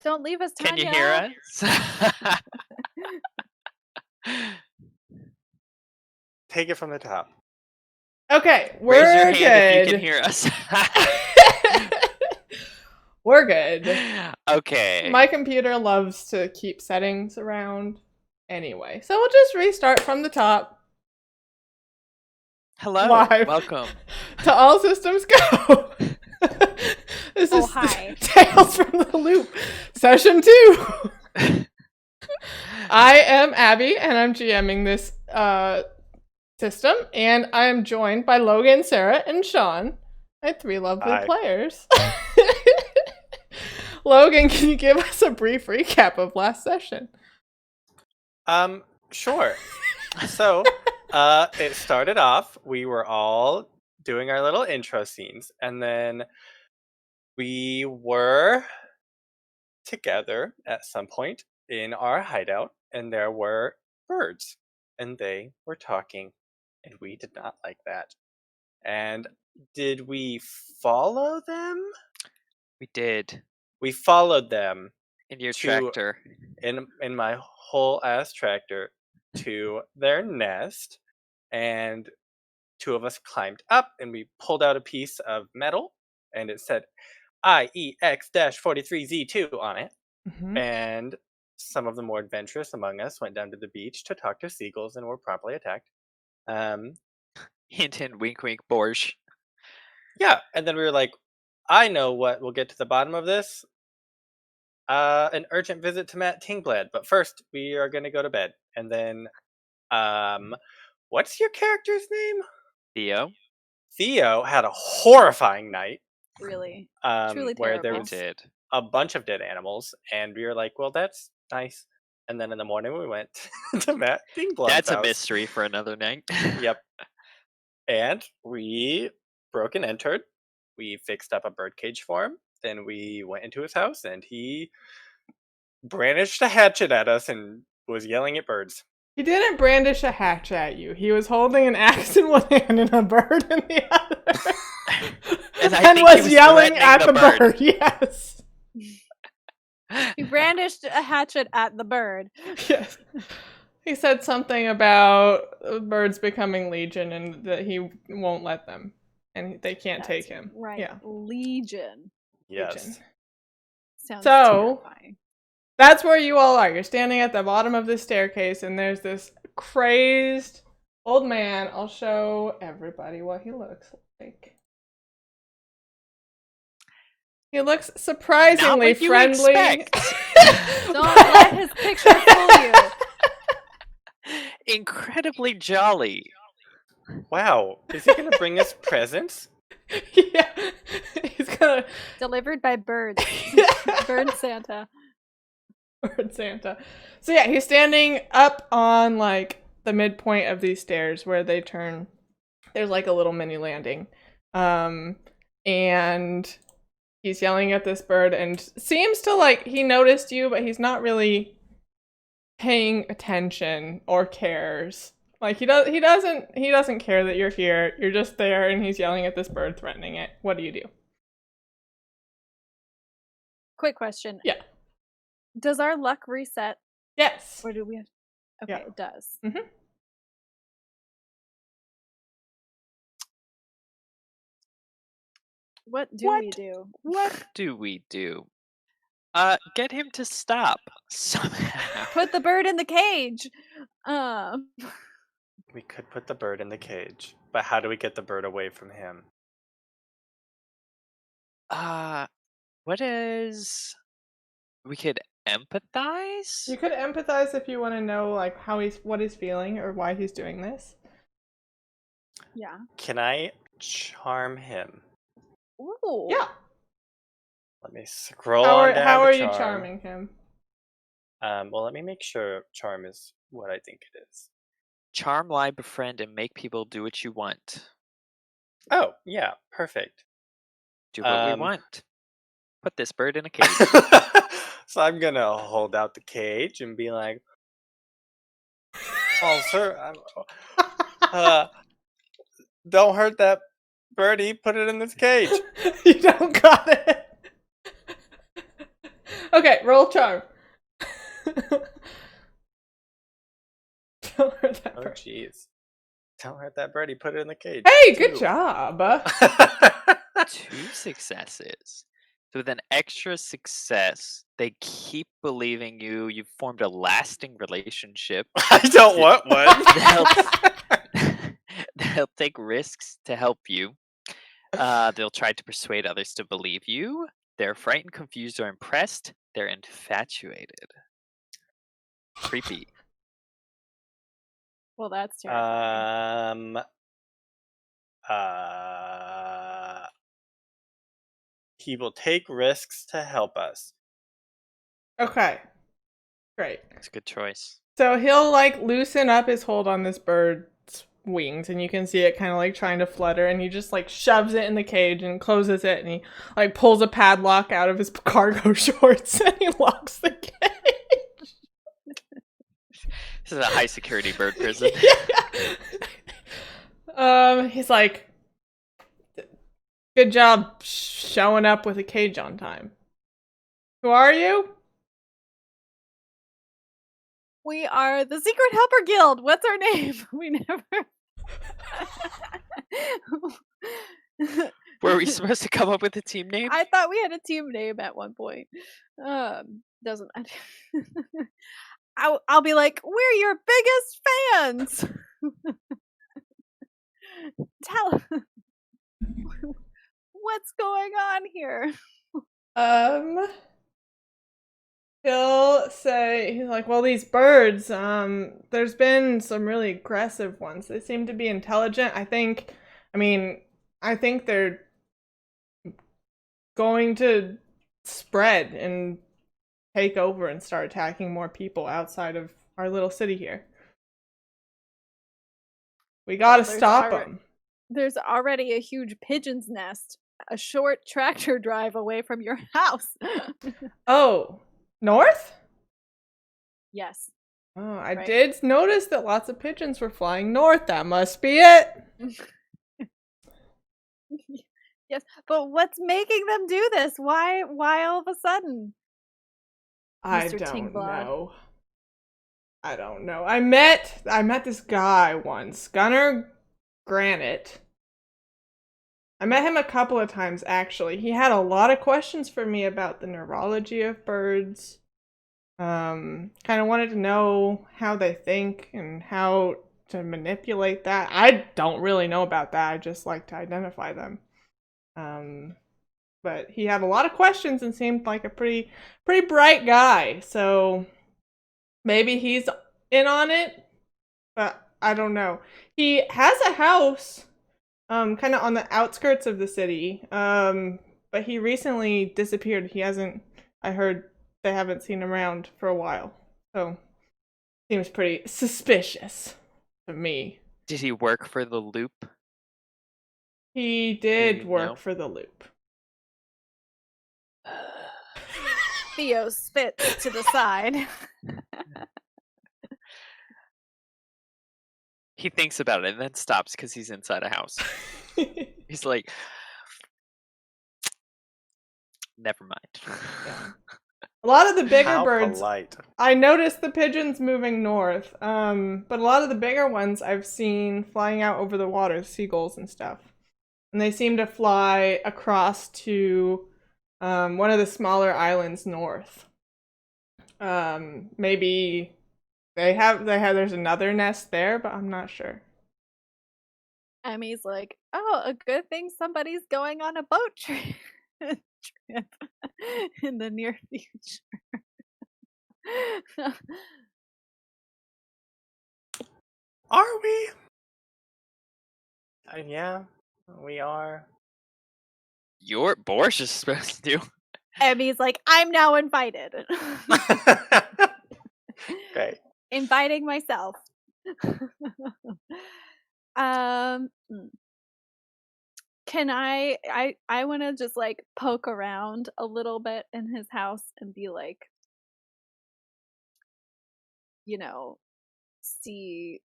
Don't leave us, Can Tanya. you hear us? Take it from the top. Okay, we're Raise your hand good. if you can hear us. We're good. Okay. My computer loves to keep settings around anyway. So we'll just restart from the top. Hello. Live. Welcome. To All Systems Go. This is hi. Tales from the Loop, session 2. I am Abby, and I'm GMing this system, and I am joined by Logan, Sarah, and Sean, my 3 lovely players. Logan, can you give us a brief recap of last session? Sure. So, it started off, we were all doing our little intro scenes, and then we were together at some point in our hideout, and there were birds, and they were talking, and we did not like that. And did we follow them? We did. We followed them In your tractor. in my whole ass tractor to their nest, and 2 of us climbed up and we pulled out a piece of metal and it said IEX-43Z2 on it. Mm-hmm. And some of the more adventurous among us went down to the beach to talk to seagulls and were promptly attacked. Hint, hint, wink, wink, Borje. Yeah, and then we were like, I know what will get to the bottom of this. An urgent visit to Matt Tingblad, but first we are going to go to bed. And then, what's your character's name? Theo. Theo had a horrifying night. Really. Where Truly terrible. there was a bunch of dead animals, and we were like, well, that's nice. And then in the morning we went to Matt Dingblad's That's house. a mystery for another night. Yep. And we broke and entered. We fixed up a birdcage for him. Then we went into his house, and he brandished a hatchet at us and was yelling at birds. He didn't brandish a hatchet at you. He was holding an axe in one hand and a bird in the other. and was yelling at the bird. Yes. He brandished a hatchet at the bird. Yes. He said something about birds becoming legion and that he won't let them. And they can't take him. Right. Yeah. Legion. Yes. Legion. Sounds So, terrifying. That's where you all are. You're standing at the bottom of this staircase, and there's this crazed old man. I'll show everybody what he looks like. He looks surprisingly friendly. Don't let his picture fool you. Incredibly jolly. Wow. Is he going to bring us presents? Yeah. He's gonna... Delivered by birds. Bird Santa. Bird Santa. So yeah, he's standing up on like the midpoint of these stairs where they turn. There's like a little mini landing. And he's yelling at this bird and seems to like he noticed you, but he's not really paying attention or cares. Like he doesn't care that you're here. You're just there and he's yelling at this bird, threatening it. What do you do? Quick question. Yeah. Does our luck reset? Yes. Or do we have... Okay, Yeah. it does. Mm-hmm. What do we do? What do we do? Get him to stop somehow. Put the bird in the cage. We could put the bird in the cage, but how do we get the bird away from him? What is... We could empathize? You could empathize if you want to know like what he's feeling or why he's doing this. Yeah. Can I charm him? Ooh. Yeah. Let me scroll on down How to are you charm. charming him? Well, let me make sure charm is what I think it is. Charm, lie, befriend, and make people do what you want. Oh, yeah, perfect. Do what we want. Put this bird in a cage. So I'm gonna hold out the cage and be like, "Oh, sir, don't hurt that birdie. Put it in this cage." You don't got it. Okay, roll charm. Don't hurt that Oh, bird. jeez. Don't hurt that birdie. Put it in the cage. Hey, good 2. job. 2 successes. So with an extra success, they keep believing you. You've formed a lasting relationship. I don't want one. They'll take risks to help you. They'll try to persuade others to believe you. They're frightened, confused, or impressed. They're infatuated. Creepy. Well, that's terrifying. He will take risks to help us. Okay, great. It's a good choice. So he'll like loosen up his hold on this bird's wings, and you can see it kind of like trying to flutter, and he just like shoves it in the cage and closes it, and he like pulls a padlock out of his cargo shorts and he locks the cage. This is a high security bird prison. He's like, good job showing up with a cage on time. Who are you? We are the Secret Helper Guild. What's our name? We never. Were we supposed to come up with a team name? I thought we had a team name at one point. Doesn't matter. I'll be like, we're your biggest fans. Tell what's going on here. He'll say, he's like, well, these birds, there's been some really aggressive ones. They seem to be intelligent. I think they're going to spread and take over and start attacking more people outside of our little city here. We gotta stop them. There's already a huge pigeon's nest a short tractor drive away from your house. Oh, north? Yes. Oh, I did notice that lots of pigeons were flying north. That must be it. Yes, but what's making them do this? Why all of a sudden? I Mr. don't Tingblad? know. I don't know. I met this guy once, Gunnar Granite. I met him a couple of times, actually. He had a lot of questions for me about the neurology of birds. Kind of wanted to know how they think and how to manipulate that. I don't really know about that. I just like to identify them. But he had a lot of questions and seemed like a pretty bright guy. So maybe he's in on it, but I don't know. He has a house kind of on the outskirts of the city. But he recently disappeared. I heard they haven't seen him around for a while. So seems pretty suspicious to me. Did he work for the Loop? He did work No. for the Loop. Theo spits to the side. He thinks about it and then stops because he's inside a house. He's like, never mind. Yeah. A lot of the bigger How birds, polite. I noticed the pigeons moving north, but a lot of the bigger ones I've seen flying out over the water, seagulls and stuff. And they seem to fly across to one of the smaller islands north. Maybe there's another nest there, but I'm not sure. Emmy's like, oh, a good thing somebody's going on a boat trip in the near future. Are we? Yeah, we are. Your Borje is supposed to. Emmy's like, I'm now invited. Great. Inviting myself. Can I want to just like poke around a little bit in his house and be like, see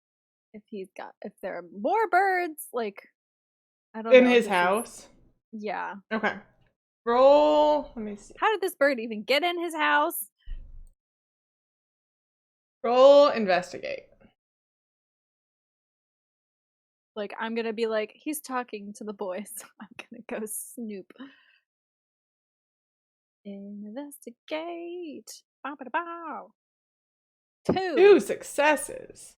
if there are more birds, like, I don't know. In his house? Yeah. Okay. Roll. Let me see. How did this bird even get in his house? Roll investigate. Like, I'm gonna be like, he's talking to the boys. I'm gonna go snoop. Investigate. Bow, bow, bow. 2. 2 successes.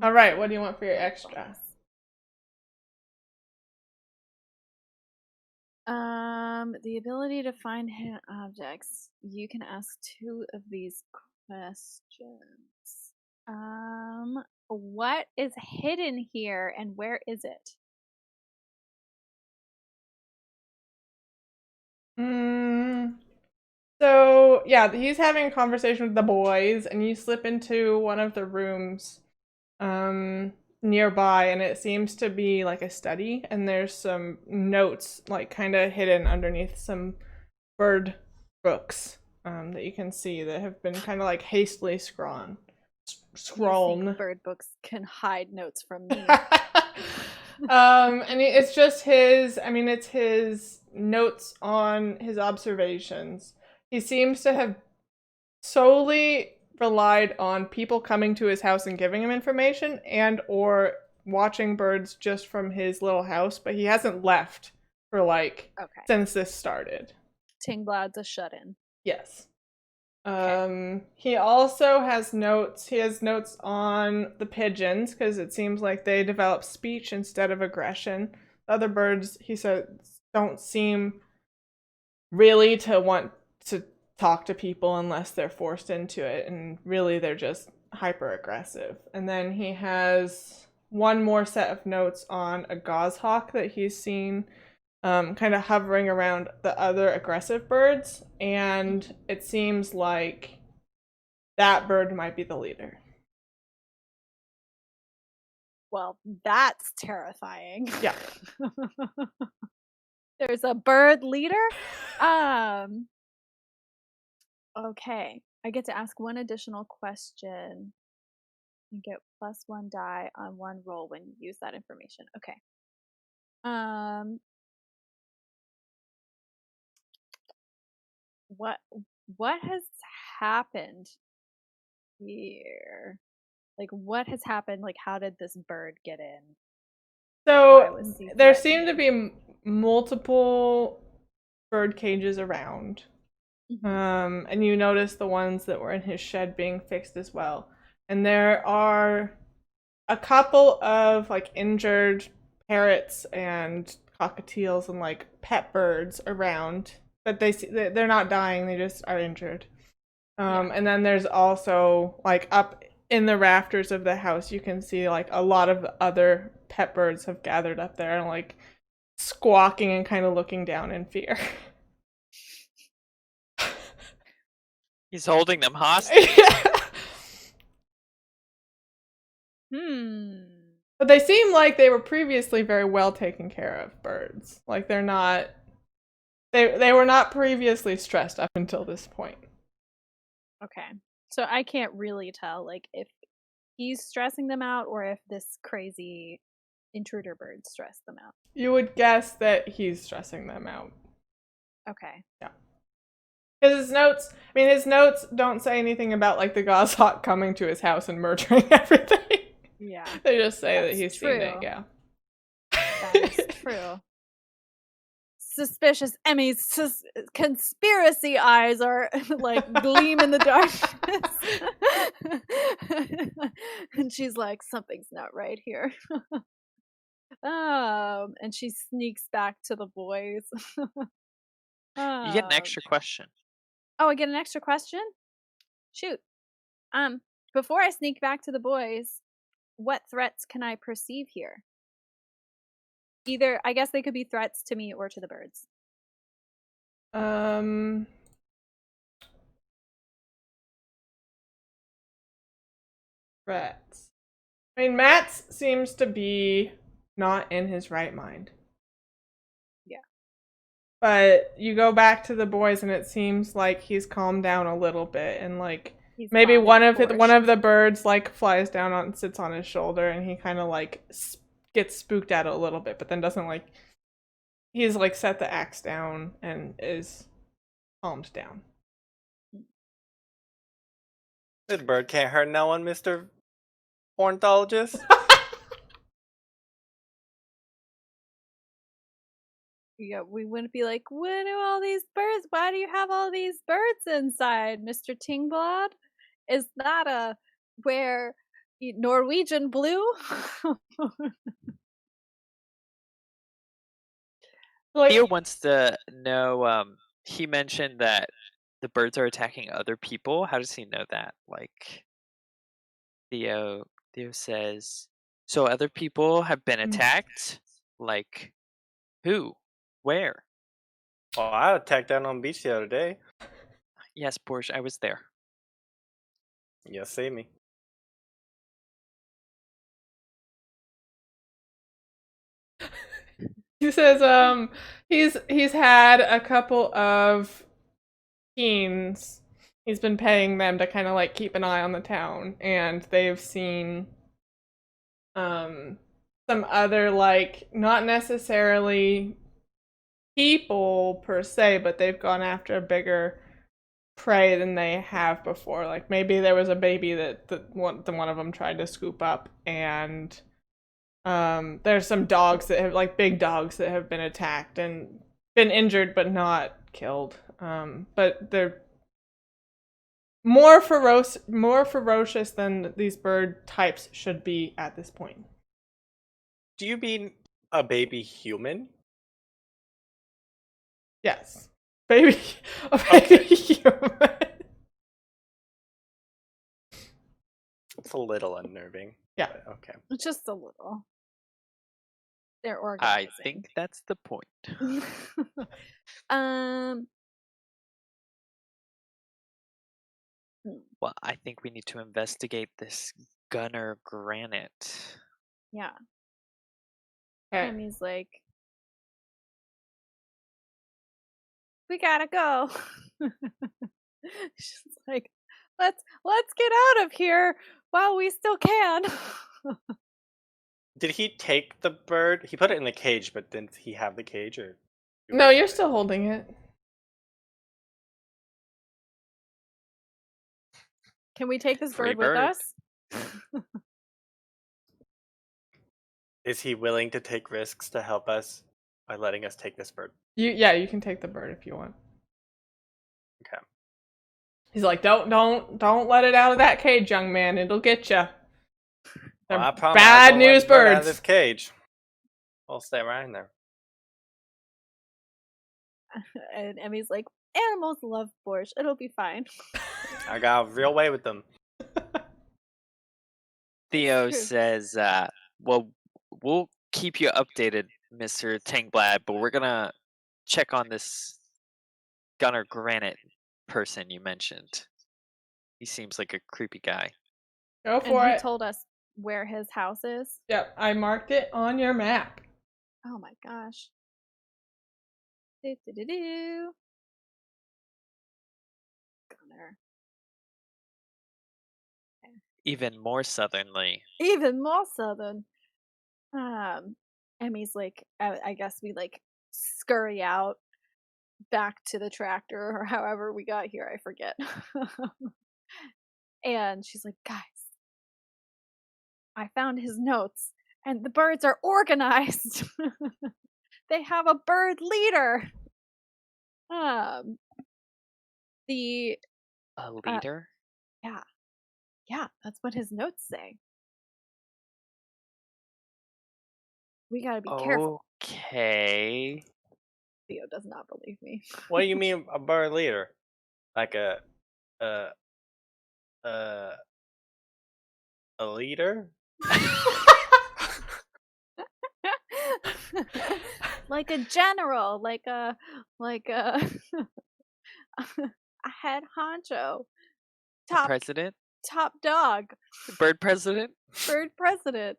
All right, what do you want for your extra? The ability to find hidden objects. You can ask 2 of these questions. What is hidden here and where is it? So, yeah, he's having a conversation with the boys, and you slip into one of the rooms nearby, and it seems to be like a study, and there's some notes like kind of hidden underneath some bird books that you can see that have been kind of like hastily scrawled. You think bird books can hide notes from me? And it's just it's his notes on his observations. He seems to have solely relied on people coming to his house and giving him information and or watching birds just from his little house, but he hasn't left for since this started. Tingblad's a shut-in. Yes. Okay. He also has notes. He has notes on the pigeons because it seems like they develop speech instead of aggression. The other birds, he said, don't seem really to want to talk to people unless they're forced into it, and really they're just hyper aggressive. And then he has one more set of notes on a goshawk that he's seen kind of hovering around the other aggressive birds, and it seems like that bird might be the leader. Well, that's terrifying. Yeah. There's a bird leader? Okay. I get to ask one additional question and get +1 die on 1 roll when you use that information. Okay. What has happened here? Like, what has happened? Like, how did this bird get in? So there seem to be multiple bird cages around. And you notice the ones that were in his shed being fixed as well. And there are a couple of like injured parrots and cockatiels and like pet birds around, but they're not dying, they just are injured. And then there's also like up in the rafters of the house, you can see like a lot of other pet birds have gathered up there and like squawking and kind of looking down in fear. He's holding them hostage. But they seem like they were previously very well taken care of birds. Like they're not they were not previously stressed up until this point. Okay. So I can't really tell like if he's stressing them out or if this crazy intruder bird stressed them out. You would guess that he's stressing them out. Okay. Yeah. His notes don't say anything about like the goshawk coming to his house and murdering everything. Yeah. They just say that he's seen it, yeah. That is true. Suspicious Emmy's conspiracy eyes are like gleam in the darkness. And she's like, something's not right here. And she sneaks back to the boys. You get an extra question. Oh, I get an extra question? Shoot. Before I sneak back to the boys, what threats can I perceive here? Either, I guess they could be threats to me or to the birds. Threats. I mean, Matt seems to be not in his right mind. Yeah. But you go back to the boys and it seems like he's calmed down a little bit and like He's maybe one of the birds like flies down and sits on his shoulder and he kind of like gets spooked at it a little bit, but then doesn't like he's like set the axe down and is calmed down. This bird can't hurt no one, Mr. Ornithologist. Yeah, we wouldn't be like, what do all these birds? Why do you have all these birds inside, Mr. Tingblad? Is that a where Norwegian blue? Like, Theo wants to know. He mentioned that the birds are attacking other people. How does he know that? Like, Theo says, so other people have been attacked. Like, who? Where? Well, I attacked down on the beach the other day. Yes, Borje, I was there. You see me. he says he's had a couple of teens. He's been paying them to kind of like keep an eye on the town, and they've seen some other, like, not necessarily people per se, but they've gone after a bigger prey than they have before. Like, maybe there was a baby that one of them tried to scoop up, and there's some dogs that have, like, big dogs that have been attacked and been injured but not killed. But they're more ferocious than these bird types should be at this point. Do you mean a baby human? Yes. A baby human. It's a little unnerving. Yeah. But okay. Just a little. They're I organizing. think that's the point. Well, I think we need to investigate this gunner granite. Yeah. Okay. And he's like, we gotta go. She's like, let's get out of here while we still can. Did he take the bird? He put it in the cage, but didn't he have the cage? Or No, you're still holding it. Can we take this Free bird with bird. us? Is he willing to take risks to help us by letting us take this bird? You can take the bird if you want. Okay. He's like, don't let it out of that cage, young man. It'll get you. Well, I promise I bad won't let news the bird out of birds. this cage. We'll stay right in there. And Emmy's like, animals love Borje. It'll be fine. I got a real way with them. Theo True. says, well, we'll keep you updated, Mr. Tangblad, but we're gonna check on this gunner granite person you mentioned. He seems like a creepy guy. Go And for he it. told us where his house is. Yep, I marked it on your map. Oh my gosh. Do. Gunner. Even more southernly. Even more southern. Emmy's like, I guess we like scurry out back to the tractor or however we got here. I forget. And she's like, guys, I found his notes and the birds are organized. They have a bird leader. A leader? Yeah, that's what his notes say. We gotta be careful. Okay. Theo does not believe me. What do you mean a bird leader? Like a leader? Like a general, like a a head honcho. President? Top dog. Bird president? Bird president.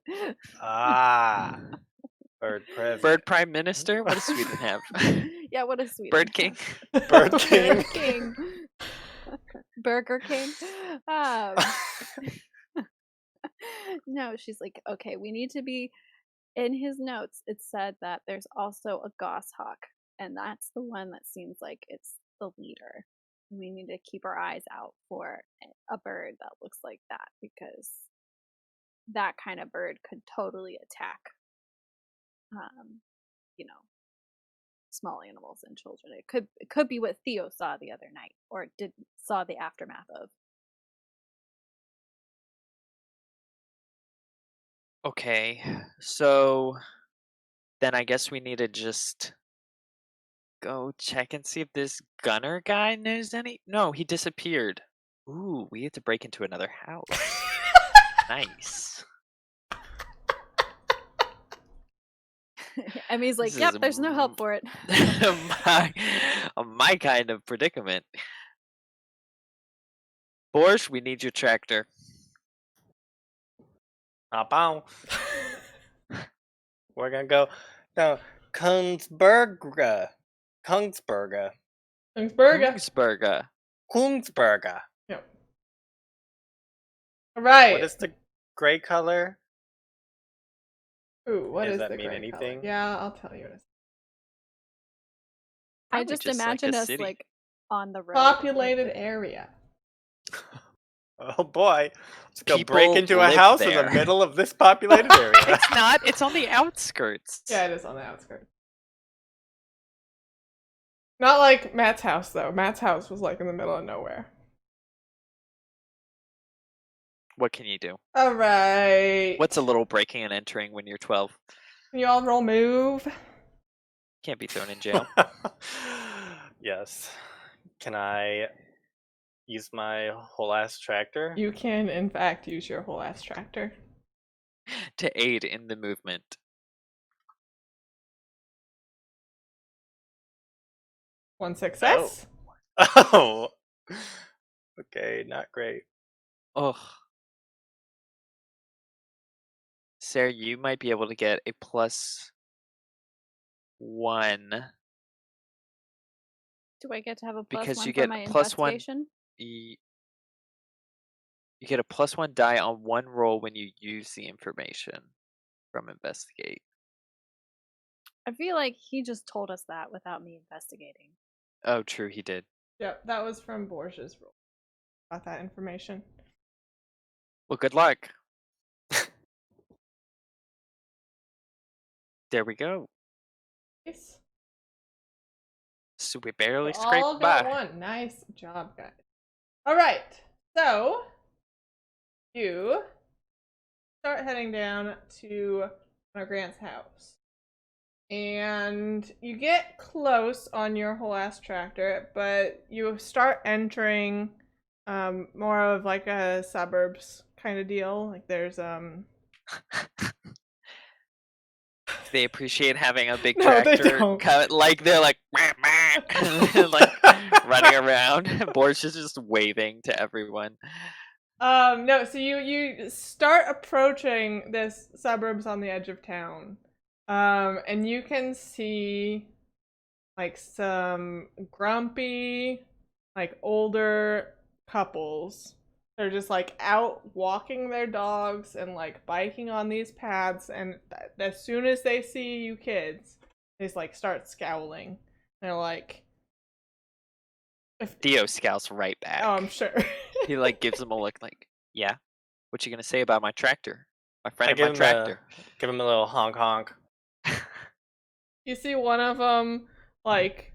Ah. Bird president. Bird prime minister? What does Sweden have? Yeah, what is Sweden? Bird king? Bird king. Bird king. Burger King. No, she's like, okay, we need to be in his notes, it said that there's also a goshawk, and that's the one that seems like it's the leader. We need to keep our eyes out for a bird that looks like that, because that kind of bird could totally attack, you know, small animals and children. It could be what Theo saw the other night, or saw the aftermath of. Okay, so then I guess we need to just go check and see if this gunner guy knows any. No, he disappeared. Ooh, we have to break into another house. Nice. Emmy's like, This yep, is there's no help for it. my kind of predicament. Borje, we need your tractor. Bow. We're gonna go down Kongsberga. Kongsberga. Kongsberga. Yep. All right. What is the gray color? Ooh, what Does is that the mean gray anything? color? Yeah, I'll tell you. I Probably just just like imagine a us city. like on the road. Populated area. Oh boy. Let's go People break into a live house in there. the middle of this populated area. It's not. It's on the outskirts. Yeah, it is on the outskirts. Not like Matt's house, though. Matt's house was like in the middle of nowhere. What can you do? All right. What's a little breaking and entering when you're 12? Can you all roll move? Can't be thrown in jail. Yes. Can I use my whole ass tractor? You can, in fact, use your whole ass tractor. To aid in the movement. One success. Oh. Okay, not great. Ugh. Sarah, you might be able to get a +1 Do I get to have a because +1 you for get my +1. investigation? You get a +1 die on one roll when you use the information from investigate. I feel like he just told us that without me investigating. Oh, true, he did. Yep, that was from Borge's roll. Got that information. Well, good luck. There we go. Nice. So we barely All scraped got by. one. Nice job, guys. All right. So you start heading down to Grant's house. And you get close on your whole ass tractor, but you start entering more of like a suburbs kind of deal. Like there's They appreciate having a big No, they tractor. don't. Like they're like, like running around. Borge is just waving to everyone. No, so you start approaching this suburbs on the edge of town. And you can see like some grumpy, like older couples. They're just like out walking their dogs and like biking on these paths, and as soon as they see you kids, they just like start scowling. They're like, Theo scowls right back. oh, I'm sure. He like gives them a look like, yeah, what you gonna say about my tractor? My friend I and give my him tractor. Give him a little honk honk. You see one of them like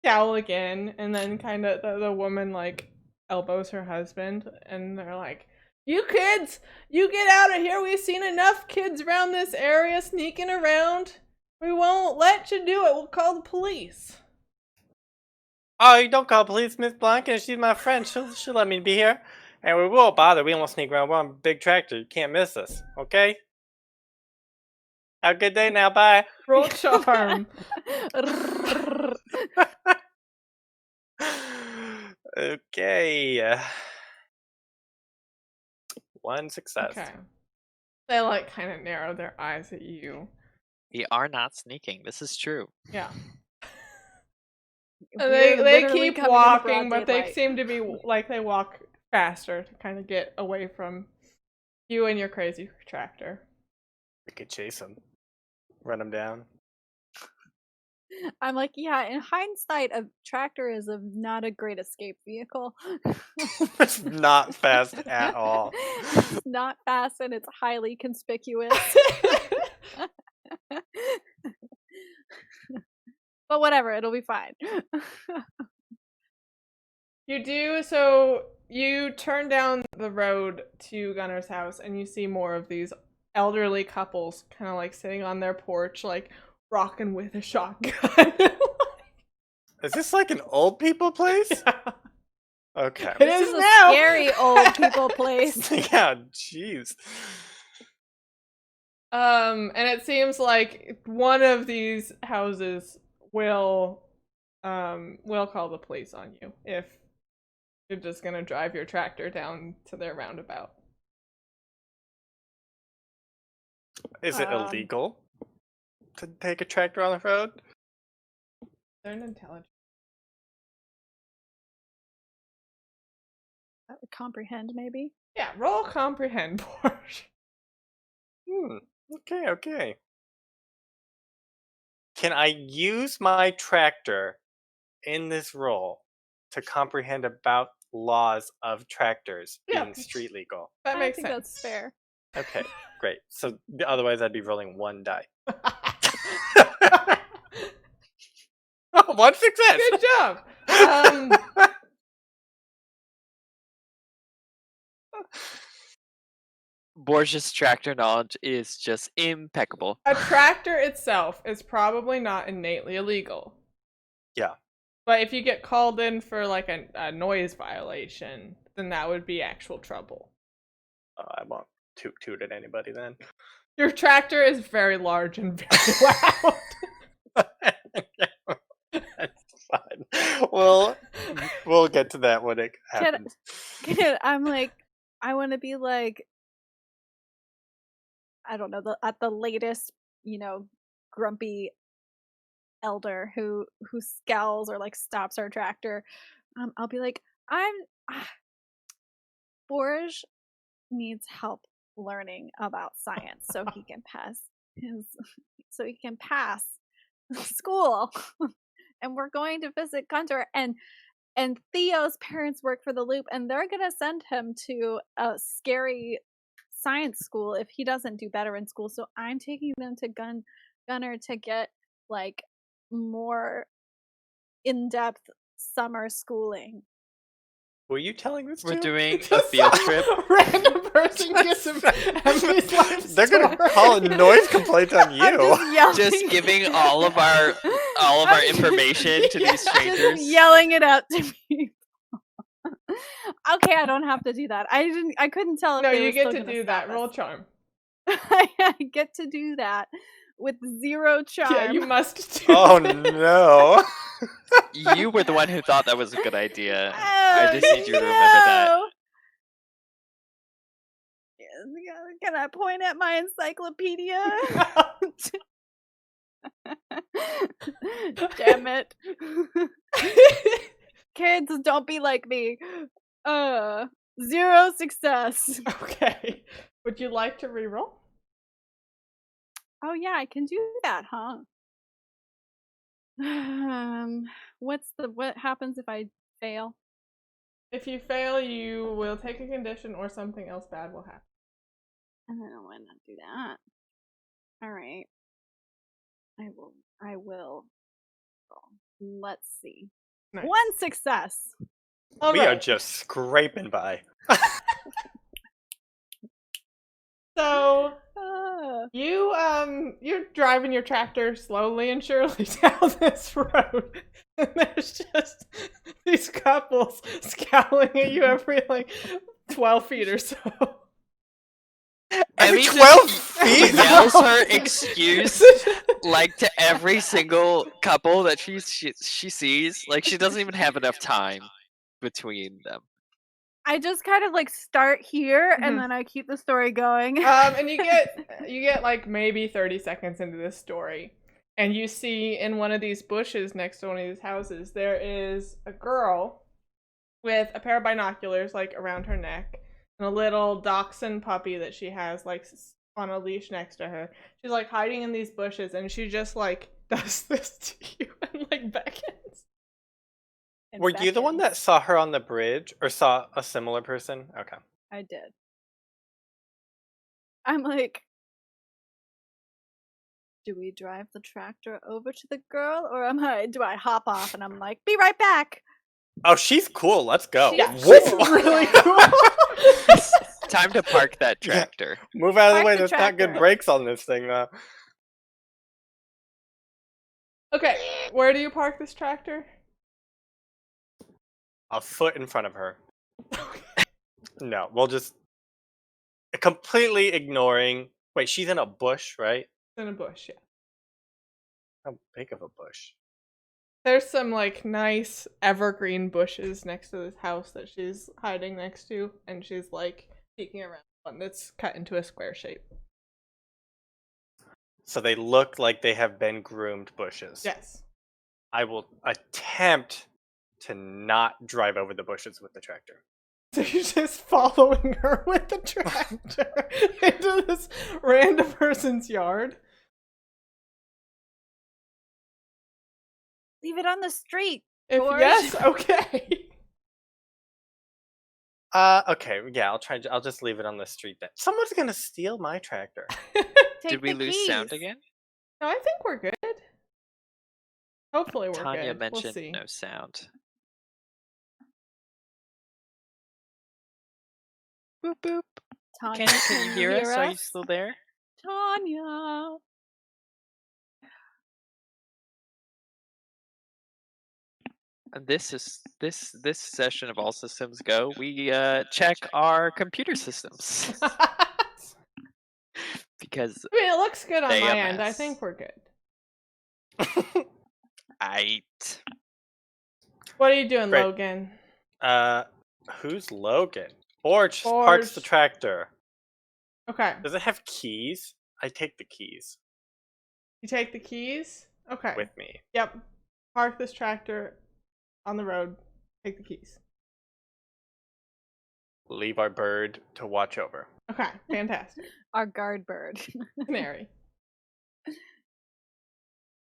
scowl again, and then kind of the woman like elbows her husband, and they're like, "You kids, you get out of here! We've seen enough kids around this area sneaking around. We won't let you do it. We'll call the police." Oh, you don't call police, Miss Blanca. She's my friend. She'll let me be here. And we won't bother. We won't sneak around. We're on a big tractor. You can't miss us. Okay? Have a good day now. Bye. Roll charm. Okay. One success. Okay. They like kind of narrow their eyes at you. We are not sneaking. This is true. Yeah. We're They literally keep coming in the walking, broad but they daylight. seem to be like they walk faster to kind of get away from you and your crazy tractor. We could chase him. run them down. I'm like, yeah, in hindsight, a tractor is not a great escape vehicle. It's not fast at all. It's not fast and it's highly conspicuous. But whatever, it'll be fine. So you turn down the road to Gunner's house and you see more of these elderly couples kind of like sitting on their porch, like rocking with a shotgun. Is this like an old people place? Yeah. Okay. It This is is a now. scary old people place. Yeah, jeez. And it seems like one of these houses will call the police on you if you're just gonna drive your tractor down to their roundabout. Is it illegal to take a tractor on the road? They're an intelligent. Comprehend, maybe? Yeah, roll comprehend, Borje. Okay. Can I use my tractor in this role to comprehend about laws of tractors Yeah. being street legal? That I makes think sense. that's fair. Okay, great. So otherwise I'd be rolling one die. Oh, one success! Good job. Borge's tractor knowledge is just impeccable. A tractor itself is probably not innately illegal. Yeah. But if you get called in for like a noise violation, then that would be actual trouble. I won't toot at anybody then. Your tractor is very large and very loud. That's fine. We'll get to that when it happens. I'm like, I want to be like, I don't know, at the latest, grumpy elder who scowls or like stops our tractor. I'll be like, Borge needs help learning about science so he can pass school. And we're going to visit Gunter, and Theo's parents work for the Loop, and they're gonna send him to a scary science school if he doesn't do better in school. So I'm taking them to Gunner to get like more in-depth summer schooling. Were you telling this We're to? doing a field trip. Random person gets him. They're gonna call a noise complaint on I'm you. just yelling. Just giving all of our information to these strangers. Just yelling it out to people. Okay, I don't have to do that. I couldn't tell if No, they you were get still to gonna do stop that. us. Roll charm. I get to do that with 0 charm. Yeah, you must do Oh that. no. You were the one who thought that was a good idea. Oh, I just need you to remember that. no. Can I point at my encyclopedia? Damn it. Kids, don't be like me. 0 success. Okay. Would you like to reroll? Oh yeah, I can do that, huh? What happens if I fail? If you fail, you will take a condition or something else bad will happen. I don't want to do that. All right. I will. Let's see. Nice. 1 success. We are just scraping by. So Ah. you're driving your tractor slowly and surely down this road, and there's just these couples scowling at you every like 12 feet or so. Every Emmy 12 just feet? yells her excuse like to every single couple that she sees. Like she doesn't even have enough time between them. I just kind of like start here and Mhm. then I keep the story going. And you get like maybe 30 seconds into this story, and you see in one of these bushes next to one of these houses there is a girl with a pair of binoculars like around her neck and a little dachshund puppy that she has like on a leash next to her. She's like hiding in these bushes, and she just like does this to you and like beckons. And Were you the one that beckons. saw her on the bridge or saw a similar person? Okay. I did. I'm like, do we drive the tractor over to the girl, or do I hop off and I'm like, be right back? Oh, she's cool. Let's go. Yeah, Whoop. she's really cool. Time to park that Yeah. tractor. Move out of the Park way. the There's not good tractor. brakes on this thing, though. Okay, where do you park this tractor? A foot in front of her. No, we'll just completely ignoring. Wait, she's in a bush, right? In a bush, yeah. How big of a bush? There's some like nice evergreen bushes next to this house that she's hiding next to, and she's like peeking around one that's cut into a square shape. So they look like they have been groomed bushes. Yes. I will attempt to not drive over the bushes with the tractor. So you're just following her with the tractor into this random person's yard. Leave it on the street. If Borge. yes, okay. Okay, yeah, I'll just leave it on the street then. Someone's gonna steal my tractor. Take Did we the lose sound keys. again? No, I think we're good. Hopefully we're Tanya good. mentioned We'll see. no sound. Boop boop. Tanya, Can you hear us? Are you still there? Tanya. And this session of All Systems Go. We check our computer systems because I mean, it looks good on They my a end. I mess. think we're good. What are you doing, Great. Logan? Who's Logan? Borje parks the Borje. tractor. Okay. Does it have keys? I take the keys You take the keys? Okay. with me. Yep. Park this tractor on the road. Take the keys. Leave our bird to watch over. Okay. Fantastic. Our guard bird. Canary.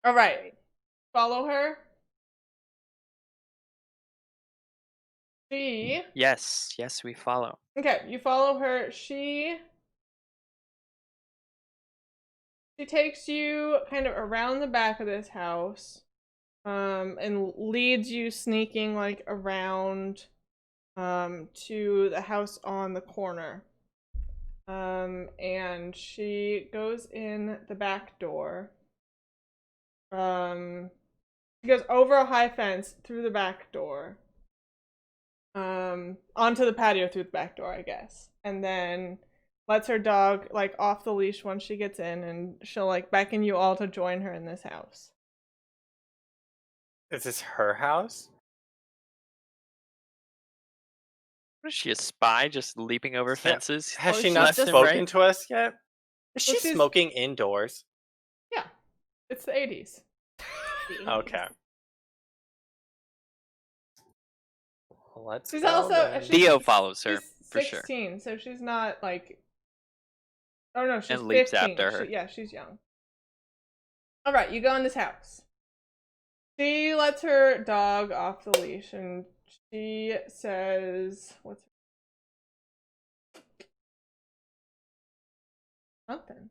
All right. Follow her. She. yes, we follow. Okay, you follow her. She takes you kind of around the back of this house, and leads you sneaking like around, to the house on the corner. And she goes in the back door. She goes over a high fence through the back door. Onto the patio through the back door, I guess. And then lets her dog like off the leash once she gets in, and she'll like beckon you all to join her in this house. Is this her house? What is she, a spy just leaping over fences? Has Oh, she she's not just- spoken right? to us yet? Is Well, she she's- smoking indoors? Yeah. It's the 80's. Okay. Well, let's She's go also then. Theo follows her, she's for sure. 16, so she's not like. Oh no, she's And leaps 15. after her. Yeah, she's young. All right, you go in this house. She lets her dog off the leash, and she says, "What's something?"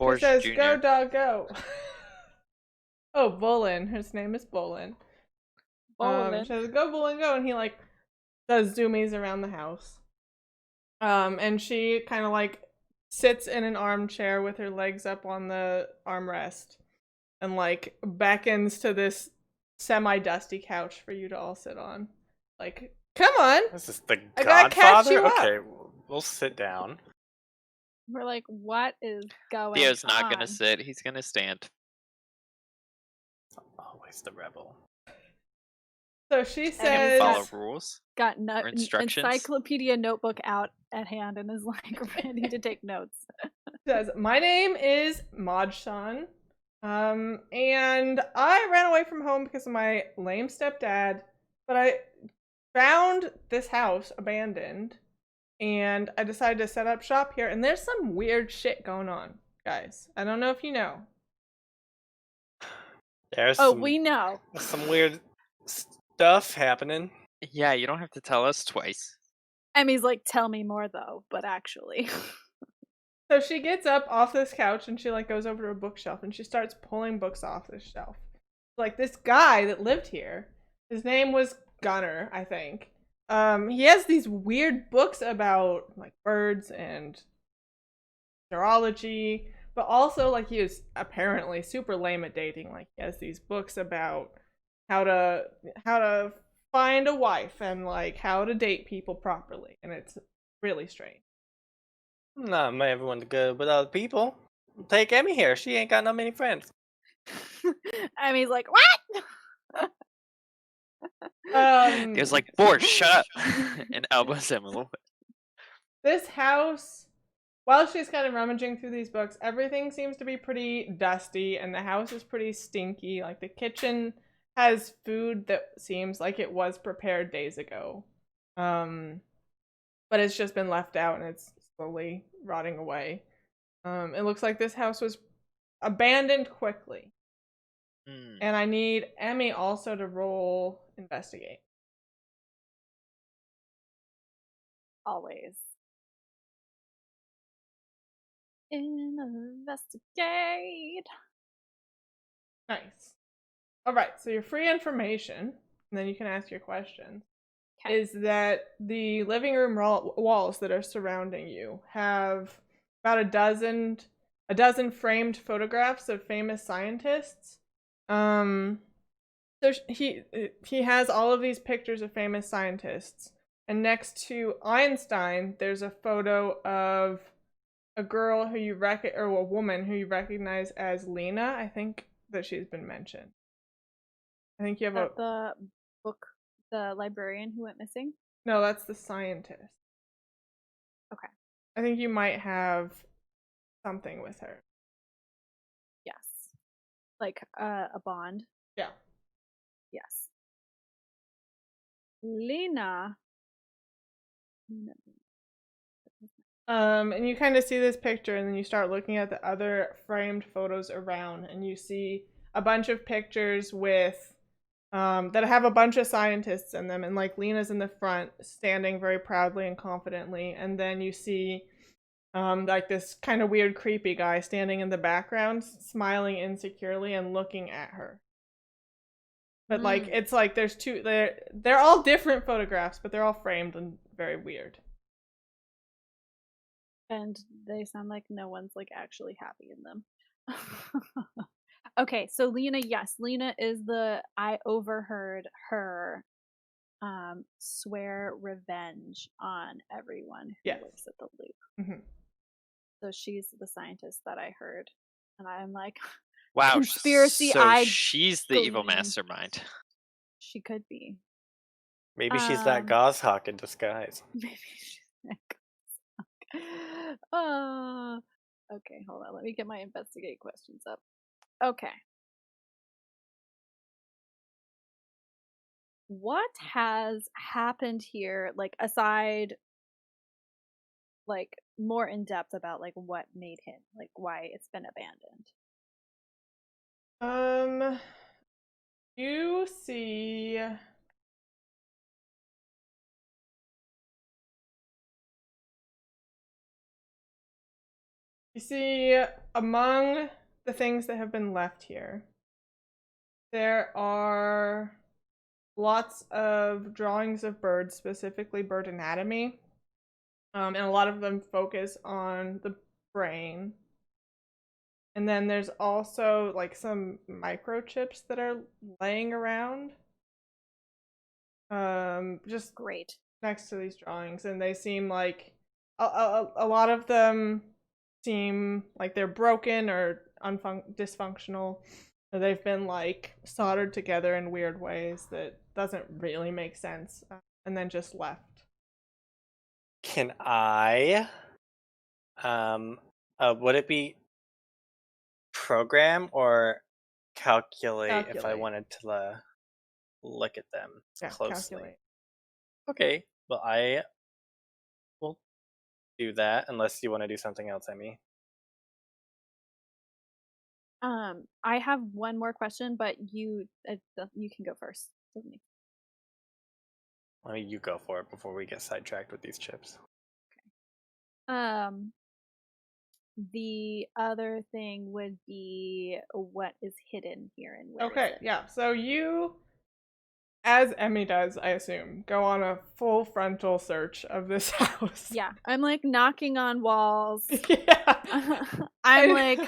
Borje She says, Jr. "Go, dog, go." Oh, Bolin. His name is Bolin. Bolin. She says, "Go, Bolin, go," and he like does zoomies around the house. And she kind of like sits in an armchair with her legs up on the armrest, and like beckons to this semi-dusty couch for you to all sit on. Like, come on. This is the I gotta catch Godfather? you up. Okay, we'll sit down. We're like, what is going Theo's on? not gonna sit, he's gonna stand. Always the rebel. So she And says, Follow rules. Got Or instructions. encyclopedia notebook out at hand and is like ready to take notes. says, "My name is Majsan, and I ran away from home because of my lame stepdad, but I found this house abandoned, and I decided to set up shop here, and there's some weird shit going on, guys. I don't know if you know. There's we know. some weird stuff happening. Yeah, you don't have to tell us twice. Emmy's like, tell me more though, but actually. So she gets up off this couch and she like goes over to a bookshelf and she starts pulling books off this shelf. Like this guy that lived here, his name was Gunner, I think. He has these weird books about like birds and neurology, but also like he was apparently super lame at dating. Like he has these books about how to find a wife and like how to date people properly, and it's really strange. Not everyone's good with other people. Take Emmy here. She ain't got no many friends. Emmy's like, what? He was like, Borje, shut up! And elbows him a little bit. This house, while she's kind of rummaging through these books, everything seems to be pretty dusty and the house is pretty stinky. Like the kitchen has food that seems like it was prepared days ago. But it's just been left out and it's slowly rotting away. It looks like this house was abandoned quickly. And I need Emmy also to roll investigate. Always. Investigate. Nice. All right, so your free information, and then you can ask your questions, is that the living room walls that are surrounding you have about a dozen framed photographs of famous scientists. So he has all of these pictures of famous scientists, and next to Einstein, there's a photo of a girl who you or a woman who you recognize as Lena. I think that she's been mentioned. I think you have the librarian who went missing? No, that's the scientist. Okay. I think you might have something with her. Yes. Like a bond? Yeah. Yes. Lena. And you kind of see this picture and then you start looking at the other framed photos around and you see a bunch of pictures with that have a bunch of scientists in them, and like Lena's in the front standing very proudly and confidently, and then you see like this kind of weird creepy guy standing in the background smiling insecurely and looking at her. But like it's like there's two, they're all different photographs, but they're all framed and very weird. And they sound like no one's like actually happy in them. Okay, so Lena, yes, Lena is I overheard her swear revenge on everyone who works at the Loop. Mm-hmm. So she's the scientist that I heard. And I'm like, wow, conspiracy. So she's the evil mastermind. She could be. Maybe she's that goshawk in disguise. Maybe she's that goshawk. Okay, hold on. Let me get my investigate questions up. Okay. What has happened here, like aside, like more in depth about like what made him, like why it's been abandoned? You see among the things that have been left here, there are lots of drawings of birds, specifically bird anatomy, and a lot of them focus on the brain. And then there's also like some microchips that are laying around, just great next to these drawings, and they seem like a lot of them seem like they're broken or dysfunctional, or they've been like soldered together in weird ways that doesn't really make sense, and then just left. Can I would it be program or calculate if I wanted to look at them closely? Calculate. Okay, well I will do that unless you want to do something else, Emmy. I have one more question, but you can go first. Doesn't make- Why don't you go for it before we get sidetracked with these chips? The other thing would be what is hidden here and where is Okay, it? yeah. So you, as Emmy does, I assume, go on a full frontal search of this house. Yeah, I'm like knocking on walls. Yeah. I'm like,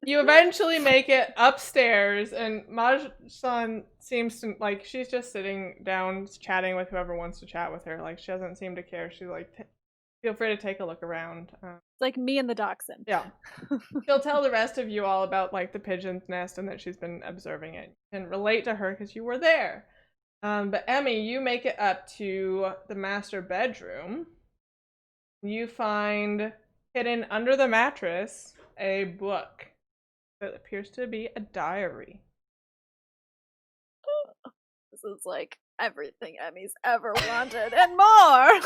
You eventually make it upstairs, and Maj-san seems to, like, she's just sitting down chatting with whoever wants to chat with her. Like, she doesn't seem to care. She's like, feel free to take a look around. it's like me and the dachshund. Yeah. She'll tell the rest of you all about, like, the pigeon's nest and that she's been observing it. You can relate to her because you were there. But Emmy, you make it up to the master bedroom. You find hidden under the mattress a book that appears to be a diary. This is like everything Emmy's ever wanted and more.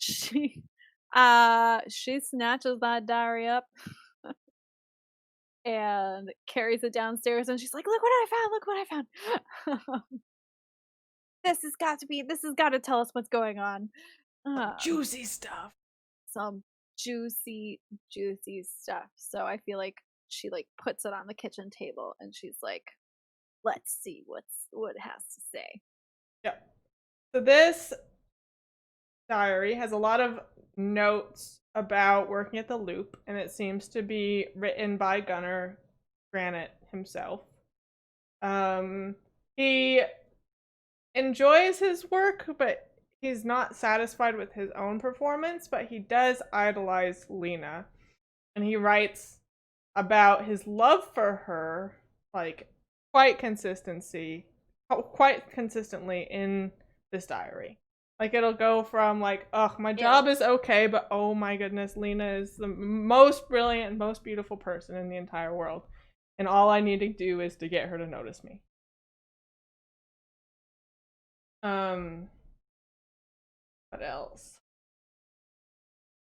She snatches that diary up and carries it downstairs, and she's like, "Look what I found! Look what I found! This has got to tell us what's going on." Juicy stuff. Some juicy stuff. So I feel like she like puts it on the kitchen table, and she's like, "Let's see what it has to say." Yep. So this diary has a lot of notes about working at the Loop, and it seems to be written by Gunnar Granite himself. He enjoys his work, but he's not satisfied with his own performance, but he does idolize Lena. And he writes about his love for her, like, quite consistently in this diary. Like, it'll go from, like, ugh, my job is okay, but oh my goodness, Lena is the most brilliant and most beautiful person in the entire world. And all I need to do is to get her to notice me. What else?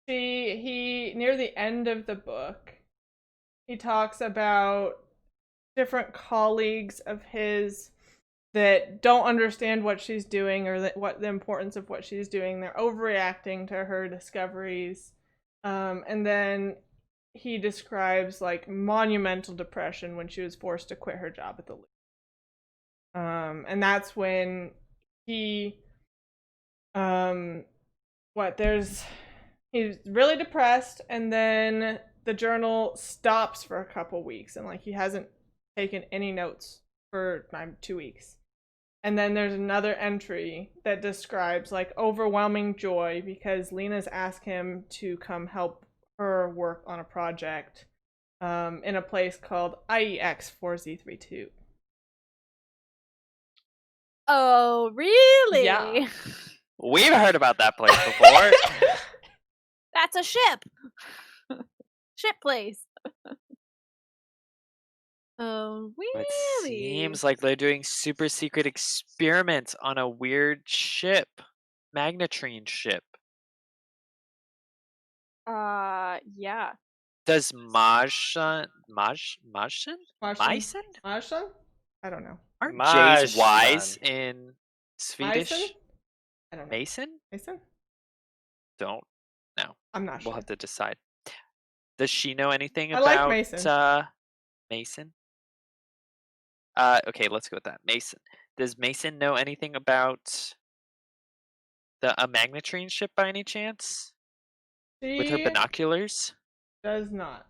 He near the end of the book, he talks about different colleagues of his that don't understand what she's doing or what the importance of what she's doing. They're overreacting to her discoveries. And then he describes like monumental depression when she was forced to quit her job at the Loop. And that's when he he's really depressed, and then the journal stops for a couple weeks, and like he hasn't taken any notes for 2 weeks. And then there's another entry that describes like overwhelming joy because Lena's asked him to come help her work on a project in a place called IEX 4Z32. Oh, really? Yeah. We've heard about that place before. That's a ship. Ship place. Oh, It really? seems like they're doing super secret experiments on a weird ship. Magnetrine ship. Yeah. Does Majson? Martian? I don't know. Aren't J's Y's Majson. in Swedish? Mason? I don't know. Mason? Mason? Don't know. I'm not sure. We'll have to decide. Does she know anything I about like Mason. Mason? Okay, let's go with that. Mason. Does Mason know anything about a magnetrine ship by any chance? With her She binoculars? does not.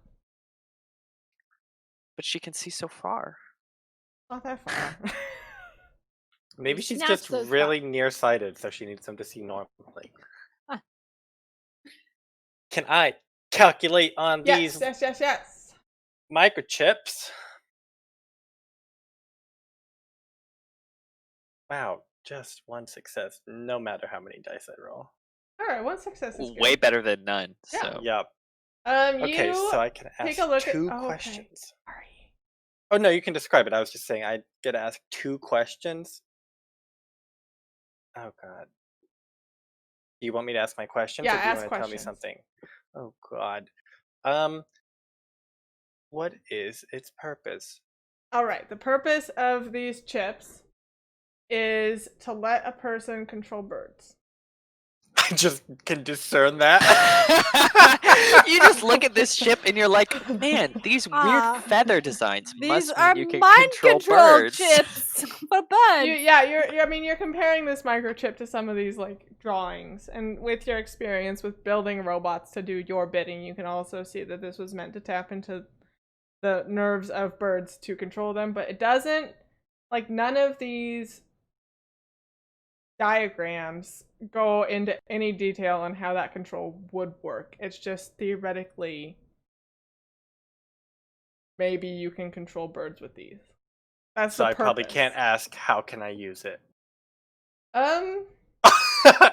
But she can see so far. Not that far. Maybe she's Snatch just those really nearsighted, so she needs them to see normally. Can I calculate on these Yes. microchips? Wow, just one success, no matter how many dice I roll. All right, one success is good. Way better than none. Yeah. So Yep. Okay, so I can ask take a look two at questions. Sorry. Oh no, you can describe it. I was just saying I get to ask 2 questions. Oh god. Do you want me to ask my questions, Yeah, or do you ask want to tell me questions. something? Oh God. What is its purpose? All right. The purpose of these chips is to let a person control birds. I just can discern that. You just look at this chip and you're like, man, these weird Ah, feather designs these must are mean you can mind control control birds. chips for buds. You're comparing this microchip to some of these like drawings, and with your experience with building robots to do your bidding, you can also see that this was meant to tap into the nerves of birds to control them, but it doesn't, like, none of these diagrams go into any detail on how that control would work. It's just theoretically maybe you can control birds with these. That's So the I probably purpose. can't ask, how can I use it? Um,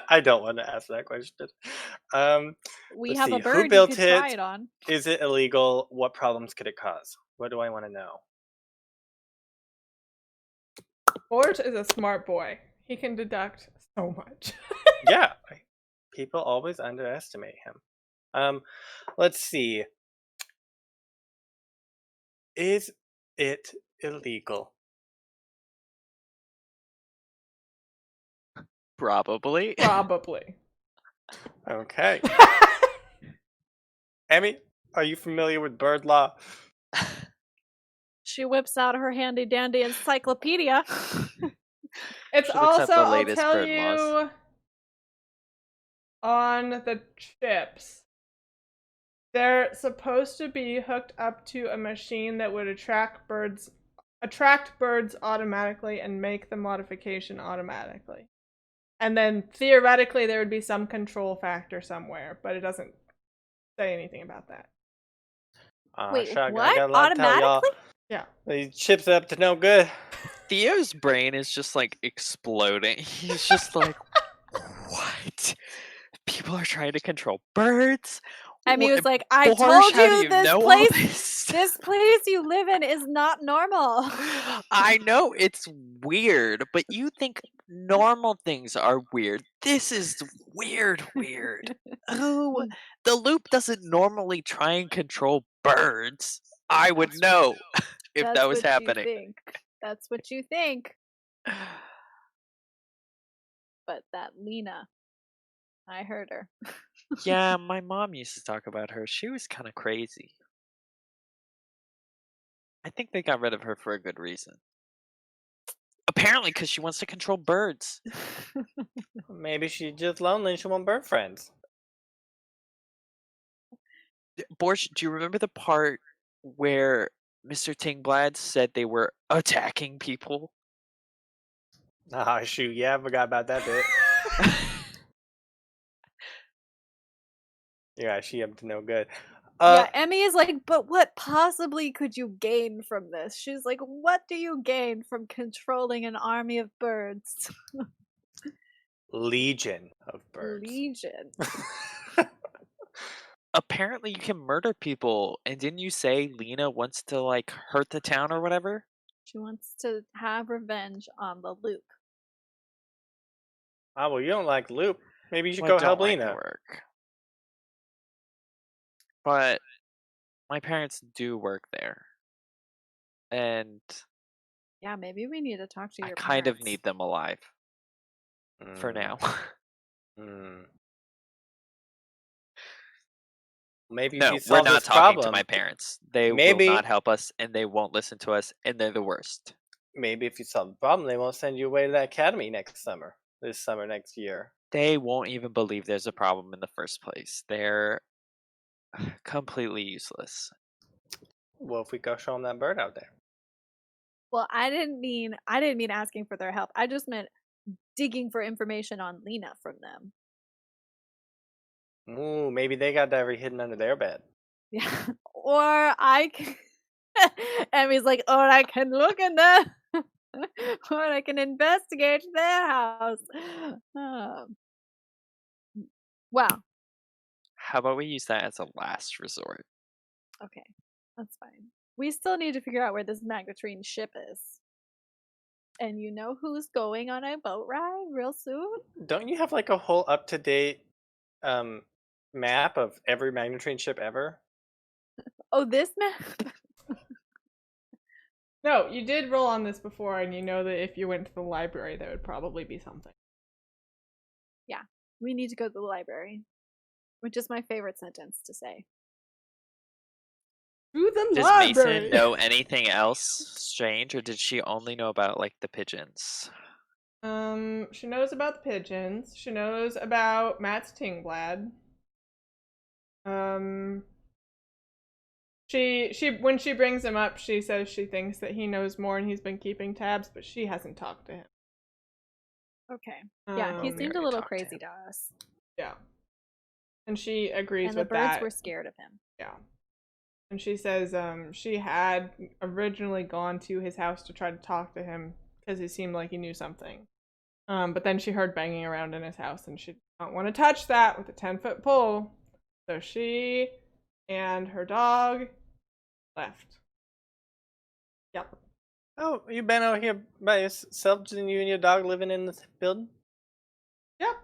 I don't want to ask that question. We Let's have see. a Who bird you built could try it? it on. Is it illegal? What problems could it cause? What do I want to know? Borge is a smart boy. He can deduct so much. Yeah, people always underestimate him. Let's see. Is it illegal? Probably. Probably. Okay. Emmy, are you familiar with bird law? She whips out her handy dandy encyclopedia. It's She looks up also, the I'll latest tell bird laws. you, on the chips, they're supposed to be hooked up to a machine that would attract birds automatically and make the modification automatically. And then theoretically there would be some control factor somewhere, but it doesn't say anything about that. Wait, I what? got a lot to tell y'all. Automatically? Yeah. These chips up to no good. Theo's brain is just like exploding. He's just like, what? People are trying to control birds? Emmy was What- like, I Borge, told how do you you this know all place this? this place you live in is not normal. I know it's weird, but you think normal things are weird. This is weird. Oh, the loop doesn't normally try and control birds. I would know if That's that was what happening. you think. That's what you think. But that Lena, I heard her. Yeah, my mom used to talk about her. She was kind of crazy. I think they got rid of her for a good reason. Apparently, because she wants to control birds. Maybe she's just lonely and she wants bird friends. Borsch, do you remember the part where Mr. Tingblad said they were attacking people? Ah, shoot. Yeah, I forgot about that bit. Yeah, she up to no good. Yeah, Emmy is like, but what possibly could you gain from this? She's like, what do you gain from controlling an army of birds? Legion of birds. Legion. Apparently, you can murder people. And didn't you say Lena wants to, like, hurt the town or whatever? She wants to have revenge on the loop. Ah, well, you don't like Loop. Maybe you should Well, go I help don't like Lena. work. But my parents do work there. And Yeah, maybe we need to talk to I your kind of parents. need them alive. For now. Maybe if No, you we're solve not this talking to problem, my parents. They will maybe not help us, and they won't listen to us, and they're the worst. maybe if you solve the problem, they won't send you away to that academy next summer. This summer, next year. They won't even believe there's a problem in the first place. They're completely useless. Well, if we go show them that bird out there. Well, I didn't mean asking for their help. I just meant digging for information on Lena from them. Ooh, maybe they got that hidden under their bed. Yeah. Or I can Emmy's like, or I can look in there. Or I can investigate their house. Wow. How about we use that as a last resort? Okay. That's fine. We still need to figure out where this Magnetrine ship is. and you know who's going on a boat ride real soon? Don't you have like a whole up-to-date map of every Magnetrain ship ever? Oh, this map? No, you did roll on this before, and you know that if you went to the library, there would probably be something. Yeah, we need to go to the library, which is my favorite sentence to say. To the Does library! Mason know anything else strange, or did she only know about like the pigeons? She knows about the pigeons. She knows about Matt's Tingblad. She when she brings him up, she says she thinks that he knows more and he's been keeping tabs, but she hasn't talked to him. Okay. Yeah, he Um, seemed a already little talked to crazy him. to us. Yeah. And she agrees And the with birds that. were scared of him. Yeah. And she says she had originally gone to his house to try to talk to him because it seemed like he knew something. But then she heard banging around in his house and she didn't want to touch that with a 10-foot pole. So she and her dog left. Yep. Oh, you been out here by yourself, and you and your dog living in this building? Yep.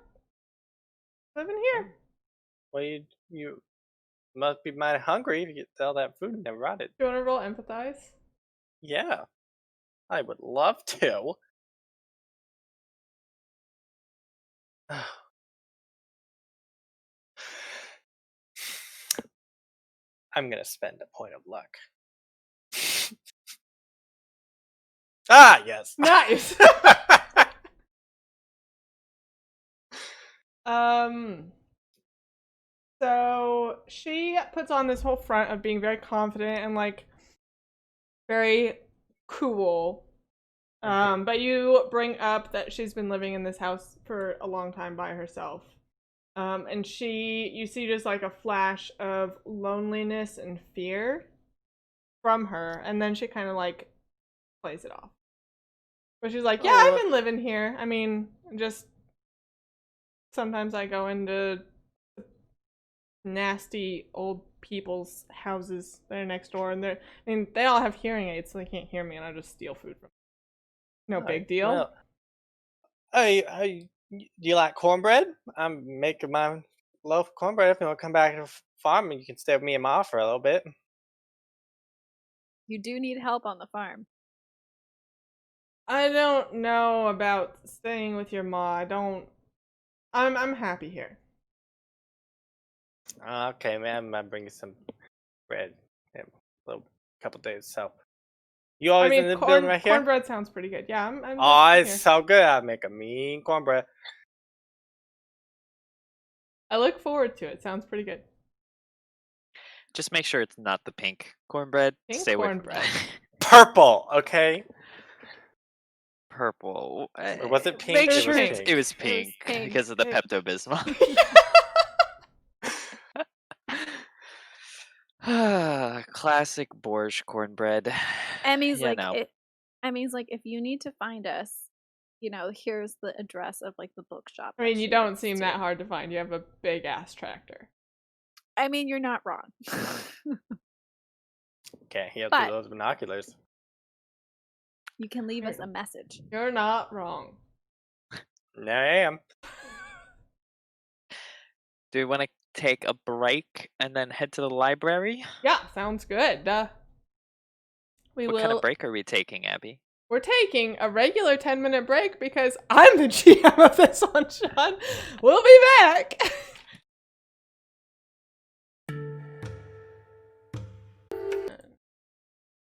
Living here. Well, you must be mighty hungry to get all that food and never rotted. Do you want to roll empathize? Yeah, I would love to. I'm gonna spend a point of luck. Ah, yes. Nice. So she puts on this whole front of being very confident and like very cool. But you bring up that she's been living in this house for a long time by herself. And you see just like a flash of loneliness and fear from her, and then she kind of like plays it off. But she's like, yeah, I've been living here. I mean, just sometimes I go into nasty old people's houses that are next door, and they all have hearing aids, so they can't hear me, and I just steal food from them. No big deal. Well, hey, do you like cornbread? I'm making my loaf of cornbread. If you want to come back to the farm, you can stay with me and Ma for a little bit. You do need help on the farm. I don't know about staying with your ma. I'm happy here. Okay, man, I bring you some bread in a couple days. So, you always in the building right here? Cornbread sounds pretty good. Yeah, I'm Oh, here. it's so good. I make a mean cornbread. I look forward to it. Sounds pretty good. Just make sure it's not the pink cornbread. Pink Stay away cornbread. from that. Purple, okay? Purple. Or was it pink? Make It was sure pink. it was pink pink. because of the Pink. Pepto-Bismol. Classic Borge cornbread. Emmy's You like, know. Emmy's like, if you need to find us, here's the address of like the bookshop. I mean, you don't seem that hard to find. You have a big ass tractor. I mean, you're not wrong. Can't hear But- through those binoculars. You can leave us a message. You're not wrong. There I am. Do we want to take a break and then head to the library? Yeah, sounds good. What kind of break are we taking, Abby? We're taking a regular 10-minute break because I'm the GM of this one, Sean. We'll be back.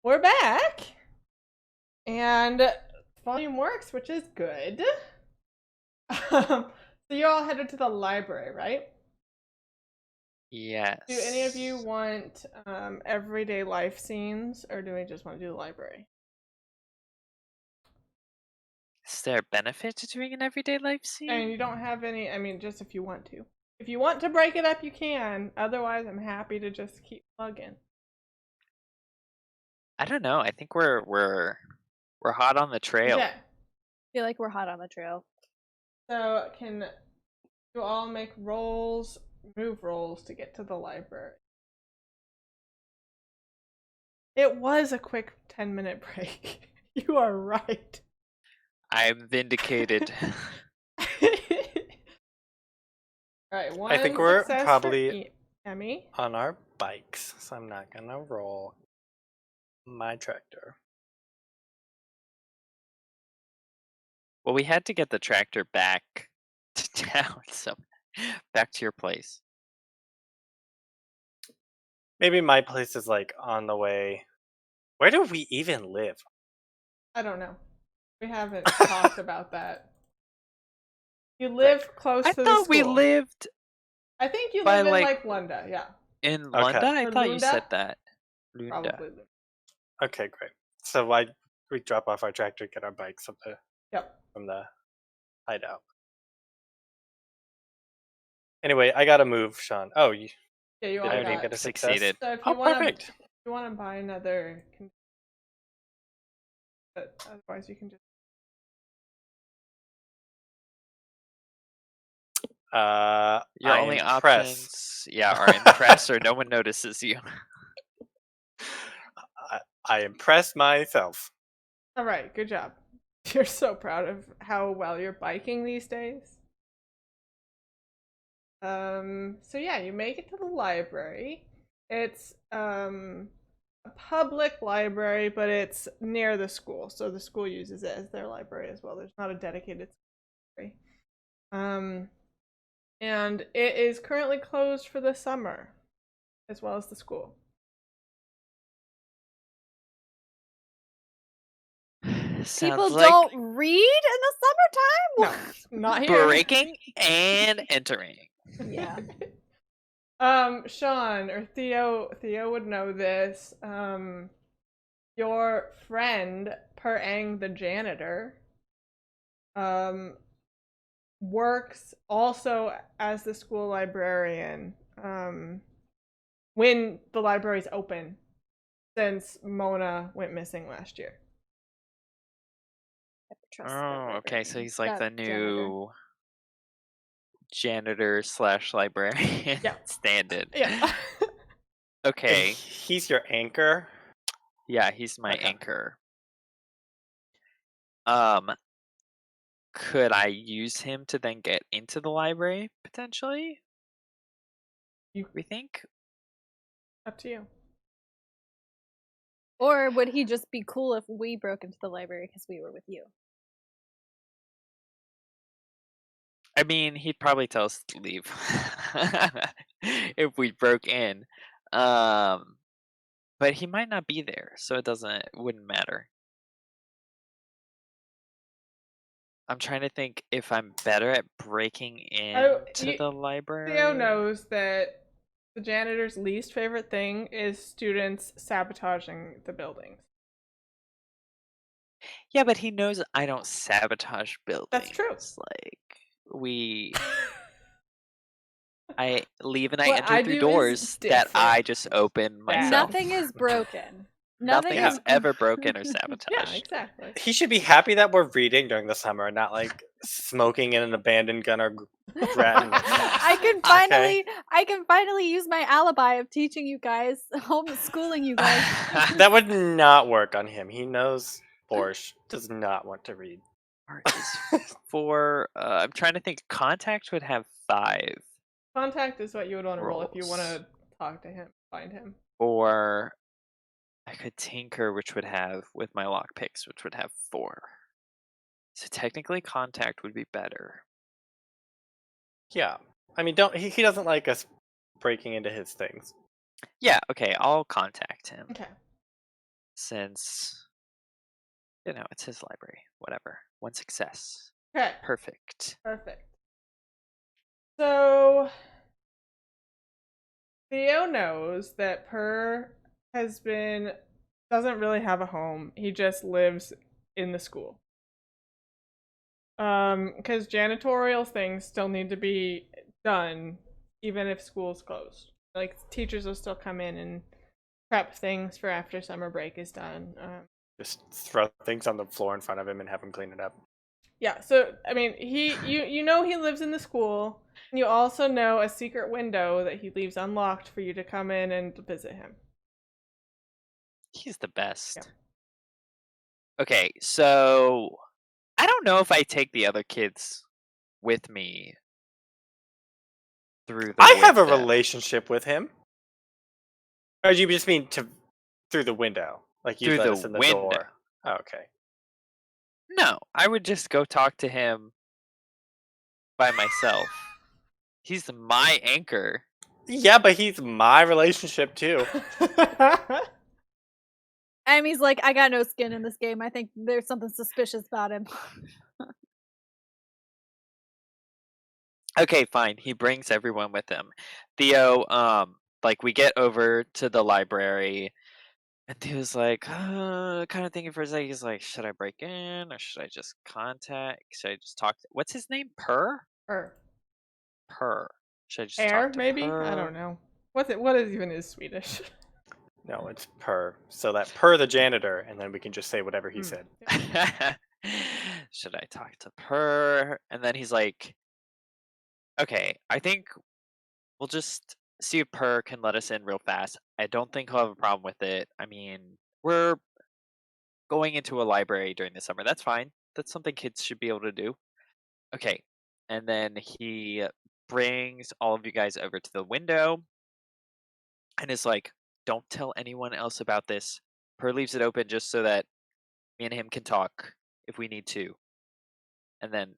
We're back. And volume works, which is good. So you're all headed to the library, right? Yes. Do any of you want everyday life scenes, or do we just want to do the library? Is there a benefit to doing an everyday life scene? And you don't have any, I mean, just if you want to. If you want to break it up, you can. Otherwise, I'm happy to just keep plugging. I don't know. I think we're hot on the trail. Okay. I feel like we're hot on the trail. So, can you all make rolls, move rolls to get to the library? It was a quick 10-minute break. You are right. I'm vindicated. Alright, one I think we're success probably for Emmy. on our bikes, so I'm not gonna roll my tractor. Well, we had to get the tractor back to town, so back to your place. Maybe my place is like on the way. Where do we even live? I don't know. We haven't talked about that. You live close I to the thought we school. lived I think you by, live in like- like Lunda, yeah. in Okay. Lunda. I Or thought you said Lunda? that. Lunda. Probably. Okay, great. So we drop off our tractor, get our bikes from Yep. the hideout. Anyway, I gotta move, Sean. Oh, you Yeah, you did I all already got. get a success? Succeeded. So if Oh, you want perfect. to buy another, but otherwise you can just. Your I only impress. options, are impress or no one notices you. I impress myself. All right, good job. You're so proud of how well you're biking these days. So yeah, you make it to the library. It's a public library, but it's near the school, so the school uses it as their library as well. There's not a dedicated library. And it is currently closed for the summer, as well as the school. People Sounds like don't read in the No, summertime? not here. breaking and entering. Yeah. Sean or Theo would know this. Your friend Perang the janitor works also as the school librarian when the library's open, since Mona went missing last year. Oh, okay. So he's like That the janitor. new janitor / librarian Yeah. stand-in. Yeah. And Okay. he's your anchor. Yeah, he's my Okay. anchor. Could I use him to then get into the library potentially? We think? Up to you. Or would he just be cool if we broke into the library because we were with you? I mean, he'd probably tell us to leave if we broke in. But he might not be there, so it wouldn't matter. I'm trying to think if I'm better at breaking into the library. Theo knows that the janitor's least favorite thing is students sabotaging the buildings. Yeah, but he knows I don't sabotage buildings. That's true. Like I leave and I What enter I through do is doors that I different. just open Yeah. myself. Nothing is broken. Nothing is is ever broken or sabotaged. Yeah, exactly. He should be happy that we're reading during the summer, not like smoking in an abandoned gun or gratin. I can finally use my alibi of teaching you guys, homeschooling you guys. That would not work on him. He knows Borje does not want to read. Is 4. I'm trying to think. Contact would have 5. Contact is what you would want to roll if you want Rolls. to talk to him, find him. Or I could tinker, which would have with my lockpicks, which would have 4. So technically, contact would be better. Yeah, I mean, he doesn't like us breaking into his things. Yeah. Okay. I'll contact him Okay. since it's his library. Whatever. 1 success. Okay. Perfect. Perfect. So Theo knows that doesn't really have a home. He just lives in the school. Because janitorial things still need to be done even if school's closed. Like, teachers will still come in and prep things for after summer break is done. Just throw things on the floor in front of him and have him clean it up. Yeah, so I mean, you know he lives in the school, and you also know a secret window that he leaves unlocked for you to come in and visit him. He's the best. Yeah. Okay, so I don't know if I take the other kids with me through the I have a window. relationship with him. Or you just mean through the window? Like you'd Through let the us in the window. door? Oh, okay. No, I would just go talk to him by myself. He's my anchor. Yeah, but he's my relationship too. Emmy's like, I got no skin in this game. I think there's something suspicious about him. Okay, fine. He brings everyone with him. Theo, like we get over to the library, and Theo's like, kind of thinking for a second. He's like, should I break in or should I just contact? Should I just talk? What's his name? Purr. Purr. Should I just Air, talk to maybe? Purr? I don't know. What is even his Swedish? No, it's Per. So that Per the janitor, and then we can just say whatever he said. Should I talk to Purr? And then he's like, okay, I think we'll just see if Purr can let us in real fast. I don't think he'll have a problem with it. I mean, we're going into a library during the summer. That's fine. That's something kids should be able to do. Okay. And then he brings all of you guys over to the window and is like, don't tell anyone else about this. Purr leaves it open just so that me and him can talk if we need to. And then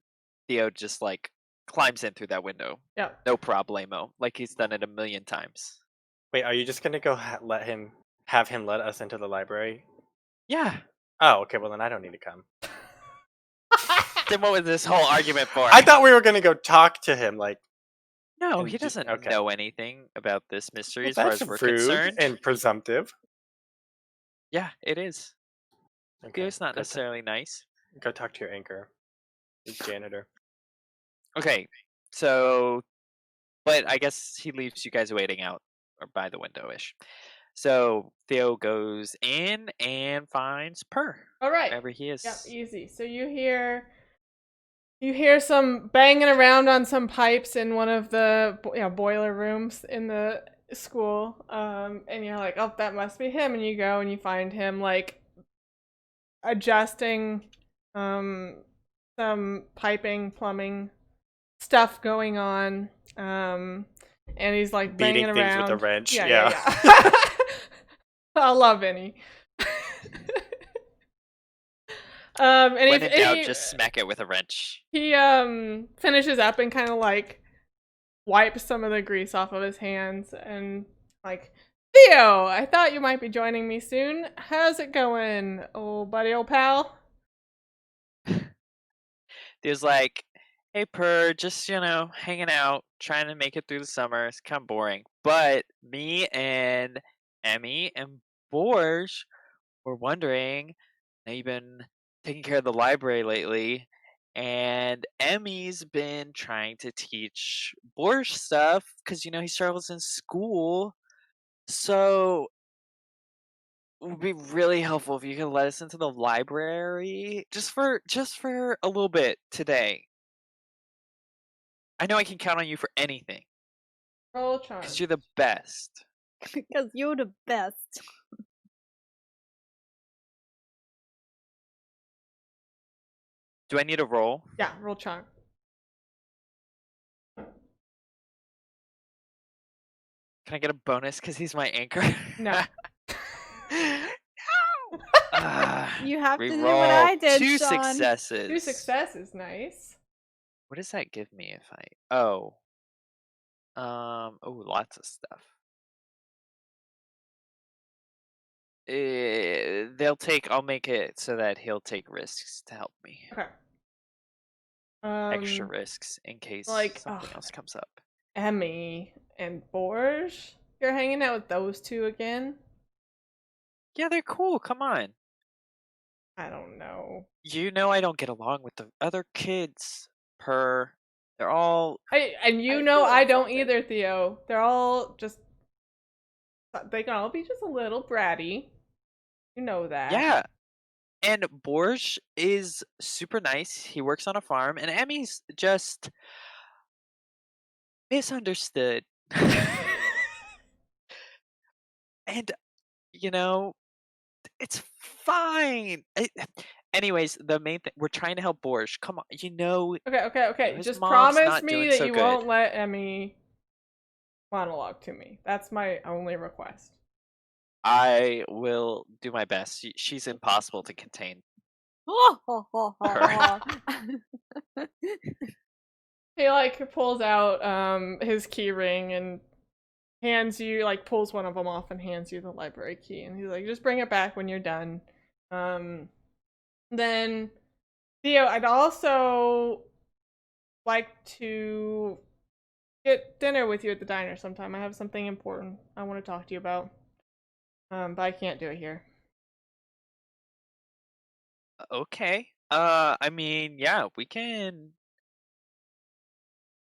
Theo just like climbs in through that window. Yeah. No problemo. Like he's done it a million times. Wait, are you just gonna go have him let us into the library? Yeah. Oh, okay. Well, then I don't need to come. Then what was this whole argument for? I thought we were gonna go talk to him. Like, No, and he doesn't okay. know anything about this mystery Well, as far that's as we're rude concerned. and presumptive. Yeah, it is. Okay, Theo's not necessarily nice. go talk to your anchor, your janitor. Okay, so, but I guess he leaves you guys waiting out or by the window-ish. So Theo goes in and finds Purr. All right. Wherever he is. Yep, easy. So you hear some banging around on some pipes in one of the boiler rooms in the school, and you're like, oh, that must be him. And you go and you find him like adjusting some piping, plumbing stuff going on, and he's like Beating banging things around with a wrench. Yeah. I love any. And when in doubt, just smack it with a wrench. He finishes up and kind of like wipes some of the grease off of his hands and like, Theo, I thought you might be joining me soon. How's it going, old buddy, old pal? Theo's like, hey Purr, just hanging out, trying to make it through the summer. It's kind of boring. But me and Emmy and Borje were wondering, now you've been taking care of the library lately, and Emmy's been trying to teach Borje stuff because he struggles in school. So it would be really helpful if you could let us into the library just for a little bit today. I know I can count on you for anything. Roll charm. Because you're the best. Because you're the best. Do I need a roll? Yeah, roll charm. Can I get a bonus because he's my anchor? No. You have to do Reroll what I did, two Sean. successes. 2 successes, nice. What does that give me if I... Oh. Lots of stuff. I'll make it so that he'll take risks to help me. Okay. Extra risks in case something else comes up. Emmy and Borje? You're hanging out with those two again? Yeah, they're cool. Come on. I don't know. I don't get along with the other kids. They're all... I don't either, Theo. They're all just... They can all be just a little bratty. You know that. Yeah. And Borje is super nice. He works on a farm. And Emmy's just... misunderstood. And, it's fine. Anyways, the main thing, we're trying to help Borje. Come on, Okay. his Just mom's promise not me doing that so you good. won't let Emmy monologue to me. That's my only request. I will do my best. She's impossible to contain. He like pulls out his key ring and hands you, like pulls one of them off and hands you the library key, and he's like, just bring it back when you're done. Then Theo, I'd also like to get dinner with you at the diner sometime. I have something important I want to talk to you about. But I can't do it here. Okay. I mean, yeah, we can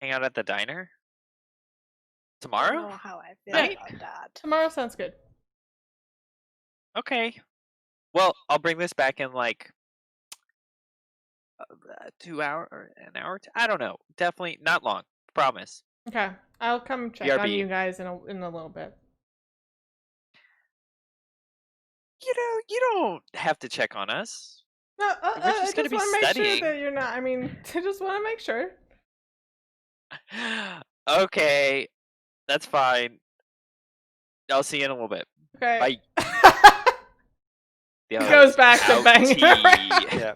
hang out at the diner I don't tomorrow. know how I feel Yeah. about that. Tomorrow sounds good. Okay. Well, I'll bring this back in like 2 hour or an hour. I don't know. Definitely not long. Promise. Okay, I'll come check on BRB. you guys in a little bit. You don't have to check on us. No, We're I just gonna just be want to make studying. sure that you're not. I mean, I just want to make sure. Okay, that's fine. I'll see you in a little bit. Okay. Bye. He goes back to banging her. Yeah.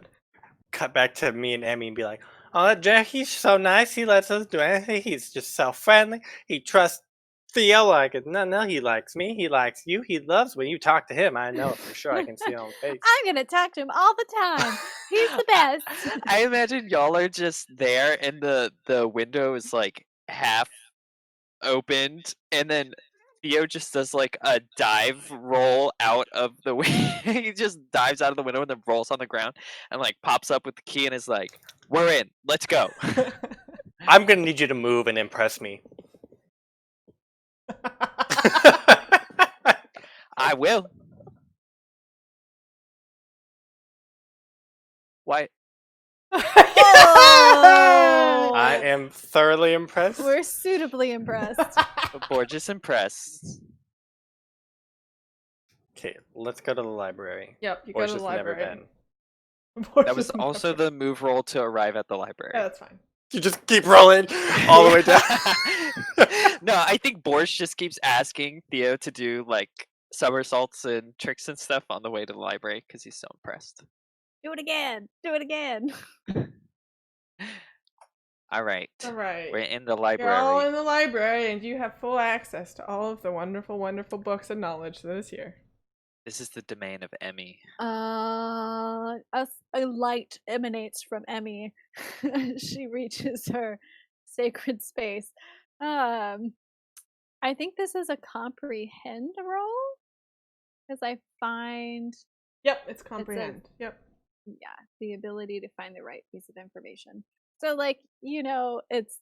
Cut back to me and Emmy and be like, "Oh, Jack, he's so nice. He lets us do anything. He's just so friendly. He trusts Theo like it. No, he likes me. He likes you. He loves when you talk to him. I know for sure. I can see it on his face." I'm gonna talk to him all the time. He's the best. I imagine y'all are just there and the window is like half opened and then Theo just does like a dive roll out of the window. He just dives out of the window and then rolls on the ground and like pops up with the key and is like, "We're in. Let's go." I'm gonna need you to move and impress me. I will. Why? Oh! I am thoroughly impressed. We're suitably impressed. Borge's impressed. Okay, let's go to the library. Yep, you Or go it's to the just never library. been. That was also the move roll to arrive at the library. Yeah, that's fine. You just keep rolling all the way down. No, I think Borge just keeps asking Theo to do like somersaults and tricks and stuff on the way to the library because he's so impressed. Do it again. Do it again. All right. All right. We're in the You're library. all in the library, and you have full access to all of the wonderful, wonderful books and knowledge that is here. This is the domain of Emmy. A light emanates from Emmy. She reaches her sacred space. I think this is a comprehend roll because I find Yep, it's comprehend. Yep. the ability to find the right piece of information. So like, it's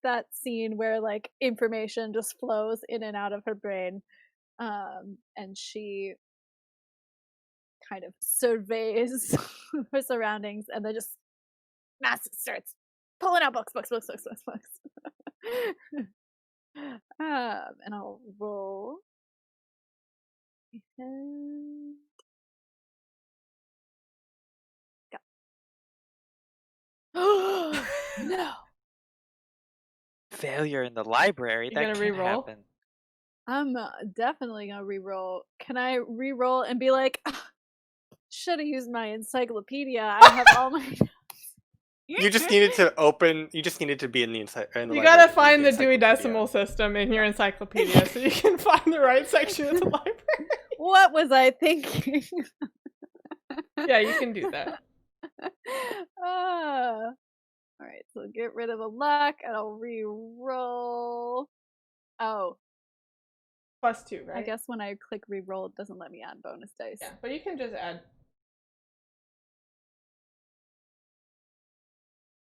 that scene where like information just flows in and out of her brain. And she kind of surveys her surroundings and then just starts pulling out books. And I'll roll. And... No. Failure in the library. You That gonna can't re-roll? happen. I'm definitely gonna re-roll. Can I re-roll and be like, should have used my encyclopedia. I have all my notes. You just needed to open. You just needed to be in the inside. You gotta find the Dewey Decimal System in your encyclopedia so you can find the right section of the library. What was I thinking? Yeah, you can do that. Alright, so get rid of the luck and I'll re-roll. Oh. +2, right? I guess when I click re-roll, it doesn't let me add bonus dice. Yeah, but you can just add.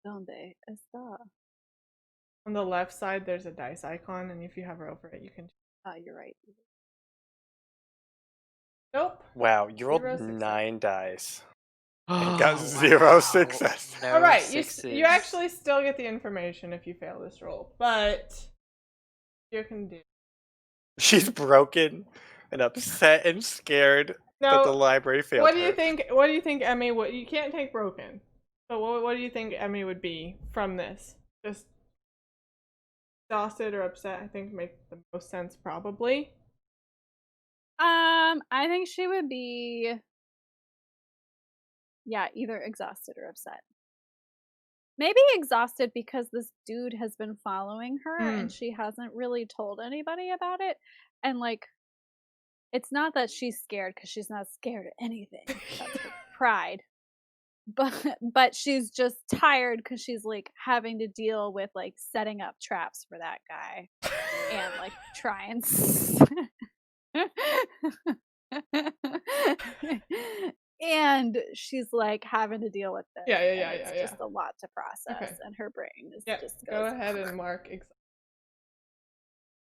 ¿Dónde está? On the left side, there's a dice icon, and if you hover over it, you can. You're right. Nope. Wow, you rolled 0 success. 9 dice. And got 0 success. No All right, sixes. you actually still get the information if you fail this roll, but you can do. She's broken and upset and scared. that the No. library failed What do her. you think? What do you think Emmy would? You can't take broken. So what do you think Emmy would be from this? Just exhausted or upset? I think make the most sense probably. I think she would be, yeah, either exhausted or upset. Maybe exhausted because this dude has been following her and she hasn't really told anybody about it. And like, it's not that she's scared because she's not scared of anything. That's her pride. But she's just tired because she's like having to deal with like setting up traps for that guy and like try and and she's like having to deal with this. Yeah. It's just a lot to process, and her brain is just go ahead and mark.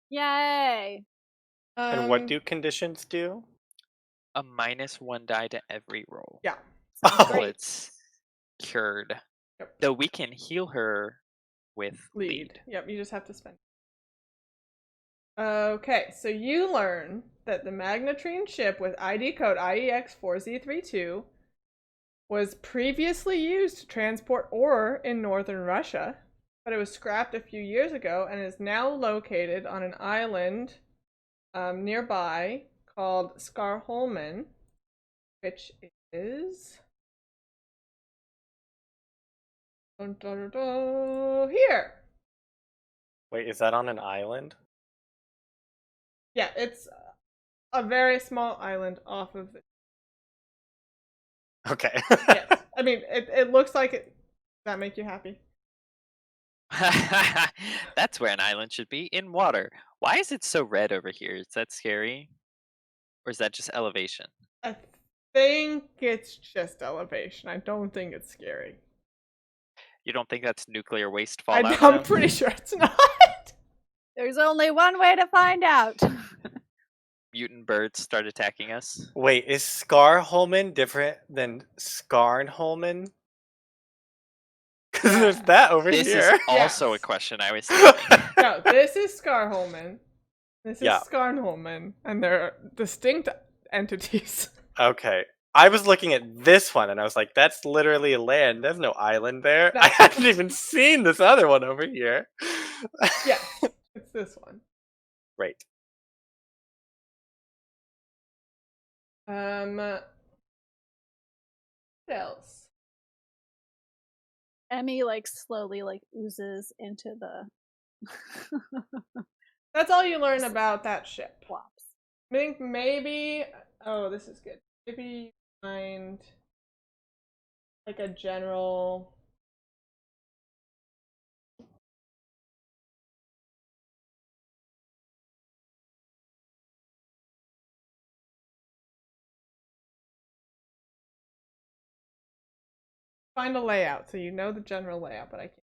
Yay! And what do conditions do? A -1 die to every roll. Yeah. Oh, Great. It's cured. Yep. Though we can heal her with lead. Yep, you just have to spend. Okay, so you learn that the Magnetrine ship with ID code IEX4Z32 was previously used to transport ore in northern Russia, but it was scrapped a few years ago and is now located on an island nearby called Skarholmen, which is here. wait, is that on an island? Yeah, it's a very small island off of the. Okay. Yes. I mean, it looks like it. Does that make you happy? That's where an island should be, in water. Why is it so red over here? Is that scary? Or is that just elevation? I think it's just elevation. I don't think it's scary. You don't think that's nuclear waste fallout? I'm though? pretty sure it's not. There's only one way to find out. Mutant birds start attacking us. Wait, is Skarholmen different than Skarnholmen? Because there's that over This here. is also a Yes. question I was thinking. No, this is Skarholmen. This is Yeah. Skarnholmen, and they're distinct entities. Okay. I was looking at this one and I was like, that's literally a land. There's no island there. No. I hadn't even seen this other one over here. Yeah, it's this one. Right. What else? Emmy like slowly like oozes into the That's all you learn about that ship. flops. I think maybe. Oh, this is good. Maybe you find like a general. Find a layout so you know the general layout, but I can't.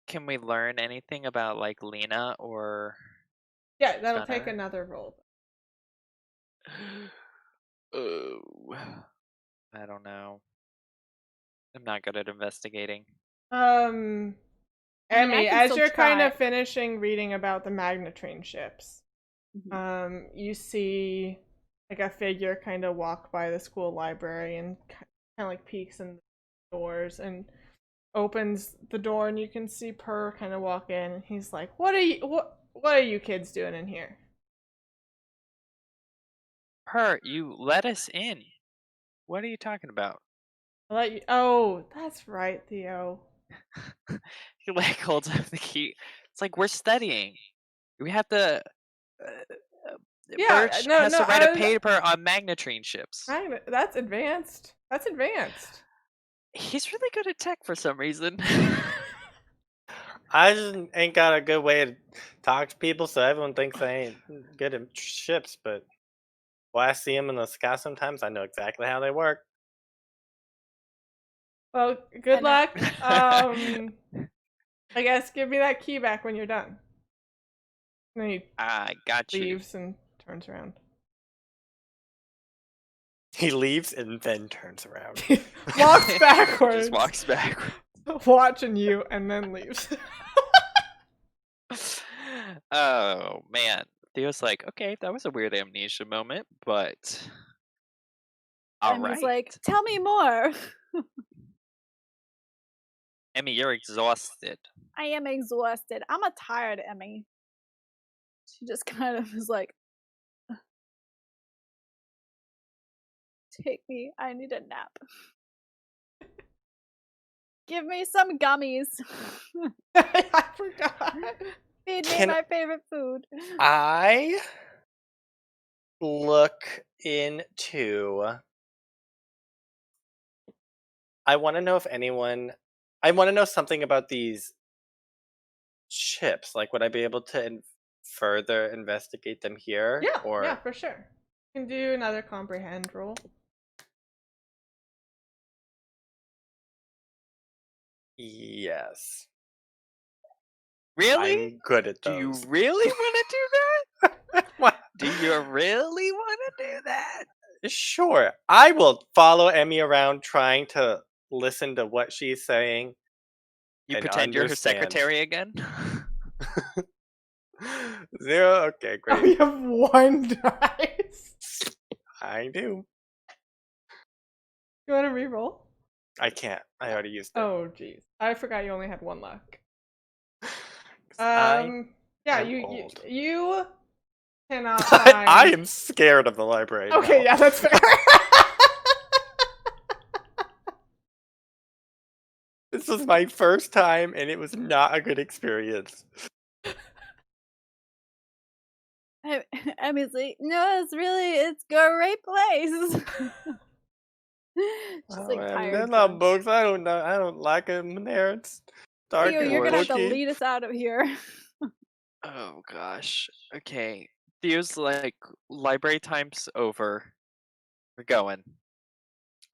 Can we learn anything about like Lena or? Yeah, that'll take Gunner? another roll. Oh, I don't know. I'm not good at investigating. mean, I Emmy, can as still you're kind try. of finishing reading about the Magnetrine ships, Mhm. you see like a figure kind of walk by the school library and kind of like peeks in the doors and opens the door, and you can see Purr kind of walk in, and he's like, what are you kids doing in here? Her, you let us in. What are you talking about? Oh, that's right, Theo. He like holds up the key. It's like we're studying. We have to. Yeah, Birch no, has no, to write I a was- paper on Magnetrine ships. That's advanced. That's advanced. He's really good at tech for some reason. I just ain't got a good way to talk to people, so everyone thinks I ain't good at ships, but when I see them in the sky sometimes, I know exactly how they work. Well, good And luck. I guess give me that key back when you're done. And then he I got you. leaves and turns around. He leaves and then turns around. Walks backwards. Just walks back. Watching you and then leaves. Oh man. Theo's like, okay, that was a weird amnesia moment, but All Emmy's right. like, tell me more. Emmy, you're exhausted. I am exhausted. I'm a tired Emmy. She just kind of is like, take me. I need a nap. Give me some gummies. I forgot. Feed me Can my favorite food. I look into. I want to know if anyone. I want to know something about these chips. Like, would I be able to further investigate them here? Yeah, Or yeah, for sure. You can do another comprehend roll. yes, Really? I'm good at Do you those. really want to do that? What? Do you really want to do that? Sure, I will follow Emmy around, trying to listen to what she's saying. You And pretend you're her understand. secretary again? 0. Okay, Oh, great. you have 1 dice. I do. You want to re-roll? I can't. I already used it. Oh, jeez. I forgot you only had 1 luck. 'Cause I Yeah, am you old. you cannot find. I am scared of the library. Okay, now. yeah, that's fair. This was my first time, and it was not a good experience. Emmy's like, no, it's a great place. She's like tired. They're not drunk. books. I don't know. I don't like them. There, it's dark Theo, and you're gonna have to booky. lead us out of here. Oh gosh. Okay. Theo's like, library time's over. We're going.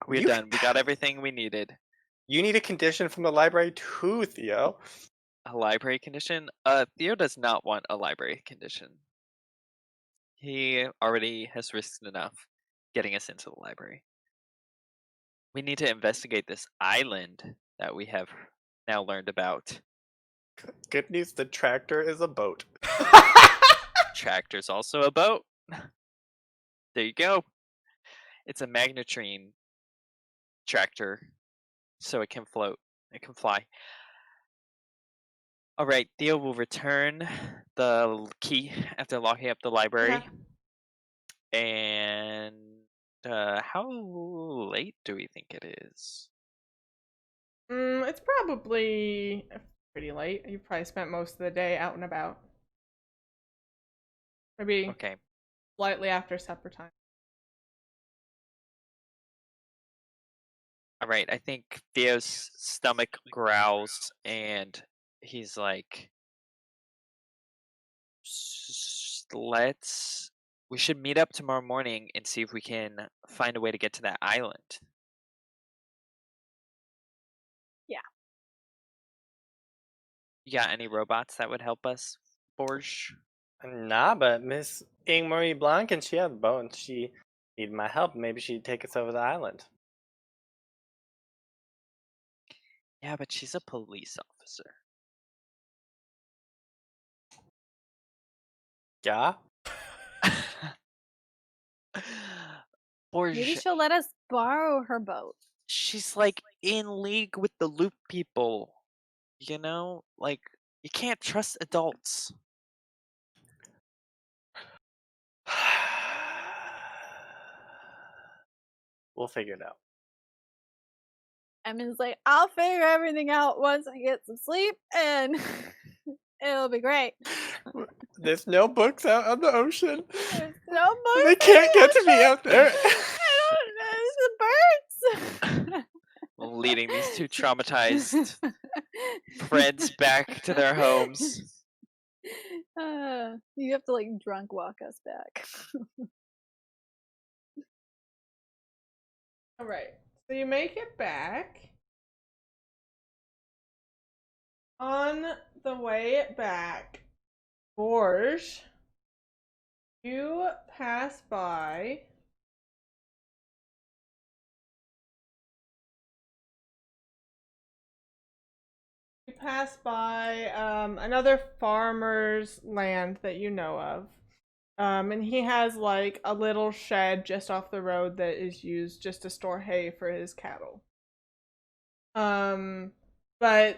We're You- done. We got everything we needed. You need a condition from the library too, Theo. A library condition? Theo does not want a library condition. He already has risked enough getting us into the library. We need to investigate this island that we have now learned about. Good news, the tractor is a boat. Tractor's also a boat. There you go. It's a magnetrine tractor, so it can float. It can fly. All right, Theo will return the key after locking up the library. Okay. And how late do we think it is? It's probably pretty late. You probably spent most of the day out and about. Maybe Okay. slightly after supper time. All right, I think Theo's stomach growls and he's like, we should meet up tomorrow morning and see if we can find a way to get to that island. Yeah. You got any robots that would help us, Borge? Nah, but Miss Marie Blanc, and she had a boat, and she needed my help. Maybe she'd take us over the island. Yeah, but she's a police officer. Yeah? Borge, Maybe she'll let us borrow her boat. she's like in league with the loop people. You know? Like, you can't trust adults. We'll figure it out. Emmy's like, I'll figure everything out once I get some sleep, and it'll be great. There's no books out on the ocean. There's no books. They can't get to me out there. I don't know. It's the birds. Leading these two traumatized friends back to their homes. You have to like drunk walk us back. All right. So you make it back. On the way back, Borge, you pass by another farmer's land that you know of. And he has like a little shed just off the road that is used just to store hay for his cattle. But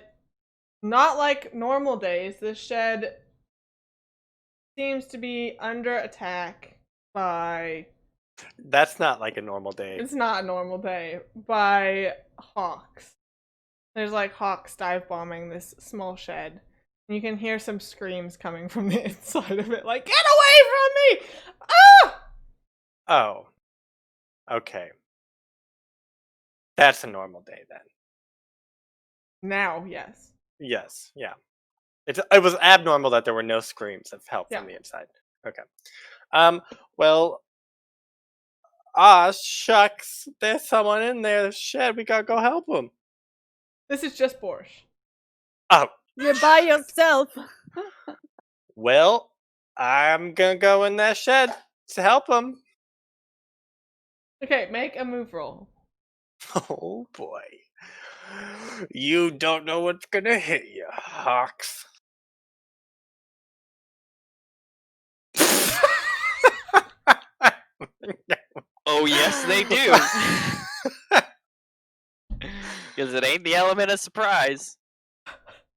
not like normal days. This shed seems to be under attack by. That's not like a normal day. It's not a normal day, by hawks. There's like hawks dive bombing this small shed. And you can hear some screams coming from the inside of it, like, get away from me! Ah! Oh. Okay. That's a normal day then. Now, yes. Yes, yeah. It was abnormal that there were no screams of help Yeah. from the inside. Okay. Well, shucks. There's someone in there. Shit, we gotta go help him. This is just Borje. Oh, You're by yourself. well, I'm gonna go in that shed to help him. Okay, make a move roll. Oh boy. You don't know what's gonna hit you, Hawks. Oh, yes, they do. Because it ain't the element of surprise.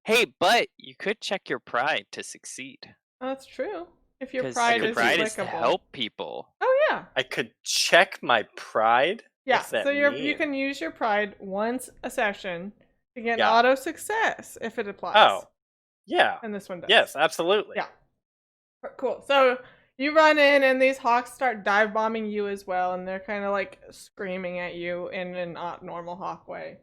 Hey, but you could check your pride to succeed. That's true. If your Because pride your is pride is to applicable. help people. Oh yeah. I could check my pride. Yeah. What's that So you mean? can use your pride once a session to get an Yeah. auto success if it applies. Oh, yeah. And this one does. Yes, absolutely. Yeah. Cool. So you run in, and these hawks start dive bombing you as well, and they're kind of like screaming at you in an not normal hawk way.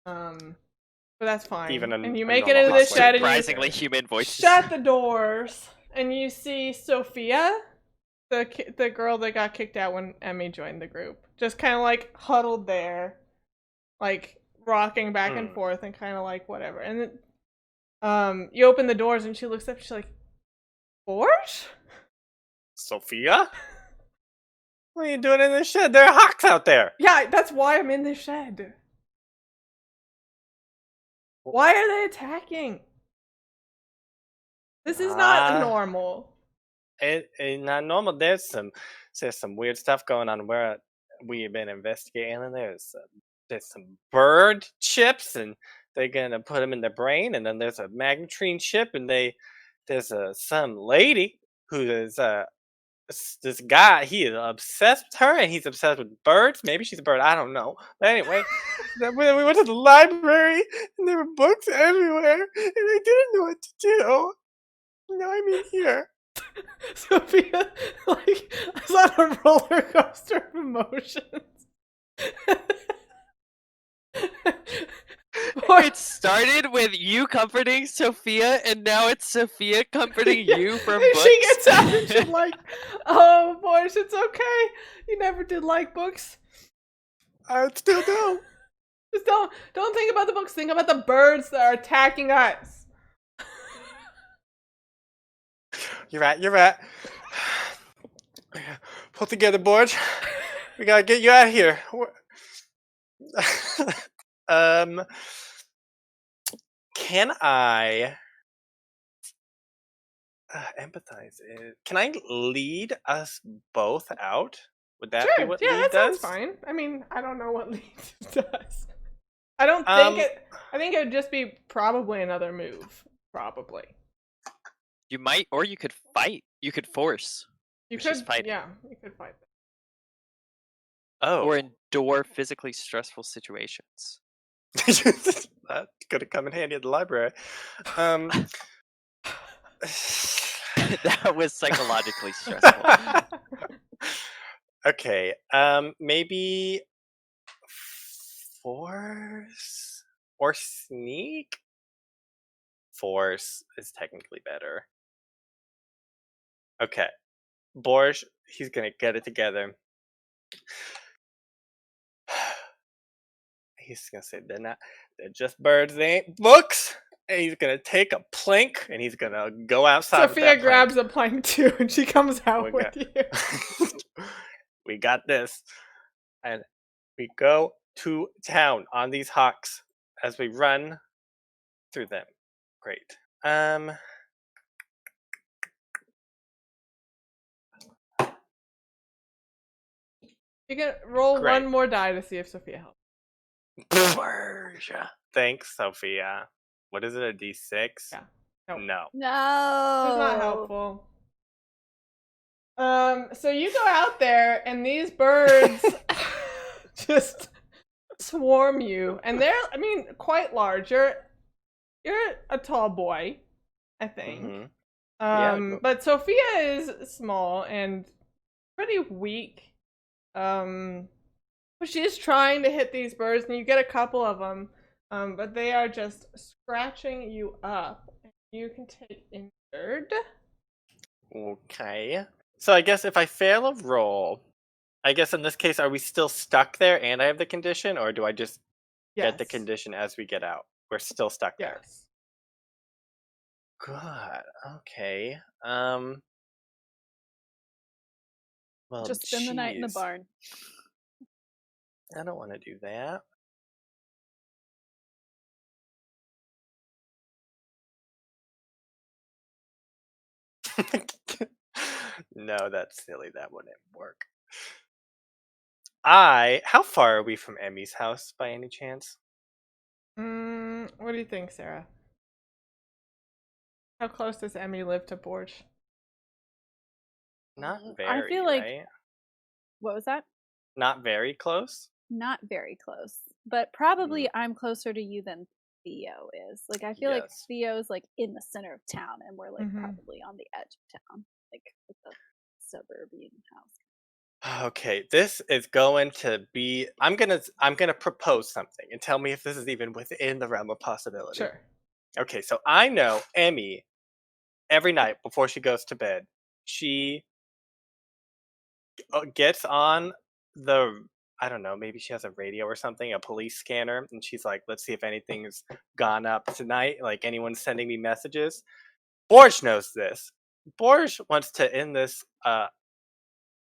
But that's fine. Even and you a make it normal into the hawk way. shed, and you Surprisingly human voices. shut the doors, and you see Sophia, the girl that got kicked out when Emmy joined the group, just kind of like huddled there, like rocking back and forth, and kind of like whatever. And then, you open the doors, and she looks up. She's like, "Borje? Sophia? What are you doing in the shed? There are hawks out there. Yeah, that's why I'm in the shed. Why are they attacking? This is not normal. It's not normal. There's some weird stuff going on where we've been investigating, and there's some bird chips, and they're gonna put them in the brain, and then there's a magnetrine chip, and there's some lady who is this guy. He is obsessed with her, and he's obsessed with birds. Maybe she's a bird. I don't know. But anyway, then we went to the library, and there were books everywhere, and I didn't know what to do. Now I'm in here. Sophia, like, I was on a roller coaster of emotions. It started with you comforting Sophia, and now it's Sophia comforting you from and books. she gets out and she's like, "Oh, Borje, it's okay. You never did like books. I still do. Just don't think about the books. Think about the birds that are attacking us." You're right. Pull together, Borje. We gotta get you out of here. Can I empathize? Can I lead us both out? Would that be what yeah, lead that does? sounds fine. I mean, I don't know what lead does. I don't think it. I think it would just be probably another move. Probably. You might, or you could fight. You could force. You Which is could, fighting. yeah, you could fight. Oh. Or endure physically stressful situations. That could have come in handy at the library. That was psychologically stressful. Okay, maybe force or sneak? Force is technically better. Okay. Borje, he's gonna get it together. He's gonna say they're just birds, they ain't books. And he's gonna take a plank and he's gonna go outside. Sophia grabs a plank too, and she comes out with you. We got this. And we go to town on these hawks as we run through them. Great. You can roll Great. one more die to see if Sophia helps. Borje. Thanks, Sophia. What is it, a D6? Yeah. Nope. No. No. It's not helpful. So you go out there and these birds just swarm you, and they're, I mean, quite large. You're a tall boy, I think. Mhm. Yeah. But Sophia is small and pretty weak. But she's trying to hit these birds, and you get a couple of them. But they are just scratching you up. You can take injured. Okay. So I guess if I fail a roll, I guess in this case, are we still stuck there and I have the condition, or do I just get the Yes. condition as we get out? We're still stuck there. Yes. God. Okay. Well, Just spend the night in the jeez. barn. I don't want to do that. No, that's silly. That wouldn't work. How far are we from Emmy's house by any chance? What do you think, Sarah? How close does Emmy live to Borge? Not I very, feel like- right? What was that? Not very close? Not very close, but probably I'm closer to you than Theo is. Like, I feel like Yes. Theo's like in the center of town, and we're like Mhm. probably on the edge of town, like with the suburban house. Okay, this is going to be I'm gonna propose something and tell me if this is even within the realm of possibility. Sure. Okay, so I know Emmy every night before she goes to bed, she gets on I don't know, maybe she has a radio or something, a police scanner, and she's like, let's see if anything's gone up tonight, like anyone's sending me messages. Borge knows this. Borge wants to end this,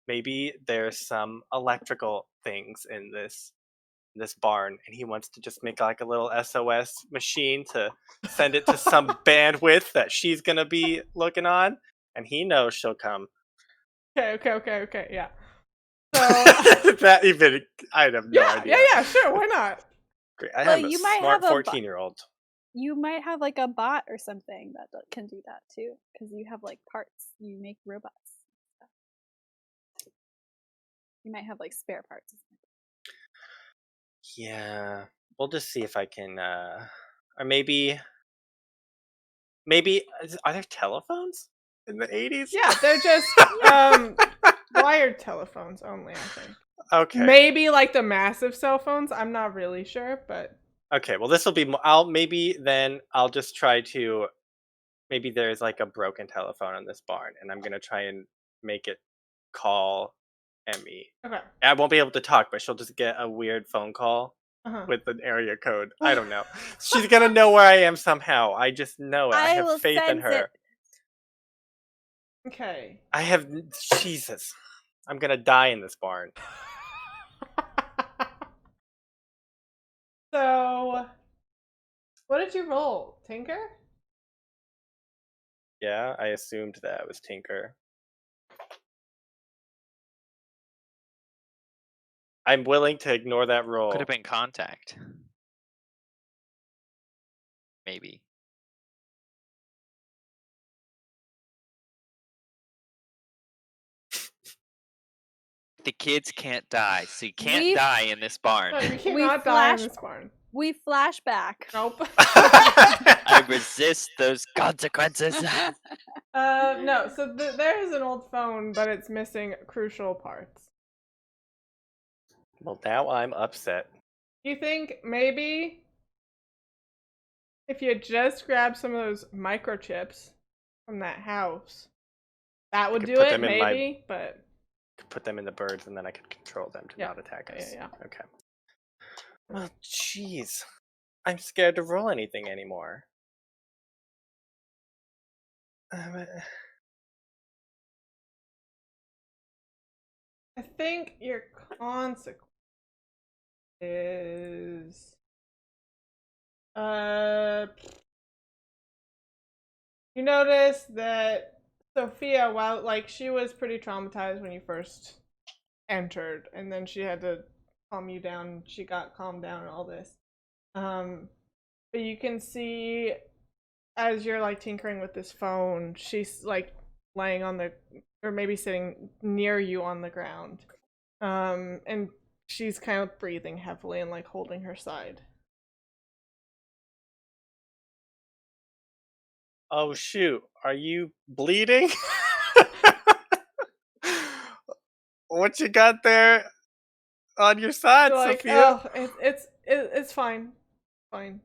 maybe there's some electrical things in this barn, and he wants to just make like a little SOS machine to send it to some bandwidth that she's gonna be looking on, and he knows she'll come. Okay, yeah. So That even I have no idea. yeah, sure, why not? Great. I Well, have a you might smart have a 14-year-old. You might have like a bot or something that can do that too, because you have like parts. You make robots. You might have like spare parts. Yeah, we'll just see if I can, or maybe are there telephones in the 80s? Yeah, they're just wired telephones only, I think. Okay. Maybe like the massive cell phones. I'm not really sure, but Okay, well, this will be. I'll just try to. Maybe there's like a broken telephone in this barn, and I'm gonna try and make it call Emmy. okay. I won't be able to talk, but she'll just get a weird phone call Uh-huh. with an area code. I don't know. She's gonna know where I am somehow. I just know it. I will have faith in sense her. it. Okay. I have. Jesus. I'm gonna die in this barn. So, what did you roll? Tinker? Yeah, I assumed that was Tinker. I'm willing to ignore that roll. Could have been contact. Maybe. The kids can't die, so you can't We've- die in this barn. No, you We cannot die in flash- this barn. We flash back. Nope. I resist those consequences. No, so there is an old phone, but it's missing crucial parts. Well, now I'm upset. You think maybe if you just grab some of those microchips from that house, that would could do put it, them in my- maybe, but Could put them in the birds, and then I could control them to Yeah. not attack us. Yeah. Okay. Well, jeez. I'm scared to roll anything anymore. I think your consequence is you notice that Sophia, while like she was pretty traumatized when you first entered, and then she had to calm you down. She got calmed down and all this. But you can see as you're like tinkering with this phone, she's like laying on the, or maybe sitting near you on the ground. And she's kind of breathing heavily and like holding her side. Oh shoot, are you bleeding? What you got there on your side, You're like, Sophia? oh, it's fine. Fine.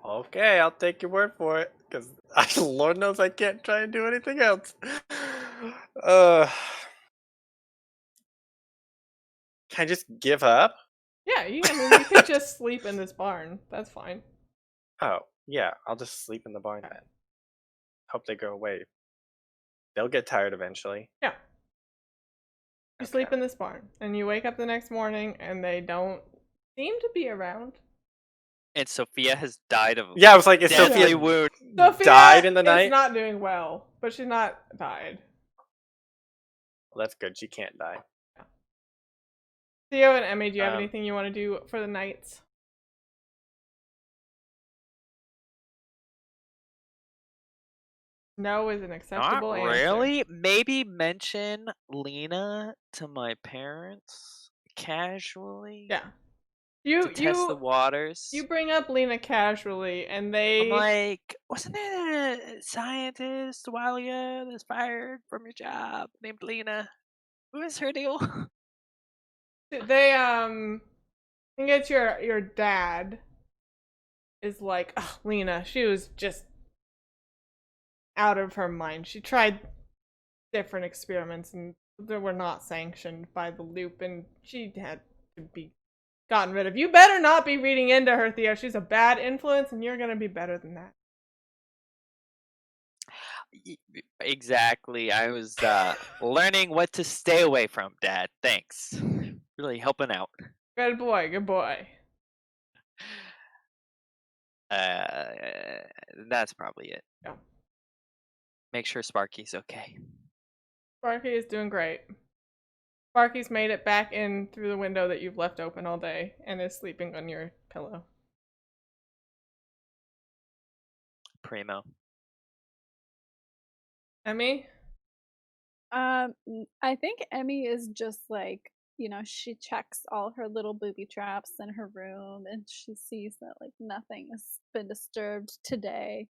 Okay, I'll take your word for it, because Lord knows I can't try and do anything else. Can I just give up? Yeah, you could just sleep in this barn. That's fine. Oh, yeah, I'll just sleep in the barn then. Hope they go away. They'll get tired eventually. Yeah. You sleep in this barn, and you wake up the next morning, and they don't seem to be around. And Sophia has died of Yeah, I was like, is deadly Sophia wound. Sophia died in the night? is not doing well, but she's not died. Well, that's good. She can't die. Theo and Emmy, do you have Um, anything you want to do for the nights? No is an acceptable Not answer. really. Maybe mention Lena to my parents casually. Yeah. To test the waters. You bring up Lena casually, and they I'm like, wasn't there a scientist a while ago that's fired from your job named Lena? Who is her deal? they I think it's your dad is like, oh, Lena, she was just out of her mind. She tried different experiments and they were not sanctioned by the loop, and she had to be gotten rid of. You better not be reading into her, Theo. She's a bad influence, and you're gonna be better than that. Exactly. I was learning what to stay away from, Dad. Thanks. Really helping out. Good boy, good boy. That's probably it. Yeah. Make sure Sparky's okay. Sparky is doing great. Sparky's made it back in through the window that you've left open all day and is sleeping on your pillow. Primo. Emmy? I think Emmy is just like, she checks all her little booby traps in her room and she sees that like nothing has been disturbed today.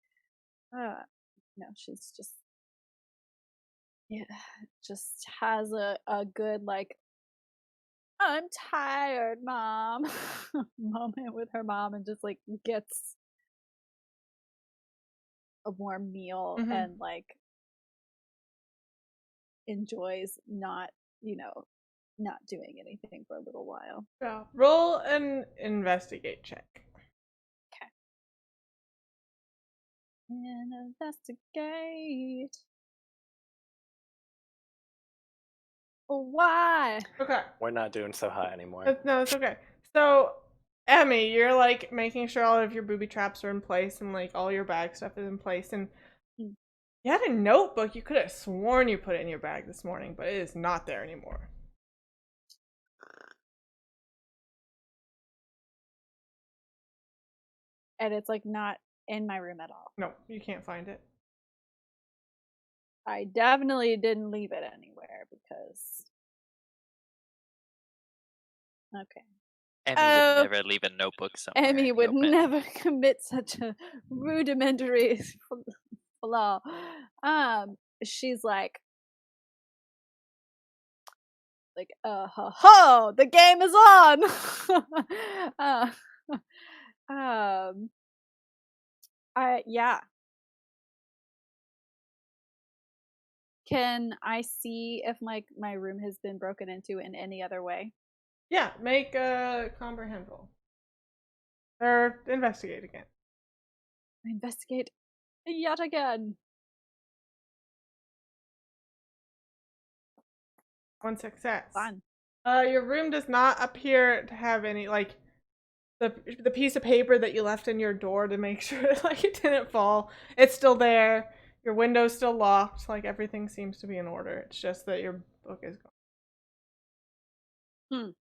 She's just just has a good like, I'm tired, Mom moment with her mom, and just like gets a warm meal and like enjoys not doing anything for a little while. Yeah. Roll an investigate check. Okay. And investigate. Why? Okay. We're not doing so hot anymore. No, it's okay. So, Emmy, you're like making sure all of your booby traps are in place and like all your bag stuff is in place. And you had a notebook. You could have sworn you put it in your bag this morning, but it is not there anymore. And it's like not in my room at all. No, you can't find it. I definitely didn't leave it anywhere because. Okay. Emmy would never leave a notebook somewhere. Emmy would never commit such a rudimentary flaw. She's like, ho, the game is on. Yeah. Can I see if my room has been broken into in any other way? Yeah, make a comprehend roll. Or investigate again. Investigate yet again. 1 success. Fun. Your room does not appear to have any, like, the piece of paper that you left in your door to make sure like it didn't fall. It's still there. Your window's still locked. Like, everything seems to be in order. It's just that your book is gone.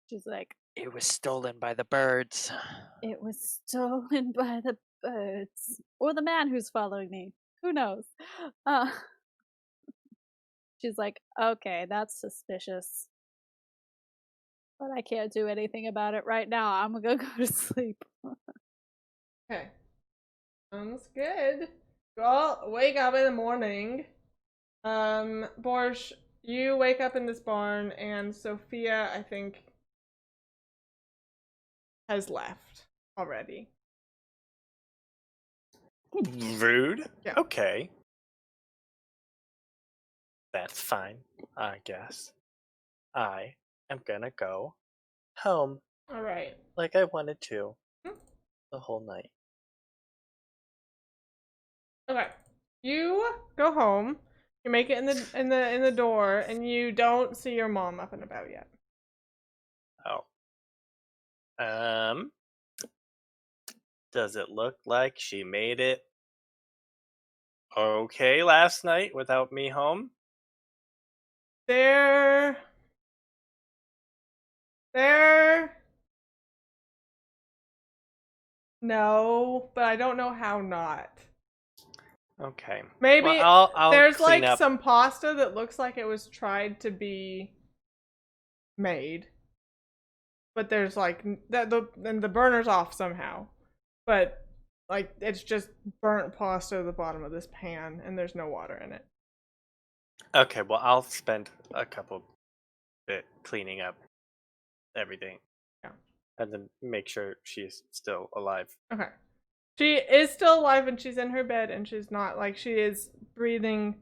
She's like, It was stolen by the birds. it was stolen by the birds. Or the man who's following me. Who knows? She's like, okay, that's suspicious. But I can't do anything about it right now. I'm gonna go to sleep. Okay. Sounds good. You all wake up in the morning. Borj, you wake up in this barn, and Sophia, I think, has left already. Rude? Yeah. Okay. That's fine, I guess. I am gonna go home All right. like I wanted to Hmm. the whole night. Okay. You go home. You make it in the door, and you don't see your mom up and about yet. Oh. Does it look like she made it okay last night without me home? There. No, but I don't know how not. Okay. Maybe well, I'll there's clean like up. some pasta that looks like it was tried to be made, but there's like and the burner's off somehow, but like it's just burnt pasta at the bottom of this pan, and there's no water in it. Okay, well, I'll spend a couple bit cleaning up everything. Yeah. And then make sure she's still alive. Okay. She is still alive, and she's in her bed, and she's not like she is breathing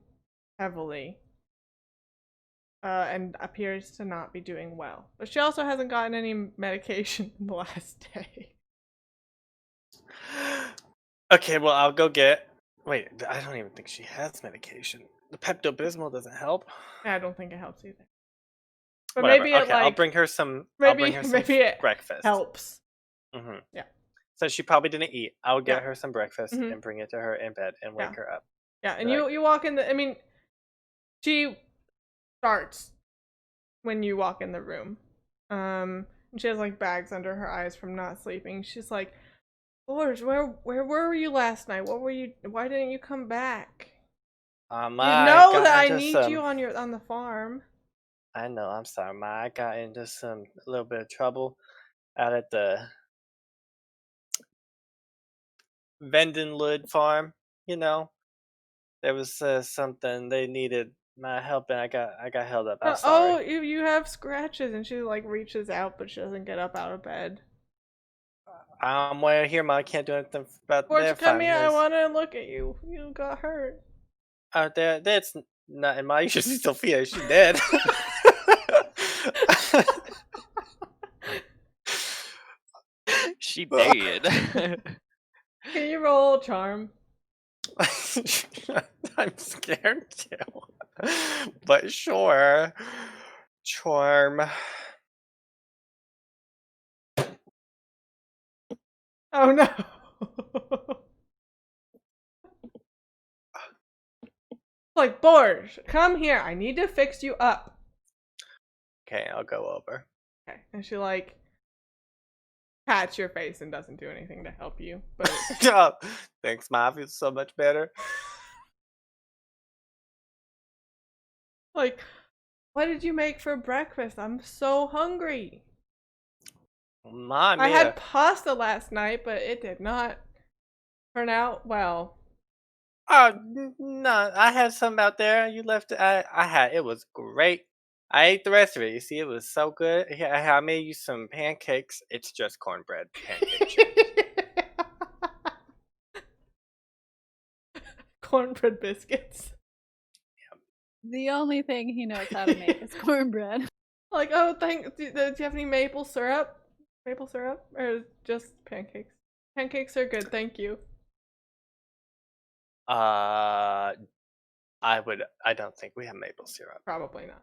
heavily. And appears to not be doing well. But she also hasn't gotten any medication in the last day. Okay, well, I'll go get. Wait, I don't even think she has medication. The Pepto-Bismol doesn't help. I don't think it helps either. But Whatever. maybe it okay, I'll like bring her some. maybe it breakfast. helps. Mm-hmm. Yeah. So she probably didn't eat. I'll get Yeah. her some breakfast Mhm. and bring it to her in bed and wake her up. Yeah, and Like- you walk in the. I mean, she starts when you walk in the room. And she has like bags under her eyes from not sleeping. She's like, "Borj, where were you last night? What were you? Why didn't you come back? You know that I need you on the farm." I know. I'm sorry, Ma. I got into a little bit of trouble out at the Vendenlud farm. You know, there was something they needed my help, and I got held up. I'm sorry. Oh, you have scratches, and she like reaches out, but she doesn't get up out of bed. I'm way here, Ma. I can't do anything about Borj, their come here. I findings. want to look at you. You got hurt. Out there, that's nothing, Ma. You should see Sophia. She's dead. She did. Can you roll charm? I'm scared too. But sure. Charm. Oh no. Like, Borj, come here. I need to fix you up. Okay, I'll go over. Okay. And she like pats your face and doesn't do anything to help you. But Oh, thanks, Ma. I feel so much better. like, what did you make for breakfast? I'm so hungry. Ma, I had pasta last night, but it did not turn out well. Oh, no, I had some out there. You left it. I had. It was great. I ate the rest of it. You see, it was so good. Here, I made you some pancakes. It's just cornbread pancakes. Cornbread biscuits. The only thing he knows how to make is cornbread. Like, oh, do you have any maple syrup? Maple syrup? Or just pancakes? Pancakes are good, thank you. I don't think we have maple syrup. Probably not.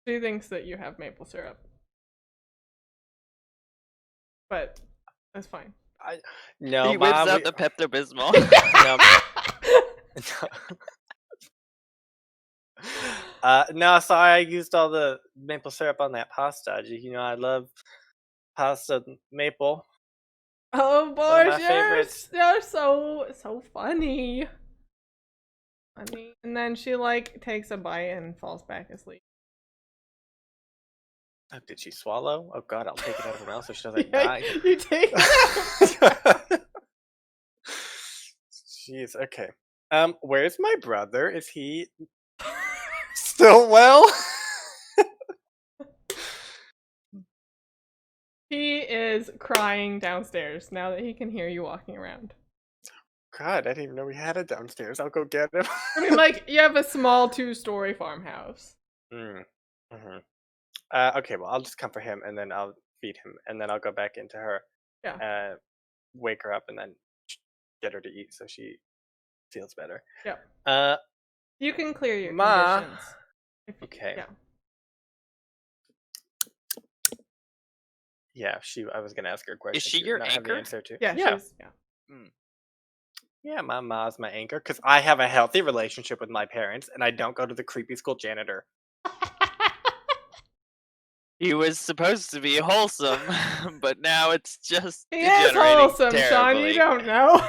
She thinks that you have maple syrup. But that's fine. No, He whips Mom. out the Pepto Bismol. No, sorry, I used all the maple syrup on that pasta. You know, I love pasta maple. Oh, One of my Borje, favorites. you're so funny. Funny. And then she like takes a bite and falls back asleep. Oh, did she swallow? Oh God, I'll take it out of her mouth so she doesn't Yeah, die. you take it out. Jeez. Okay. Where's my brother? Is he still well? He is crying downstairs now that he can hear you walking around. God, I didn't even know we had it downstairs. I'll go get him. I mean, like, you have a small 2-story farmhouse. Okay, well, I'll just comfort him and then I'll feed him and then I'll go back into her. Yeah. Wake her up and then get her to eat so she feels better. Yeah. You can clear your Ma. conditions. Okay. Yeah. Yeah, I was gonna ask her a question. Is she would your not have the anchor? answer to. Yeah. Yeah. She's, yeah. Yeah, my ma's my anchor because I have a healthy relationship with my parents and I don't go to the creepy school janitor. He was supposed to be wholesome, but now it's just He is degenerating wholesome, Sean. terribly. You don't know.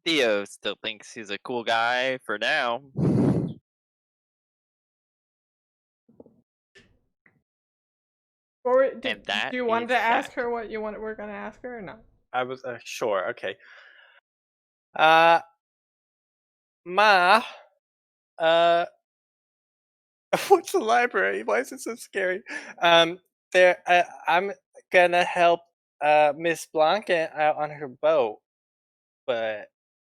Theo still thinks he's a cool guy for now. Or And that do you want is to ask that. her what we're gonna ask her or not? I was sure. Okay. Ma. What's the library? Why is it so scary? There. I'm gonna help Miss Blanca out on her boat, but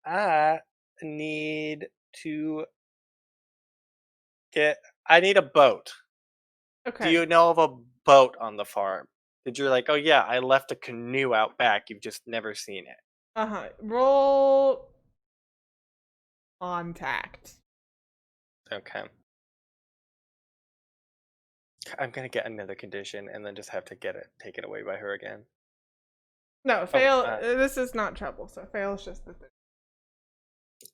I need to I need a boat. Okay. Do you know of a boat on the farm? Did you like? Oh yeah, I left a canoe out back. You've just never seen it. Roll contact. Okay. I'm gonna get another condition and then just have to get it taken away by her again. No, fail. This is not trouble. So fail is just the thing.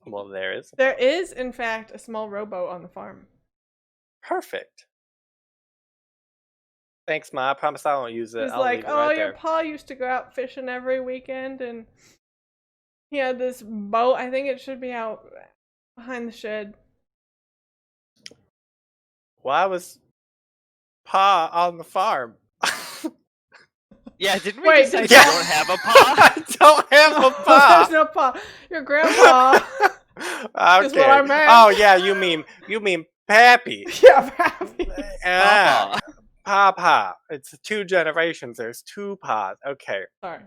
Well, there is. There is, in fact, a small rowboat on the farm. Perfect. Thanks, Ma. I promise I won't use it. He's I'll like, leave it oh, right your there. pa used to go out fishing every weekend, and he had this boat. I think it should be out behind the shed. Why was Pa on the farm? Yeah, didn't we Wait, decide yeah. you don't have a paw? I don't have a Pa. There's no pa. Your grandpa. Okay. Is what I meant. Oh yeah, you mean Pappy. Yeah, Pappy. Ah, Papa. It's 2 generations. There's 2 Pas. Okay. Sorry.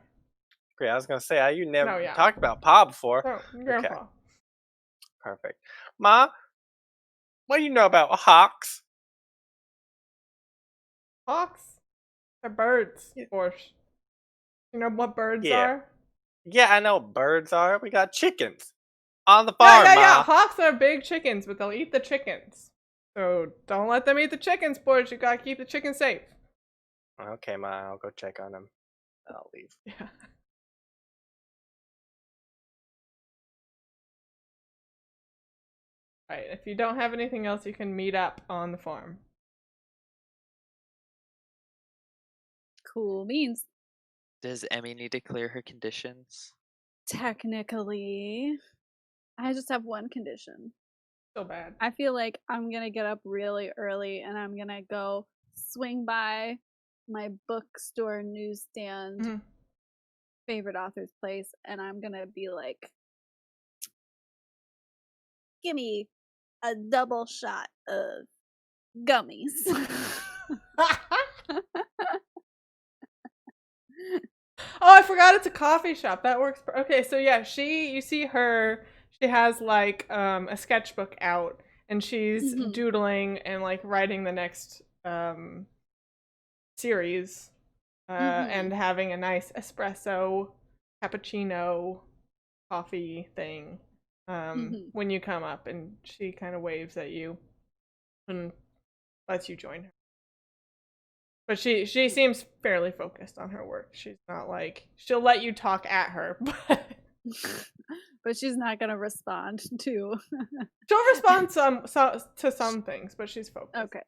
Great. I was gonna say you never No, yeah. talked about Pa before. No, grandpa. Perfect. Ma, what do you know about hawks? Hawks? They're birds, Yeah. of course. You know what birds Yeah. are? Yeah, I know what birds are. We got chickens on the farm, Yeah. Ma. Hawks are big chickens, but they'll eat the chickens. So don't let them eat the chickens, boys. You gotta keep the chickens safe. Okay, Ma, I'll go check on them. I'll leave. Yeah. Alright, if you don't have anything else, you can meet up on the farm. Cool beans. Does Emmy need to clear her conditions? Technically, I just have one condition. So bad. I feel like I'm gonna get up really early and I'm gonna go swing by my bookstore newsstand, favorite author's place, and I'm gonna be like, give me a double shot of gummies. Oh, I forgot it's a coffee shop. That works. Okay, so yeah, you see her, she has like a sketchbook out and she's doodling and like writing the next series and having a nice espresso cappuccino coffee thing when you come up, and she kind of waves at you and lets you join her. But she seems fairly focused on her work. She's not like she'll let you talk at her, but But she's not gonna respond to. she'll respond to some things, but she's focused. Okay.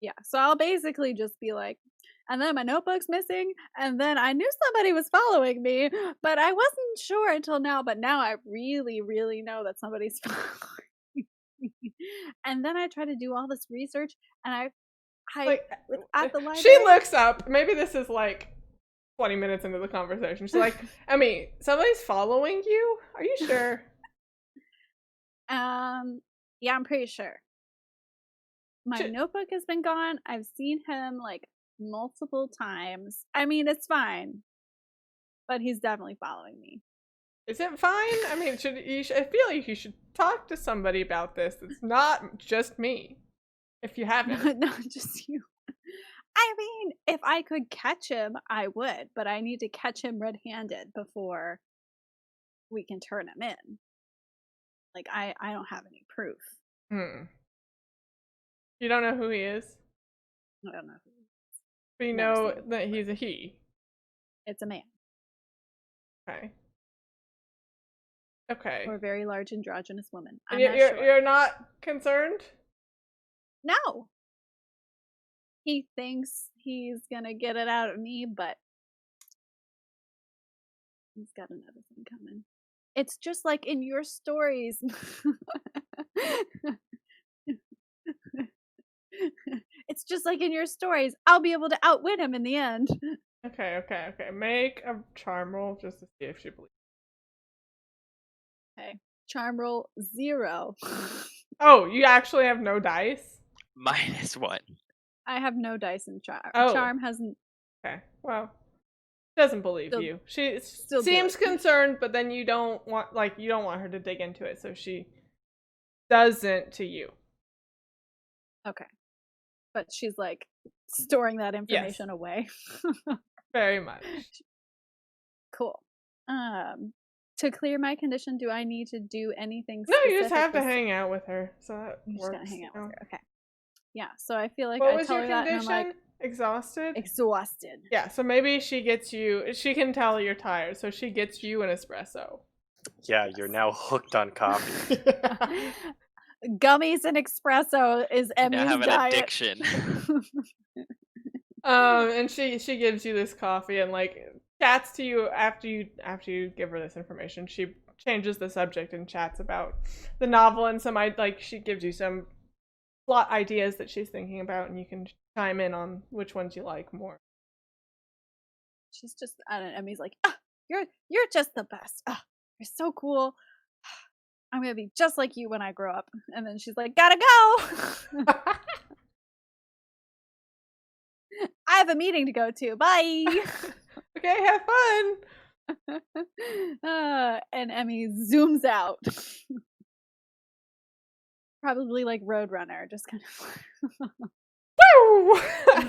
Yeah. So I'll basically just be like, and then my notebook's missing, and then I knew somebody was following me, but I wasn't sure until now. But now I really, really know that somebody's following me. And then I try to do all this research, and I Like at the library. she looks up. Maybe this is like 20 minutes into the conversation. She's like, Emmy, somebody's following you? Are you sure? Yeah, I'm pretty sure. My notebook has been gone. I've seen him like multiple times. I mean, it's fine, but he's definitely following me. Is it fine? I mean, I feel like you should talk to somebody about this. It's not just me. If you haven't. Not just you. I mean, if I could catch him, I would, but I need to catch him red-handed before we can turn him in. Like, I don't have any proof. You don't know who he is? I don't know who he is. But you know that he's a he. It's a man. Okay. Or a very large androgynous woman. And you're not concerned? No. He thinks he's gonna get it out of me, but he's got another thing coming. It's just like in your stories. It's just like in your stories. I'll be able to outwit him in the end. Okay. Make a charm roll just to see if she believes. Okay. Charm roll 0. Oh, you actually have no dice? -1. I have no dice in charm. Oh. Charm hasn't. Okay, well, she doesn't believe you. She seems concerned, but then you don't want her to dig into it, so she doesn't to you. Okay. But she's like storing that information away. Very much. Cool. To clear my condition, do I need to do anything No, specific? you just have to hang out with her. So that I'm works. just gonna hang out with her. Okay. Yeah, so I feel like What I was tell your her that and I'm condition? like, Exhausted? exhausted. Yeah, so maybe she gets you, she can tell you're tired, so she gets you an espresso. Yeah, you're now hooked on coffee. Gummies and espresso is Emmy's Now have an diet. addiction. And she gives you this coffee and like chats to you after you give her this information. She changes the subject and chats about the novel and she gives you some plot ideas that she's thinking about, and you can chime in on which ones you like more. She's just, I don't know, Emmy's like, you're just the best. You're so cool. I'm gonna be just like you when I grow up. And then she's like, gotta go. I have a meeting to go to. Bye. Okay, have fun. And Emmy zooms out. Probably like Roadrunner, just kind of. Woo!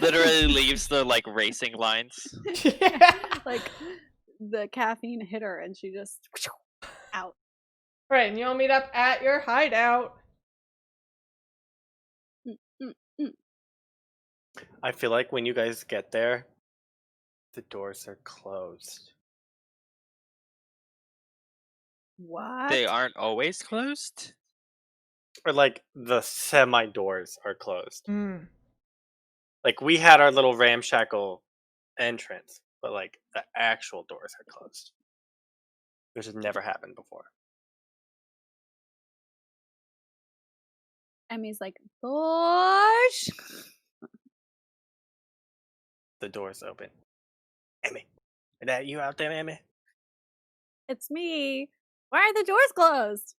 Literally leaves the like racing lines. Yeah. Like the caffeine hit her and she just out. Right, and you'll meet up at your hideout. I feel like when you guys get there, the doors are closed. What? They aren't always closed? Or like the semi doors are closed. Mm. Like we had our little ramshackle entrance, but like the actual doors are closed. Which has never happened before. Emmy's like, Borje. The door's open. Emmy, is that you out there, Emmy? It's me. Why are the doors closed?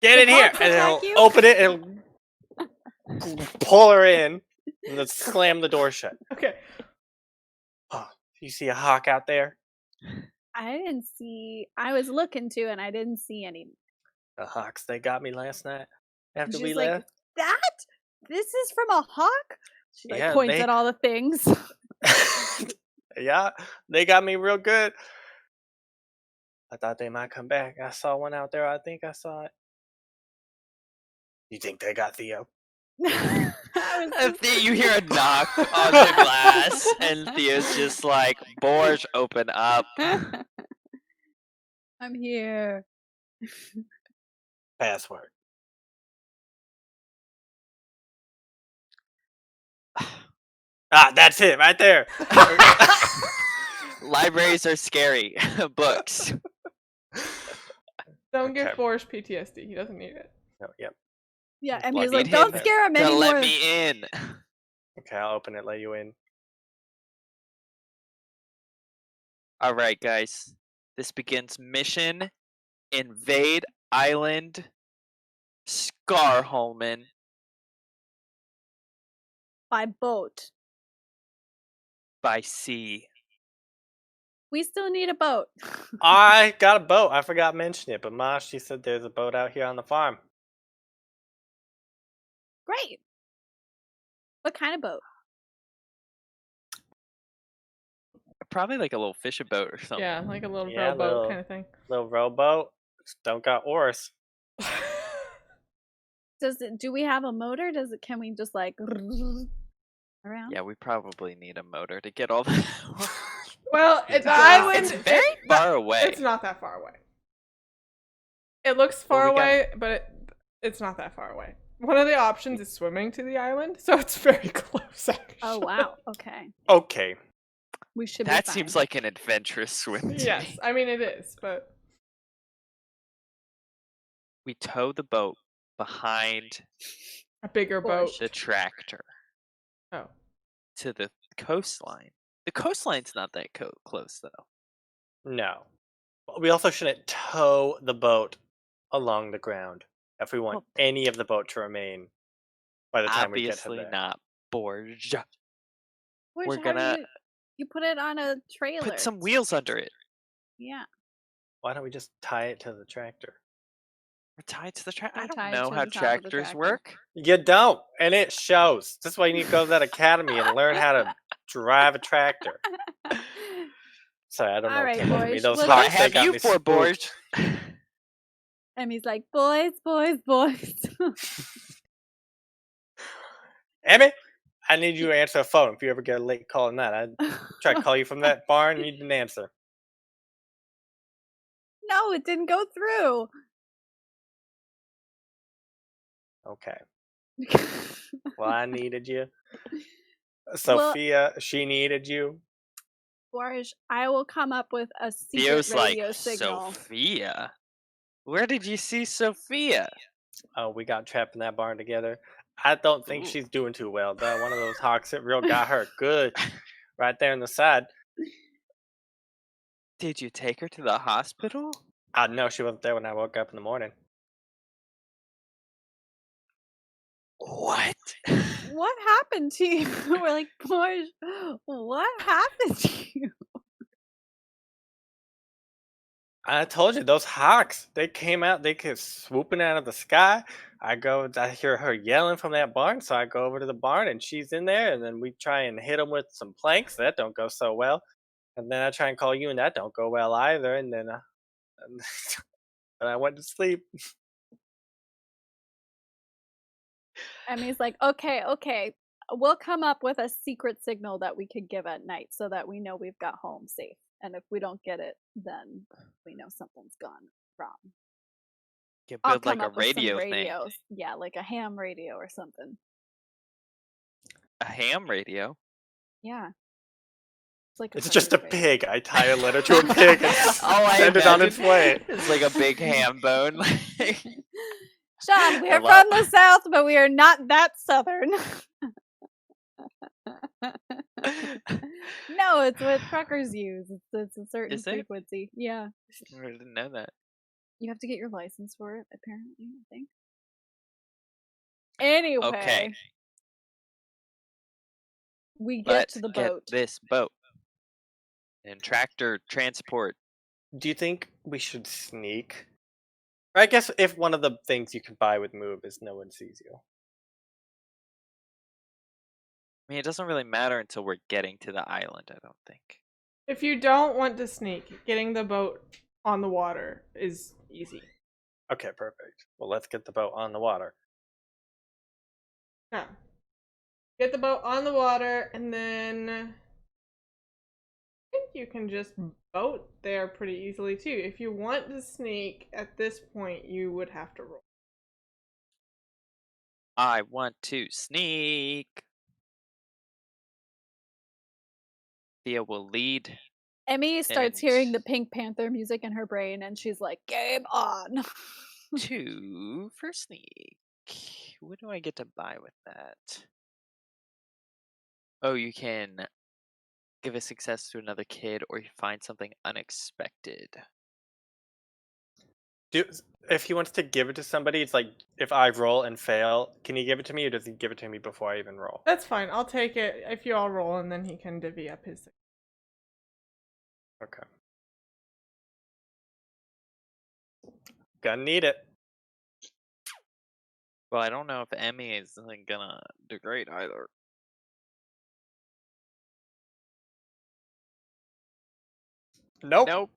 Get in here! box And attack it'll you? open it and pull her in and then slam the door shut. Okay. Oh, you see a hawk out there? I didn't see. I was looking too, and I didn't see any. The hawks they got me last night after She's we like, left. that? This is from a hawk? She like Yeah, points they- at all the things. Yeah, they got me real good. I thought they might come back. I saw one out there. I think I saw it. You think they got Theo? You hear a knock on the glass, and Theo's just like, Borge, open up. I'm here. Password. That's it right there. Libraries are scary. Books. Don't give Okay. Borge PTSD. He doesn't need it. No, yep. Yeah, and Well, he's I like, need don't him scare him to anymore. let me in. Okay, I'll open it, let you in. All right, guys. This begins mission Invade Island Scarholmen By boat. by sea. We still need a boat. I got a boat. I forgot to mention it, but Ma, she said there's a boat out here on the farm. Great. What kind of boat? Probably like a little fishing boat or something. Yeah, like a little Yeah, rowboat little- kind of thing. Little rowboat. Just don't got oars. Do we have a motor? Can we just like around? Yeah, we probably need a motor to get all the. Well, the It's island. very far away. It's not that far away. It looks far away, but it's not that far away. One of the options is swimming to the island, so it's very close. Actually. Oh wow. Okay. Okay. We should. That be fine. seems like an adventurous swim. to Yes, me. I mean it is, but We tow the boat behind a bigger boat. the tractor Oh, to the coastline. The coastline's not that close, though. No. We also shouldn't tow the boat along the ground if we want Well- any of the boat to remain by the time we get to Obviously there. not, Borge. Where's We're how gonna you put it on a trailer. put some wheels under it. Yeah. Why don't we just tie it to the tractor? We're tied to the tractor. I We're don't tied know to how the top of the tractors tractor. work. You don't, and it shows. That's why you need to go to that academy and learn how to drive a tractor. Sorry, I don't know All what right, came over me. boys, Those well, What hawks, they have got you me for, spooked. Borge? And he's like, boys. Emmy, I need you to answer the phone if you ever get a late call on that. I try to call you from that barn and you didn't answer. No, it didn't go through. Okay. Well, I needed you. Well- Sophia, she needed you. Borge, I will come up with a secret Theo's like, radio signal. Sophia? Where did you see Sophia? Oh, we got trapped in that barn together. I don't think Ooh. she's doing too well, though. One of those hawks hit real got her good right there in the side. Did you take her to the hospital? I know she wasn't there when I woke up in the morning. What? What happened to you? We're like, Borge, what happened to you? I told you, those hawks, they came out, they kept swooping out of the sky. I hear her yelling from that barn, so I go over to the barn and she's in there, and then we try and hit them with some planks. That don't go so well. And then I try and call you, and that don't go well either. And then and I went to sleep. And he's like, okay. We'll come up with a secret signal that we could give at night so that we know we've got home safe. And if we don't get it, then we know something's gone wrong. You I'll build like come a up with some radio thing. radios. Yeah, like a ham radio or something. A ham radio? Yeah. It's like It's just a hundred radio. pig. I tie a letter to a pig and I send it on imagine its way. It's like a big ham bone. Sean, we I are love- from the South, but we are not that Southern. No, it's what truckers use. It's a certain Is it? frequency. Yeah. I didn't know that. You have to get your license for it, apparently, I think. Anyway. Okay. We get Let's to the get boat. this boat. And tractor transport. Do you think we should sneak? I guess if one of the things you can buy with move is no one sees you. I mean, it doesn't really matter until we're getting to the island, I don't think. if you don't want to sneak, getting the boat on the water is easy. Okay, perfect. Well, let's get the boat on the water. No. Get the boat on the water, and then I think you can just boat there pretty easily too. If you want to sneak at this point, you would have to roll. I want to sneak. Theo will lead. Emmy starts hearing the And- Pink Panther music in her brain, and she's like, "Game on!" 2 for sneak. What do I get to buy with that? Oh, you can give a success to another kid, or you find something unexpected. If he wants to give it to somebody, it's like if I roll and fail, can he give it to me, or does he give it to me before I even roll? That's fine. I'll take it if you all roll, and then he can divvy up his. Okay. Gonna need it. Well, I don't know if Emmy is gonna do great either. Nope. Nope.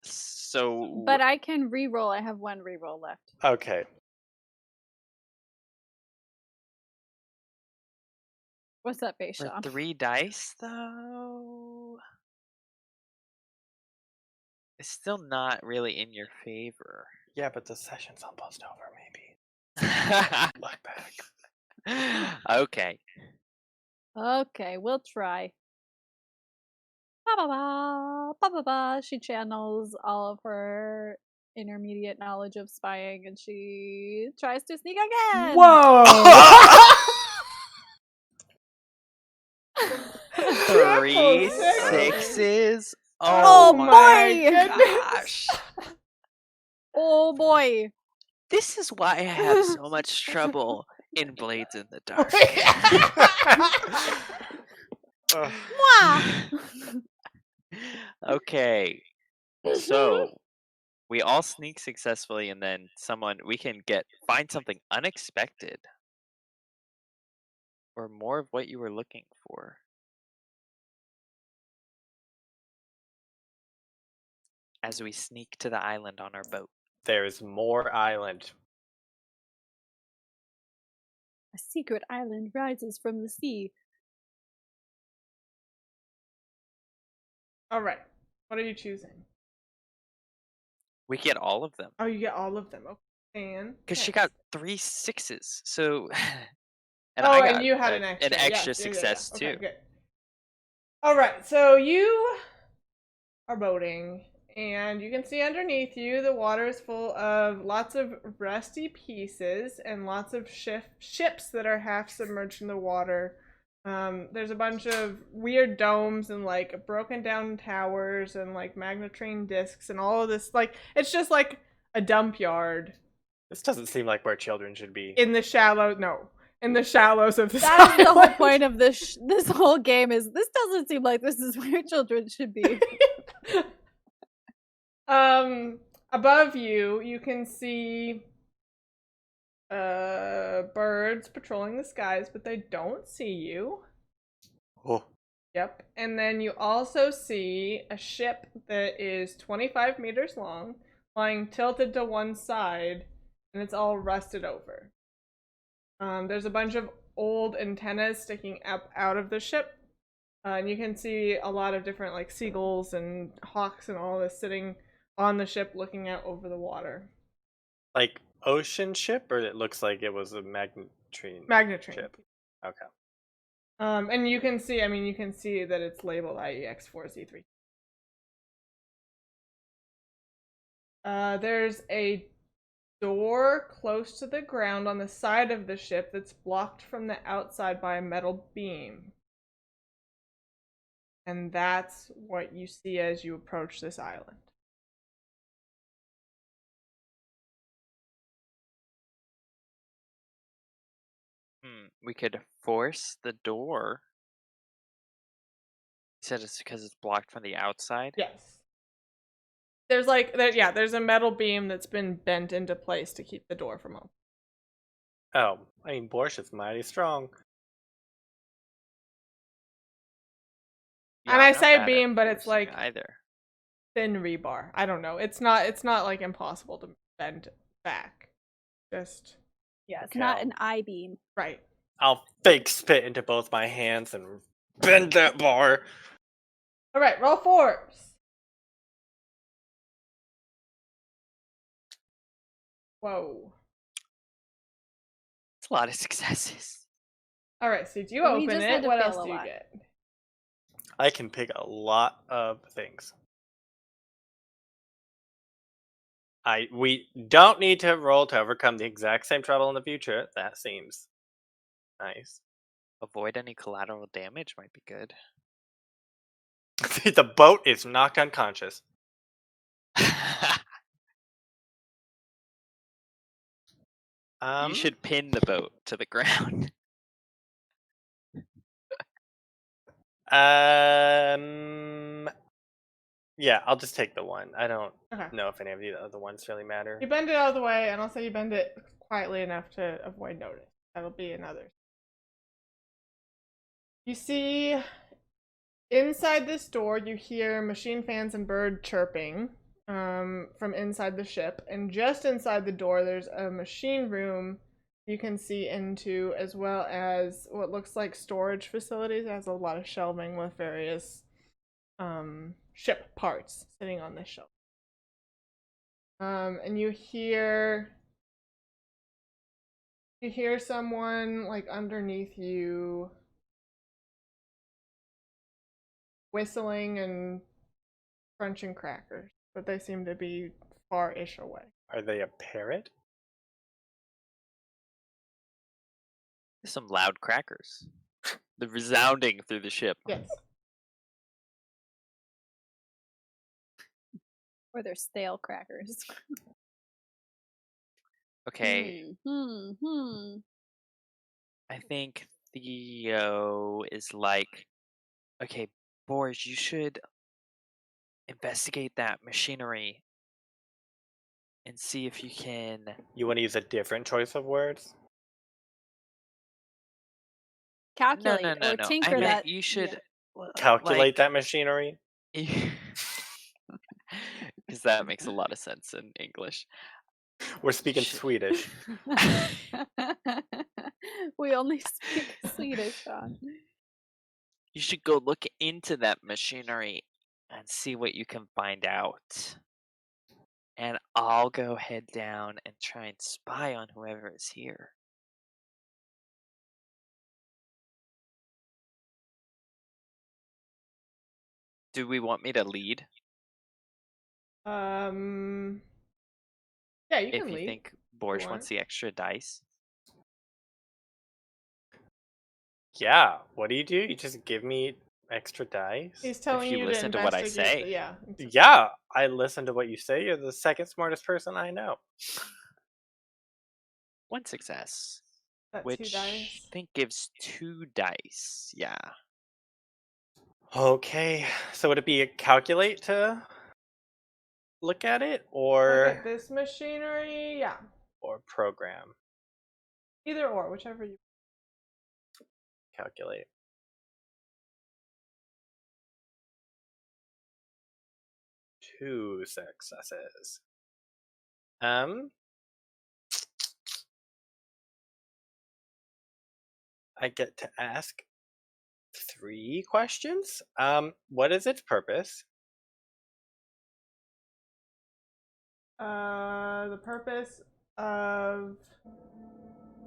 So, But I can re-roll. I have 1 re-roll left. Okay. What's that based for on? 3 dice, though, it's still not really in your favor. Yeah, but the session's almost over, maybe. Look back. Okay. Okay, we'll try. Ba ba ba ba ba ba. She channels all of her intermediate knowledge of spying, and she tries to sneak again. Whoa! 3 Triple 6s. Oh, my boy! gosh. Oh boy! This is why I have so much trouble in Blades in the Dark. Ugh. Mwah! Okay, so we all sneak successfully, and then we can find something unexpected, or more of what you were looking for. As we sneak to the island on our boat. There's more island. A secret island rises from the sea. All right. What are you choosing? We get all of them. Oh, you get all of them. Okay. And Because she got 3 6s, so and oh, I got and you had an extra. success Okay, too. good. All right, so you are boating, and you can see underneath you the water is full of lots of rusty pieces and lots of ships that are half submerged in the water. There's a bunch of weird domes and like broken down towers and like magnetrine discs and all of this. Like it's just like a dump yard. This doesn't seem like where children should be. In the shallows of this That is the whole island. point of this whole game. Is this doesn't seem like this is where children should be. Above you can see birds patrolling the skies, but they don't see you. Oh. Yep. And then you also see a ship that is 25 meters long, lying tilted to one side, and it's all rusted over. There's a bunch of old antennas sticking up out of the ship. And you can see a lot of different like seagulls and hawks and all this sitting on the ship looking out over the water. Like ocean ship, or it looks like it was a magnetrine ship? Okay. And you can see that it's labeled IEX4Z3. There's a door close to the ground on the side of the ship that's blocked from the outside by a metal beam. And that's what you see as you approach this island. We could force the door. You said it's because it's blocked from the outside? Yes. There's a metal beam that's been bent into place to keep the door from open. Oh, I mean, Borje is mighty strong. And I I'm not say bad at beam, but it's forcing like either. thin rebar. I don't know. It's not like impossible to bend back. Just Yeah, it's Okay. not an I-beam. right. I'll fake spit into both my hands and bend that bar. All right, roll 4s. Whoa. It's a lot of successes. All right, so you We open just had it. to What fail else a do you lot. get? I can pick a lot of things. We don't need to roll to overcome the exact same trouble in the future. That seems nice. Avoid any collateral damage might be good. The boat is knocked unconscious. You should pin the boat to the ground. Yeah, I'll just take the one. I don't Okay. know if any of the other ones really matter. You bend it out of the way, and I'll say you bend it quietly enough to avoid notice. That'll be another. You see, inside this door, you hear machine fans and bird chirping from inside the ship. And just inside the door, there's a machine room you can see into, as well as what looks like storage facilities. It has a lot of shelving with various ship parts sitting on this shelf. And you hear someone like underneath you whistling and crunching crackers, but they seem to be far-ish away. Are they a parrot? Some loud crackers. The resounding through the ship. Yes. Or they're stale crackers. Okay, Hmm. I think Theo is like, okay, Borge, you should investigate that machinery and see if you can. You want to use a different choice of words? Calculate No. or I tinker meant that. you should Calculate that machinery? because that makes a lot of sense in English. We're speaking Shit. Swedish. We only speak Swedish, Sean. You should go look into that machinery and see what you can find out. And I'll go head down and try and spy on whoever is here. Do we want me to lead? Yeah, you If can you lead. think Borge want. wants the extra dice? Yeah, what do? You just give me extra dice? He's telling you you to listen to what I investigate. say. Yeah. Yeah, I listen to what you say. You're the second smartest person I know. One success. That Which 2 dice. I think gives 2 dice. Yeah. Okay, so would it be a calculate to look at it, Look or at this machinery. Yeah. or program? Either or, whichever you. Calculate. 2 successes. I get to ask 3 questions. What is its purpose? The purpose of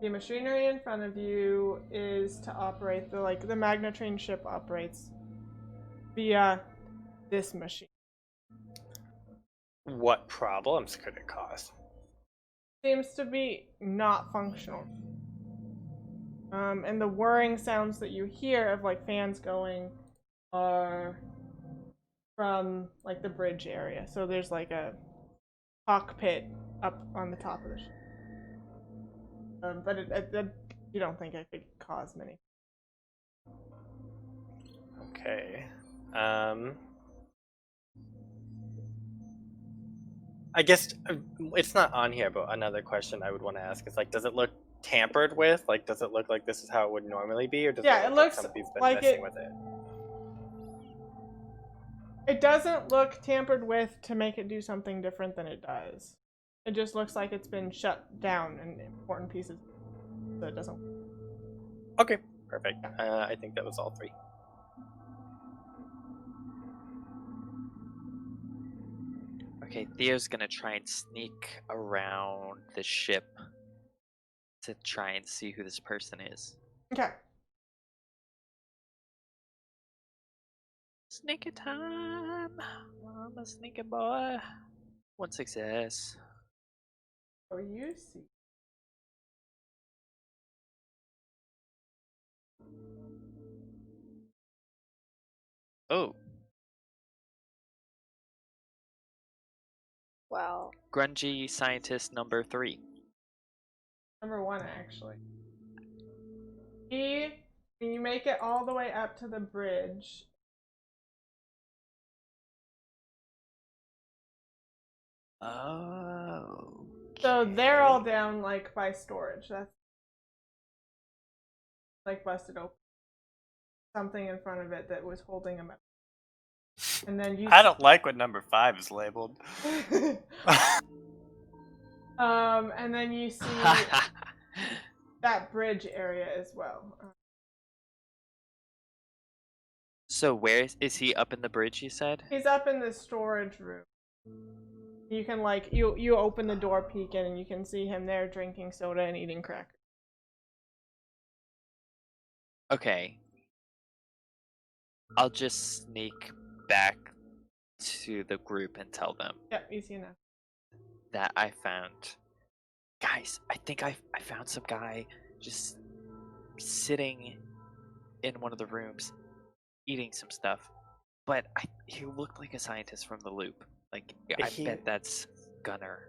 the machinery in front of you is to operate the magnetrine ship operates via this machine. What problems could it cause? Seems to be not functional. And the whirring sounds that you hear of fans going are from the bridge area. So there's a cockpit up on the top of the ship. But you don't think it could cause many. Okay. I guess it's not on here, but another question I would want to ask is does it look tampered with? Does it look like this is how it would normally be, or does Yeah, it it look like looks somebody's been like messing it- with it? It doesn't look tampered with to make it do something different than it does. It just looks like it's been shut down in important pieces, so it doesn't. Okay, perfect. I think that was all 3. Okay, Theo's gonna try and sneak around the ship to try and see who this person is. Okay. Sneaky time! I'm a sneaky boy. 1 success. So you see. Oh, Well, grungy scientist number 3. Number 1, actually. You make it all the way up to the bridge. Oh. So they're all down, like, by storage. That's, like, busted open. Something in front of it that was holding them up. And then you... I don't like what number 5 is labeled. And then you see that bridge area as well. So where is he? Up in the bridge, you said? He's up in the storage room. You can, like, you open the door, peek in, and you can see him there drinking soda and eating crackers. Okay. I'll just sneak back to the group and tell them Yep, easy enough. that I found... Guys, I think I found some guy just sitting in one of the rooms eating some stuff. But he looked like a scientist from the loop. Like, I bet that's Gunner.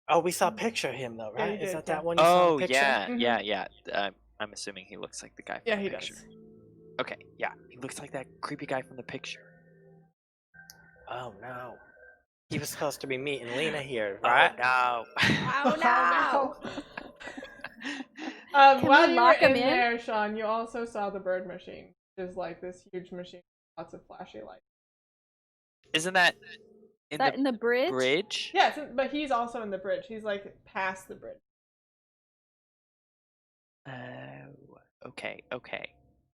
Oh, we saw a picture of him, though, Yeah, right? you Is did, that yeah. that one you saw Oh, the picture? yeah, Mhm. yeah. I'm assuming he looks like the guy from Yeah, the he picture. does. Okay, yeah. He looks like that creepy guy from the picture. Oh, no. He was supposed to be meeting Lena here, right? Oh, oh no! Can While we you were lock him in in? there, Sean, you also saw the bird machine, which is like this huge machine with lots of flashy lights. Isn't that Is that in the bridge? bridge? Yeah, but he's also in the bridge. He's like past the bridge. Okay.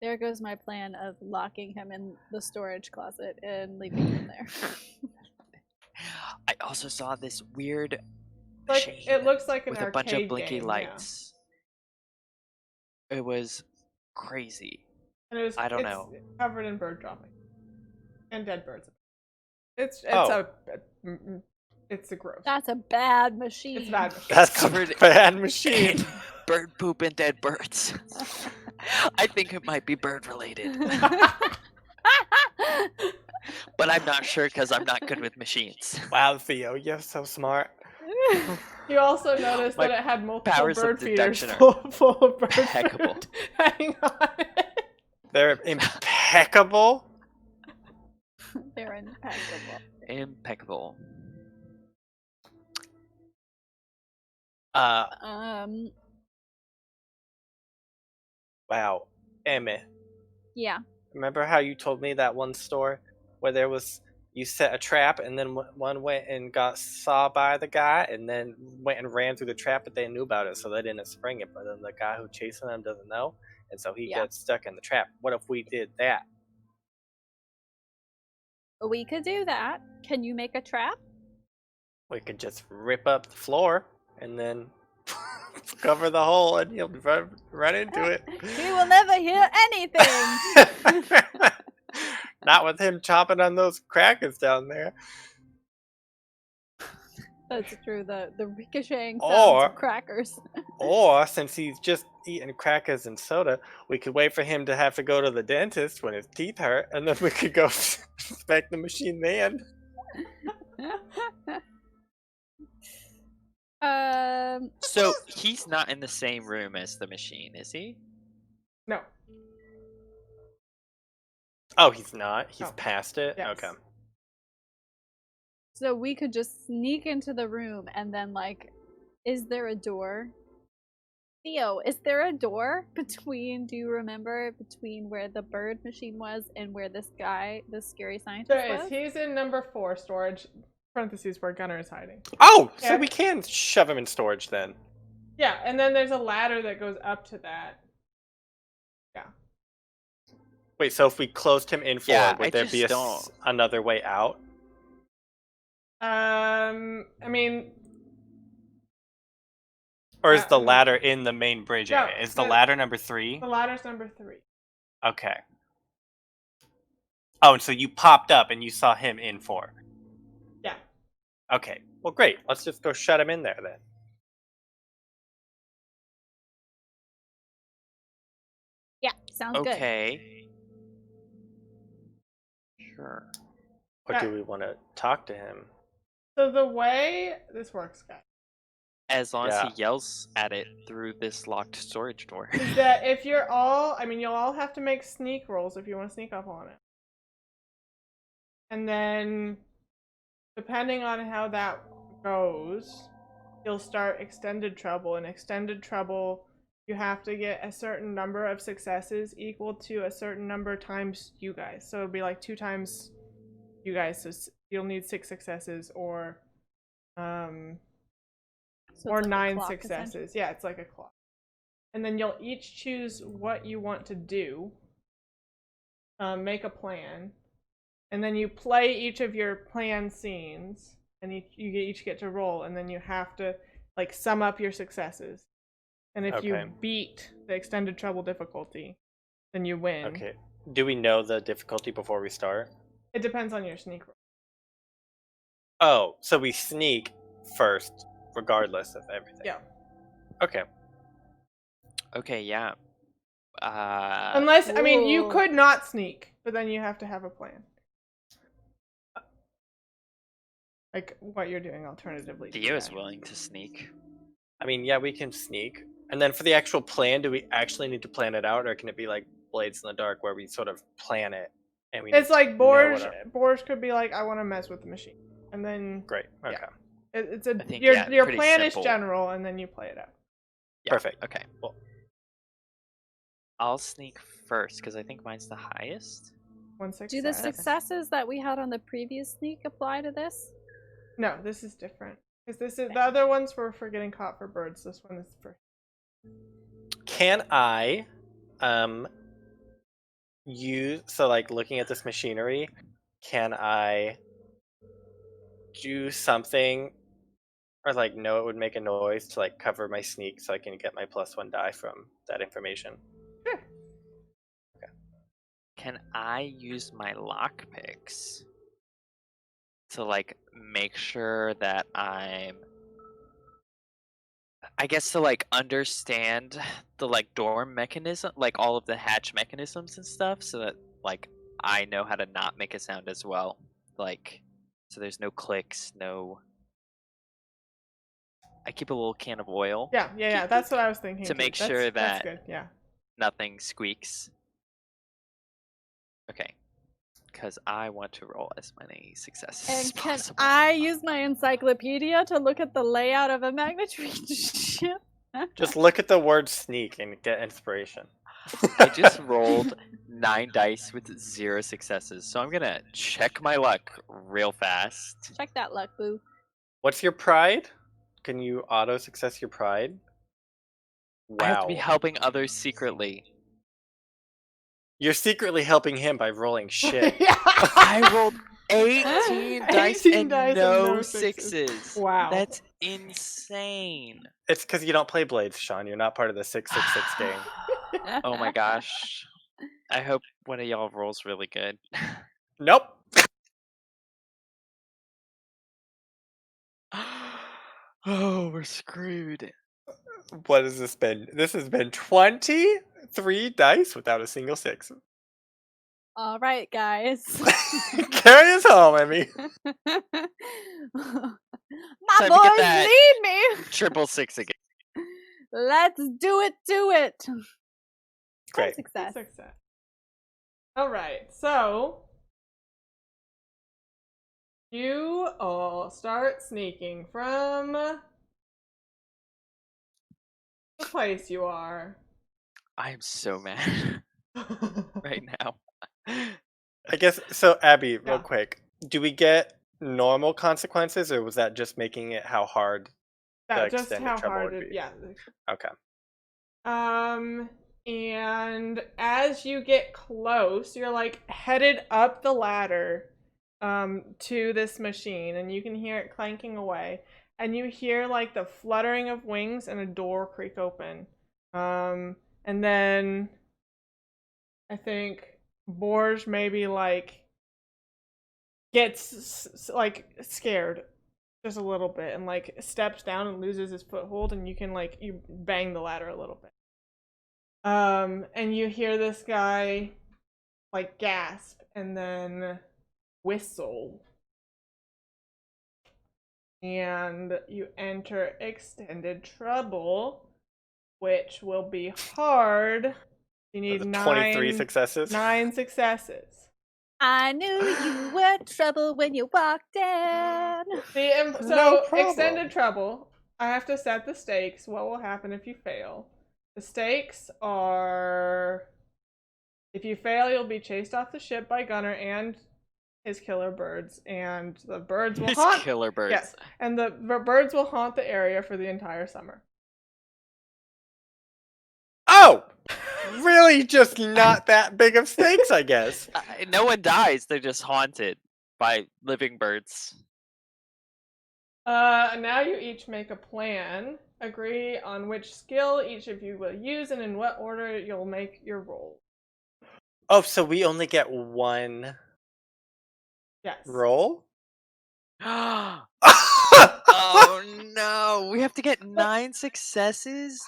There goes my plan of locking him in the storage closet and leaving him there. I also saw this weird Like machine it looks like an with a bunch of arcade blinky game, lights. It was crazy. Yeah. And I don't it's know. covered in bird dropping and dead birds. It's a gross. That's a bad machine. It's a bad machine. That's covered a bad machine. Bird poop and dead birds. I think it might be bird related, but I'm not sure because I'm not good with machines. Wow, Theo, you're so smart. You also noticed My that it had multiple powers of bird feeders deduction are full of bird impeccable. food hanging on it. They're impeccable. They're impeccable. Impeccable. Wow, Emmy. Yeah. Remember how you told me that one store where you set a trap and then one went and got saw by the guy and then went and ran through the trap, but they knew about it, so they didn't spring it. But then the guy who chasing them doesn't know, and so he gets stuck in the trap. What if we did that? We could do that. Can you make a trap? We could just rip up the floor and then cover the hole, and you'll run into it. He will never hear anything. Not with him chopping on those crackers down there. That's true. The ricocheting sounds of crackers. Or since he's just eating crackers and soda, we could wait for him to have to go to the dentist when his teeth hurt, and then we could go inspect the machine then. So he's not in the same room as the machine, is he? No. Oh, he's not? He's Oh. past it? Yes. Okay. So we could just sneak into the room and then, like, is there a door? Theo, is there a door between, do you remember, between where the bird machine was and where this guy, this scary scientist There was? is. He's in number 4 storage, parentheses where Gunner is hiding. Oh, so Yeah. we can shove him in storage then. Yeah, and then there's a ladder that goes up to that. Wait, so if we closed him in Yeah, would I there be just don't. another way out? I mean, Or is the no. ladder in the main bridge No, area? Is the ladder number 3? The ladder's number 3. Okay. Oh, and so you popped up and you saw him in 4. Yeah. Okay. Well, great. Let's just go shut him in there then. Yeah, sounds good. Okay. Sure. Or Yeah. do we want to talk to him? So the way this works, guys, As long as Yeah. he yells at it through this locked storage door. is that if you're all, you'll all have to make sneak rolls if you want to sneak up on it. And then, depending on how that goes, you'll start extended trouble. In extended trouble, you have to get a certain number of successes equal to a certain number times you guys. So it'll be like 2 times you guys. So you'll need 6 successes or So or it's like a 9 clock, successes. Yeah, it's like a clock. And then you'll each choose what you want to do. Make a plan. And then you play each of your plan scenes. And you each get to roll. And then you have to sum up your successes. And if you beat the extended trouble difficulty, then you win. Okay. Do we know the difficulty before we start? It depends on your sneak roll. Oh, so we sneak first, regardless of everything. Yeah. Okay. Okay, yeah. Unless, you could not sneak, but then you have to have a plan. Like what you're doing alternatively. Theo is willing to sneak. Yeah, we can sneak. And then for the actual plan, do we actually need to plan it out, or can it be like Blades in the Dark, where we sort of plan it? And It's like Borje could be like, I want to mess with the machine, and then Great. Okay. Yeah. Your pretty plan simple. is general, and then you play it out. Yeah, Perfect. Okay. Cool. I'll sneak first because I think mine's the highest. 1 success. Do the successes that we had on the previous sneak apply to this? No, this is different. Because the other ones were for getting caught for birds. This one is for. Can I looking at this machinery, can I do something or know it would make a noise to cover my sneak so I can get my +1 die from that information? Sure. Can I use my lockpicks to make sure that I guess to understand the dorm mechanism, all of the hatch mechanisms and stuff, so that I know how to not make a sound as well. So there's no clicks, no. I keep a little can of oil. Yeah. That's what I was thinking. To too. make sure that's that good. Yeah. nothing squeaks. Okay. Because I want to roll as many successes as And can possible. I use my encyclopedia to look at the layout of a magnetron ship? Just look at the word sneak and get inspiration. I just rolled 9 dice with 0 successes, so I'm gonna check my luck real fast. Check that luck, boo. What's your pride? Can you auto success your pride? Wow. I have to be helping others secretly. You're secretly helping him by rolling shit. Yeah. I rolled 18 dice 18 and dice and no no sixes. Wow. That's insane. It's because you don't play Blades, Sean. You're not part of the 666 game. Oh my gosh. I hope one of y'all rolls really good. Nope. Oh, we're screwed. What has this been? This has been 23 dice without a single 6. All right, guys. Carry us home, Emmy. My Time to get boys that. need me. Triple 6 again. Let's do it. Great. Success. All right, so you all start sneaking from the place you are. I am so mad right now. I guess so. Abby, real Yeah. quick, do we get normal consequences, or was that just making it how hard? Yeah, The just extended how trouble hard would it. be. Yeah. Okay. And as you get close, you're like headed up the ladder to this machine, and you can hear it clanking away. And you hear like the fluttering of wings and a door creak open. And then I think Borge maybe like gets like scared just a little bit and like steps down and loses his foothold, and you can like you bang the ladder a little bit. And you hear this guy like gasp and then whistle. And you enter extended trouble, which will be hard. You need 23 successes. 9 successes. I knew you were trouble when you walked in. No problem. Extended trouble. I have to set the stakes. What will happen if you fail? The stakes are: if you fail, you'll be chased off the ship by Gunner and his killer birds, and the birds will haunt. Killer birds. Yes, and the birds will haunt the area for the entire summer. Oh! Really just not that big of stakes, I guess. No one dies. They're just haunted by living birds. Now you each make a plan. Agree on which skill each of you will use and in what order you'll make your roll. Oh, so we only get one Yes. roll? Oh no! We have to get 9 successes?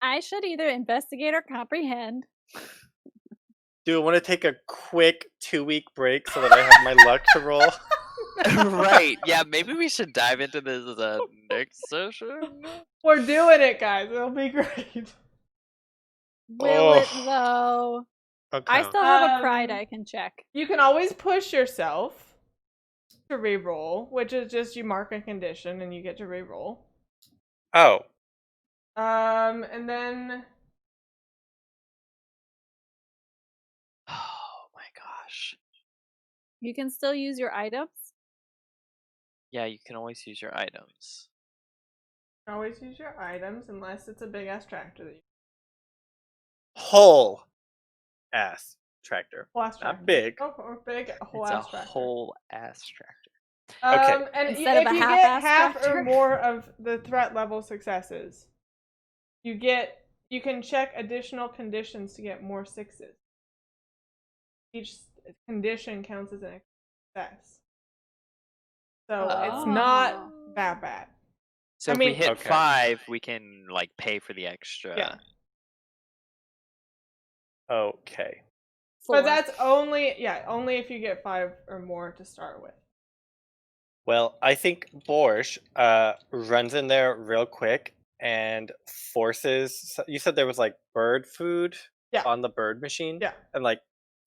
I should either investigate or comprehend. Do I want to take a quick 2-week break so that I have my luck to roll? Right. Yeah, maybe we should dive into this next session. We're doing it, guys. It'll be great. Will it though? Okay. I still have a pride I can check. You can always push yourself to reroll, which is just you mark a condition and you get to reroll. Oh. And then Oh my gosh. You can still use your items. Yeah, you can always use your items. always use your items unless it's a big ass tractor that you Whole ass tractor. whole ass tractor. Not big. Oh, or big whole It's ass a tractor. whole ass tractor. Okay. And Instead if of a you get half-ass half tractor. or more of the threat level successes, you can check additional conditions to get more 6s. Each condition counts as an success. So it's not that bad. So I if mean- we hit Okay. 5, we can like pay for the extra. Yeah. Okay. Four. But that's only if you get 5 or more to start with. Well, I think Borge runs in there real quick and forces. You said there was like bird food Yeah. on the bird machine? Yeah. And like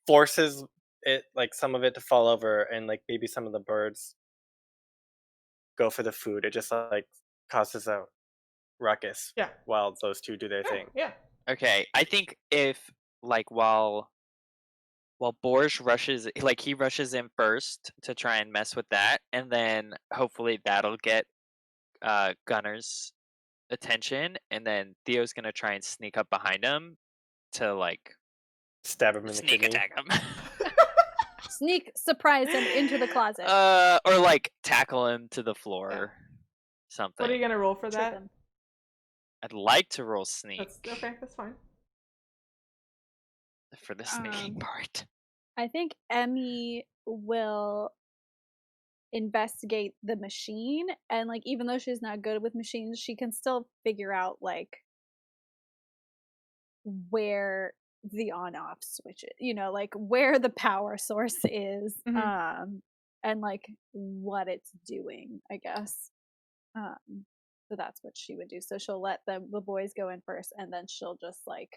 forces it, like some of it to fall over, and like maybe some of the birds go for the food. It just like causes a ruckus Yeah. while those two do their thing. Yeah. Okay, I think if like while Borge rushes, like he rushes in first to try and mess with that, and then hopefully that'll get Gunner's attention, and then Theo's gonna try and sneak up behind him to like Stab him in the sneak kidney. attack him. Sneak surprise him into the closet. Or like tackle him to the floor. Yeah. Something. What are you gonna roll for Trip that? him. I'd like to roll sneak That's okay. That's fine. for the sneaking part. I think Emmy will investigate the machine, and like even though she's not good with machines, she can still figure out like where the on-off switch is, like where the power source is, and like what it's doing, I guess. So that's what she would do. So she'll let the boys go in first, and then she'll just like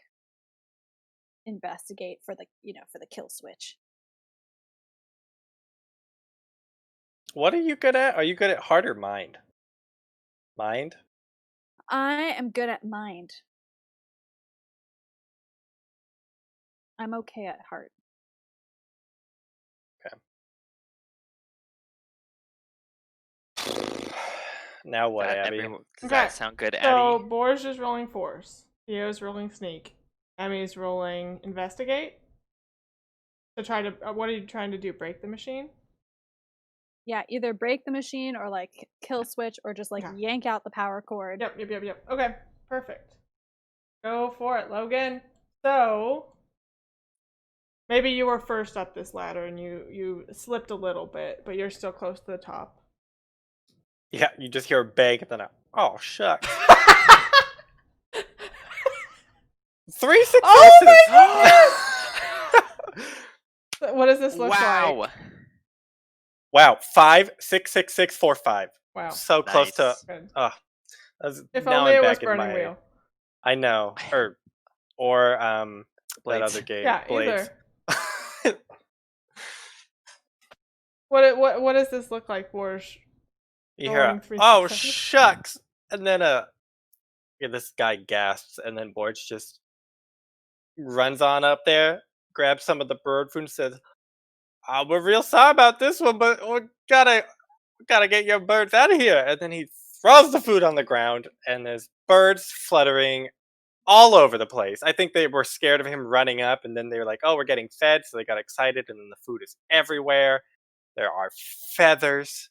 investigate for the for the kill switch. What are you good at? Are you good at heart or mind? Mind? I am good at mind. I'm okay at heart. Now what, That, Abby? does Okay, that sound good, Abby? So Borge is rolling force. Theo's rolling sneak. Emmy's rolling investigate. To try to, what are you trying to do? Break the machine? Yeah, either break the machine or like kill switch or just like yank out the power cord. Yep. Okay, perfect. Go for it, Logan. So, maybe you were first up this ladder and you slipped a little bit, but you're still close to the top. Yeah, you just hear a bang and then oh, shucks. 3 successes! Oh my goodness! What does this look like? Wow, 5, 6, 6, 6, 4, 5. Wow. So close to. If now only I'm it was back in burning my. wheel. I know, or that Blades. other game. Yeah, Blades. either. What does this look like, Borje? You hear, oh shucks, and then this guy gasps, and then Borje just runs on up there, grabs some of the bird food, and says, "We're real sorry about this one, but we gotta get your birds out of here." And then he throws the food on the ground, and there's birds fluttering all over the place. I think they were scared of him running up, and then they were like, "Oh, we're getting fed," so they got excited, and then the food is everywhere. There are feathers.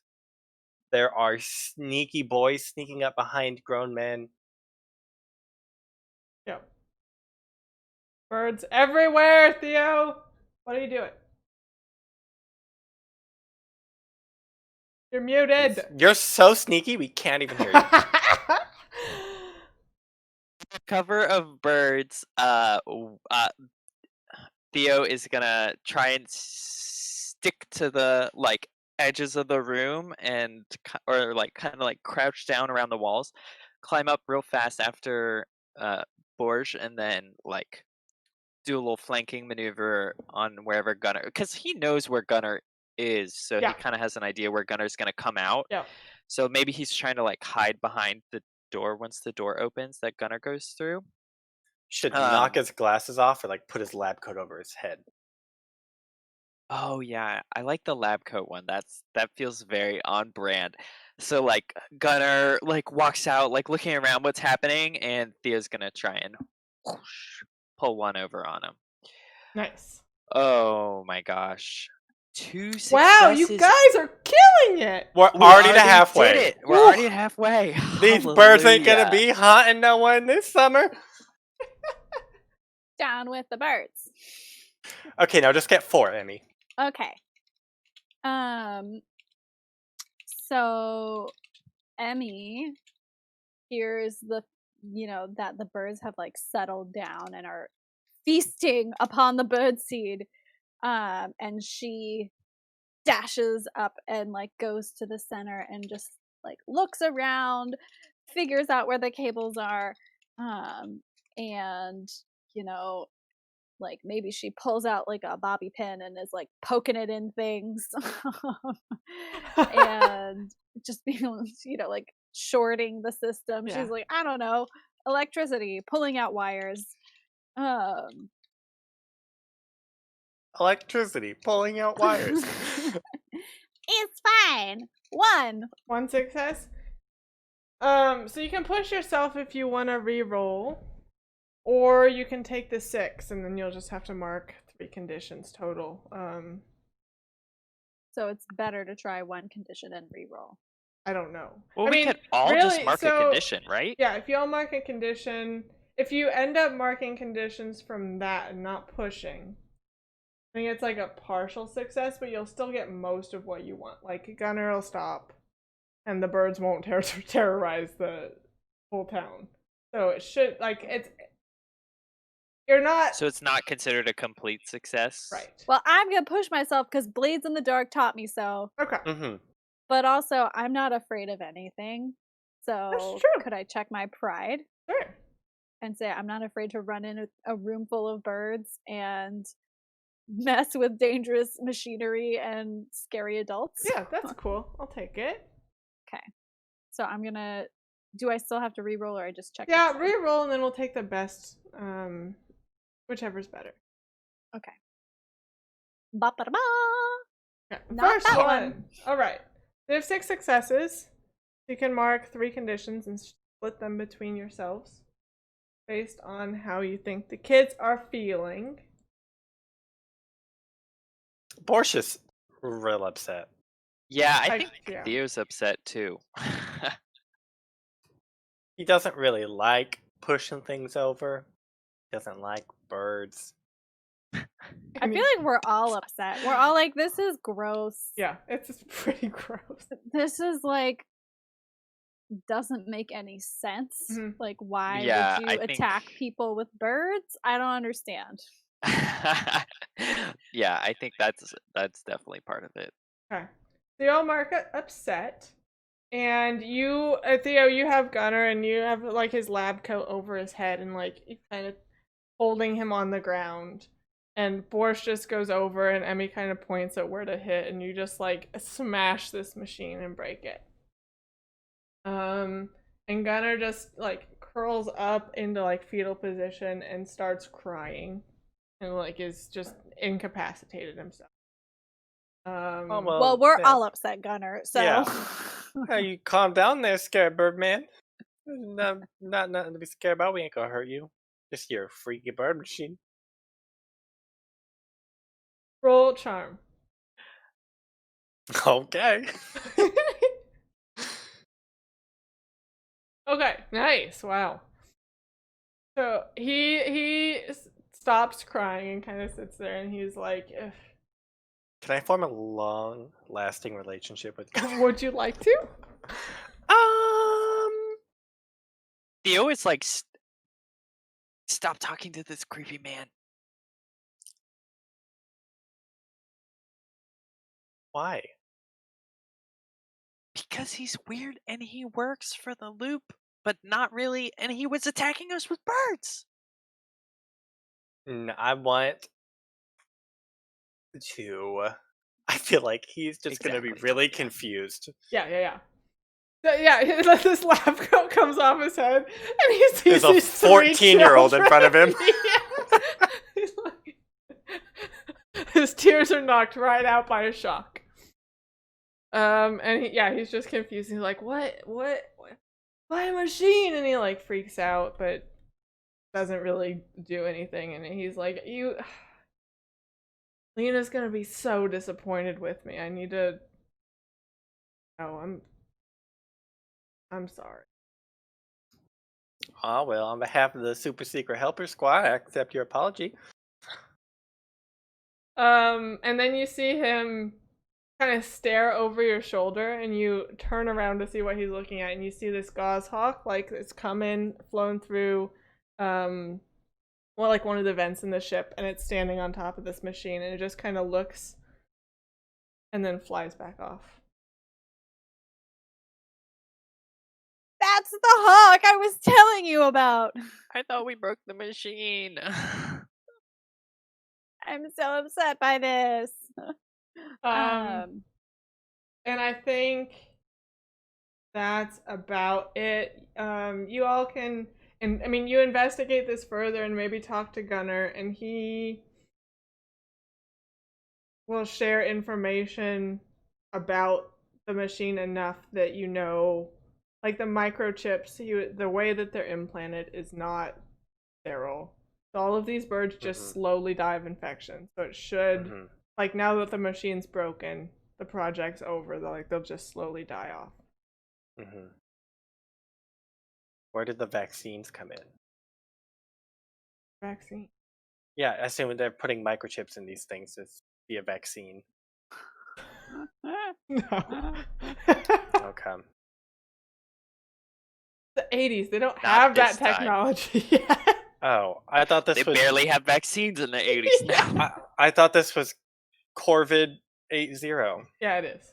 There are sneaky boys sneaking up behind grown men. Yep. Birds everywhere, Theo. What are you doing? You're muted. You're so sneaky, we can't even hear you. Cover of birds. Theo is gonna try and stick to the edges of the room and or kind of crouch down around the walls, climb up real fast after Borje, and then do a little flanking maneuver on wherever Gunner, because he knows where Gunner is, so he kind of has an idea where Gunner's gonna come out. Yeah. So maybe he's trying to hide behind the door once the door opens that Gunner goes through. Should knock his glasses off or put his lab coat over his head. Oh yeah, I like the lab coat one. That feels very on brand. So Gunner walks out looking around what's happening, and Theo's gonna try and whoosh, pull one over on him. Nice. Oh my gosh. 2 successes. Wow, you guys are killing it. We're already to halfway. Did it. We're already at halfway. These birds ain't gonna be haunting no one this summer. Down with the birds. Okay, now just get 4, Emmy. Okay. So Emmy hears that the birds have settled down and are feasting upon the birdseed. And she dashes up and goes to the center and just looks around, figures out where the cables are, and maybe she pulls out a bobby pin and is poking it in things, and just being shorting the system. Yeah. She's I don't know, electricity, pulling out wires. Electricity, pulling out wires. It's fine. 1 success. So you can push yourself if you want to re-roll, or you can take the 6, and then you'll just have to mark 3 conditions total. So it's better to try 1 condition and re-roll. I don't know. Well, we could all just mark a condition, right? Yeah, if you all mark a condition, if you end up marking conditions from that and not pushing, I think it's a partial success, but you'll still get most of what you want. Gunner will stop, and the birds won't terrorize the whole town. So it should, you're not... So it's not considered a complete success? Right. Well, I'm going to push myself because Blades in the Dark taught me so. Okay. Mm-hmm. But also, I'm not afraid of anything. So that's true. Could I check my pride? Sure. And say I'm not afraid to run in a room full of birds and mess with dangerous machinery and scary adults? Yeah, that's cool. I'll take it. Okay. So I'm going to... Do I still have to re-roll or I just check? Yeah, re-roll and then we'll take the best, whichever's better. Okay. Ba-ba-da-ba! Okay. Not First that one. All right. They have 6 successes. You can mark 3 conditions and split them between yourselves. based on how you think the kids are feeling. Borge's real upset. Yeah, I Like, think yeah. Theo's upset too. He doesn't really like pushing things over. Doesn't like birds. I feel like we're all upset. We're all like, this is gross. Yeah, it's just pretty gross. This is like doesn't make any sense. Mhm. Like, why Yeah, would I you think- attack people with birds? I don't understand. Yeah, I think that's definitely part of it. Okay. So you all mark it upset. And you, Theo, you have Gunnar and you have like his lab coat over his head and like kind of holding him on the ground. And Borje just goes over and Emmy kind of points at where to hit and you just like smash this machine and break it. And Gunnar just like curls up into like fetal position and starts crying and like is just incapacitated himself. Well, we're all upset, Gunnar. So Yeah. Hey, you calm down there, scared bird man. Not nothing to be scared about. We ain't gonna hurt you. Just your freaky bird machine. roll charm. Okay. Okay, nice. Wow. So he stops crying and kind of sits there and he's like, "Ugh, Can I form a long-lasting relationship with you? would you like to?" Theo is like, stop talking to this creepy man. Why? Because he's weird and he works for the loop, but not really, and he was attacking us with birds. I want to. I feel like he's just gonna be Exactly. really confused. Yeah. So, yeah, this lab coat comes off his head, and he sees There's a these 14-year-old in front of him. Yeah. He's like, his tears are knocked right out by a shock. And he's just confused. He's like, what? Why a machine? And he like freaks out, but doesn't really do anything. And he's like, Lena's gonna be so disappointed with me. I need to. Oh, I'm sorry. Oh, well, on behalf of the Super Secret Helper Squad, I accept your apology. And then you see him kind of stare over your shoulder, and you turn around to see what he's looking at, and you see this gauze hawk, like it's flown through, like one of the vents in the ship, and it's standing on top of this machine, and it just kind of looks, and then flies back off. that's the hawk I was telling you about. I thought we broke the machine. I'm so upset by this. And I think that's about it. You all can, and I mean, you investigate this further and maybe talk to Gunnar, and he will share information about the machine enough that you know, like the microchips, the way that they're implanted is not sterile. So all of these birds just slowly die of infection. So it should, like now that the machine's broken, the project's over, they'll just slowly die off. Where did the vaccines come in? Vaccine. Yeah, assuming they're putting microchips in these things to be a vaccine. No. Okay. The 80's, they don't Not have that this time. technology yet. Oh, I thought this They was. barely have vaccines in the 80s now. I thought this was Corvid 80. Yeah, it is.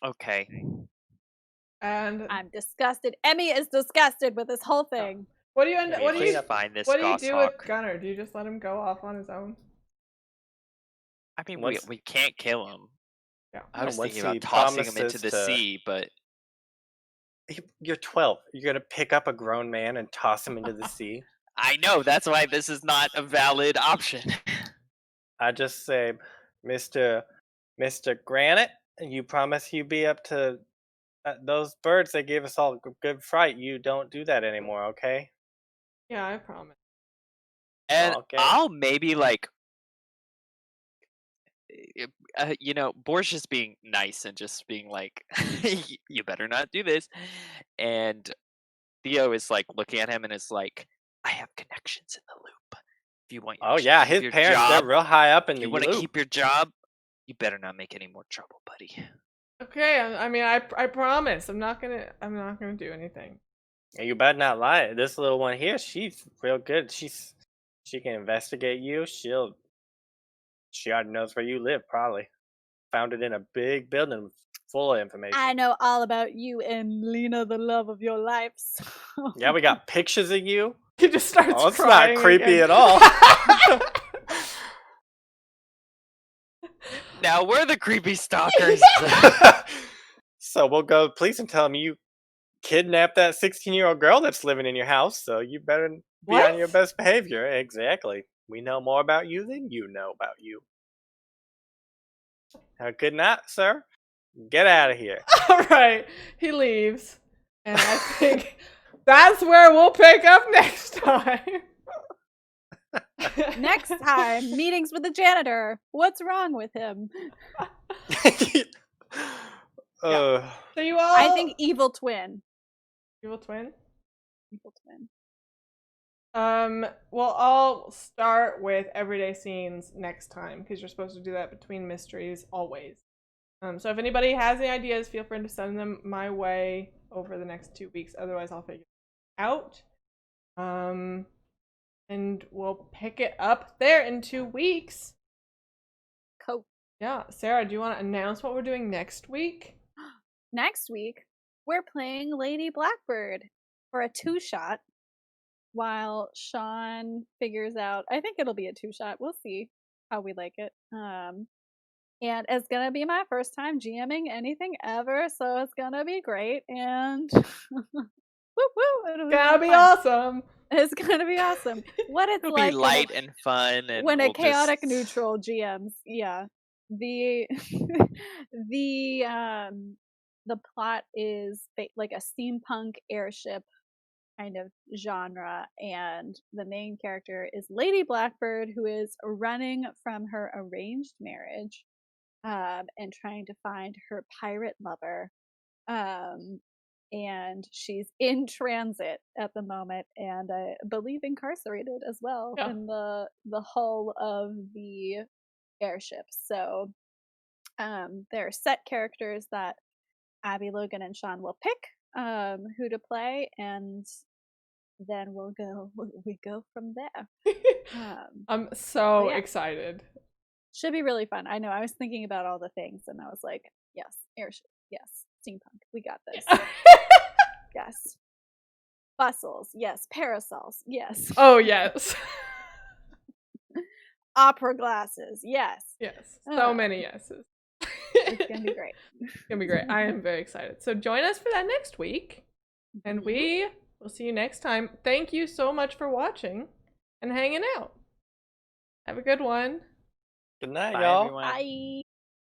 Okay. And I'm disgusted. Emmy is disgusted with this whole thing. what do you end? Yeah, What do clean you? up. Find this What do you do with goshawk. Gunnar? Do you just let him go off on his own? I mean, Once- we can't kill him. Yeah. I was Once thinking about he tossing him into promises the to- sea, but You're 12. You're gonna pick up a grown man and toss him into the sea? I know that's why this is not a valid option. I just say, Mr. Granite, you promise you be up to Those birds, they gave us all good fright. You don't do that anymore, okay? Yeah, I promise. And Okay. I'll maybe like, Borge just being nice and just being like, you better not do this. And Theo is like looking at him and is like, I have connections in the loop. If you want Oh to yeah, keep his your parents, they're job, real high up in if the you want to loop. keep your job, you better not make any more trouble, buddy. Okay, I mean, I promise. I'm not gonna do anything. And you better not lie. This little one here, she's real good. She can investigate you. She already knows where you live, probably. Found it in a big building full of information. I know all about you and Lena, the love of your life. So. Yeah, we got pictures of you. He just starts Oh, it's crying not creepy again. at all. Now we're the creepy stalkers. So we'll go to police and tell them you kidnapped that 16-year-old girl that's living in your house, so you better be on your What? best behavior. Exactly. We know more about you than you know about you. Good night, sir. Get out of here. All right, he leaves, and I think that's where we'll pick up next time. Next time, meetings with the janitor. What's wrong with him? Uh, So you all, I think evil twin. evil twin. Evil twin. We'll all start with everyday scenes next time because you're supposed to do that between mysteries always. So if anybody has any ideas, feel free to send them my way over the next 2 weeks. Otherwise, I'll figure it out. And we'll pick it up there in 2 weeks. Cool. Yeah, Sarah, do you want to announce what we're doing next week? Next week, we're playing Lady Blackbird for a 2-shot while Sean figures out. I think it'll be a 2-shot. We'll see how we like it. And it's gonna be my first time GMing anything ever, so it's gonna be great. And woo woo, it'll Gonna be fun. awesome. It's gonna be awesome. What it's It'll like be light and fun, and when a we'll chaotic just... neutral GMs. Yeah, the the plot is like a steampunk airship kind of genre, and the main character is Lady Blackbird, who is running from her arranged marriage. And trying to find her pirate lover. And she's in transit at the moment, and I believe incarcerated as well in the hull of the airship. So there are set characters that Abby, Logan, and Sean will pick who to play, and then we go from there. I'm so yeah. excited. Should be really fun. I know. I was thinking about all the things, and I was like, yes, airship, yes, steampunk, we got this. Yes. Bustles, yes. Parasols, yes. Oh, yes. Opera glasses, yes. Yes. So many yeses. It's going to be great. It's going to be great. I am very excited. So join us for that next week, and we will see you next time. Thank you so much for watching and hanging out. Have a good one. Good night, Bye, y'all. everyone. Bye.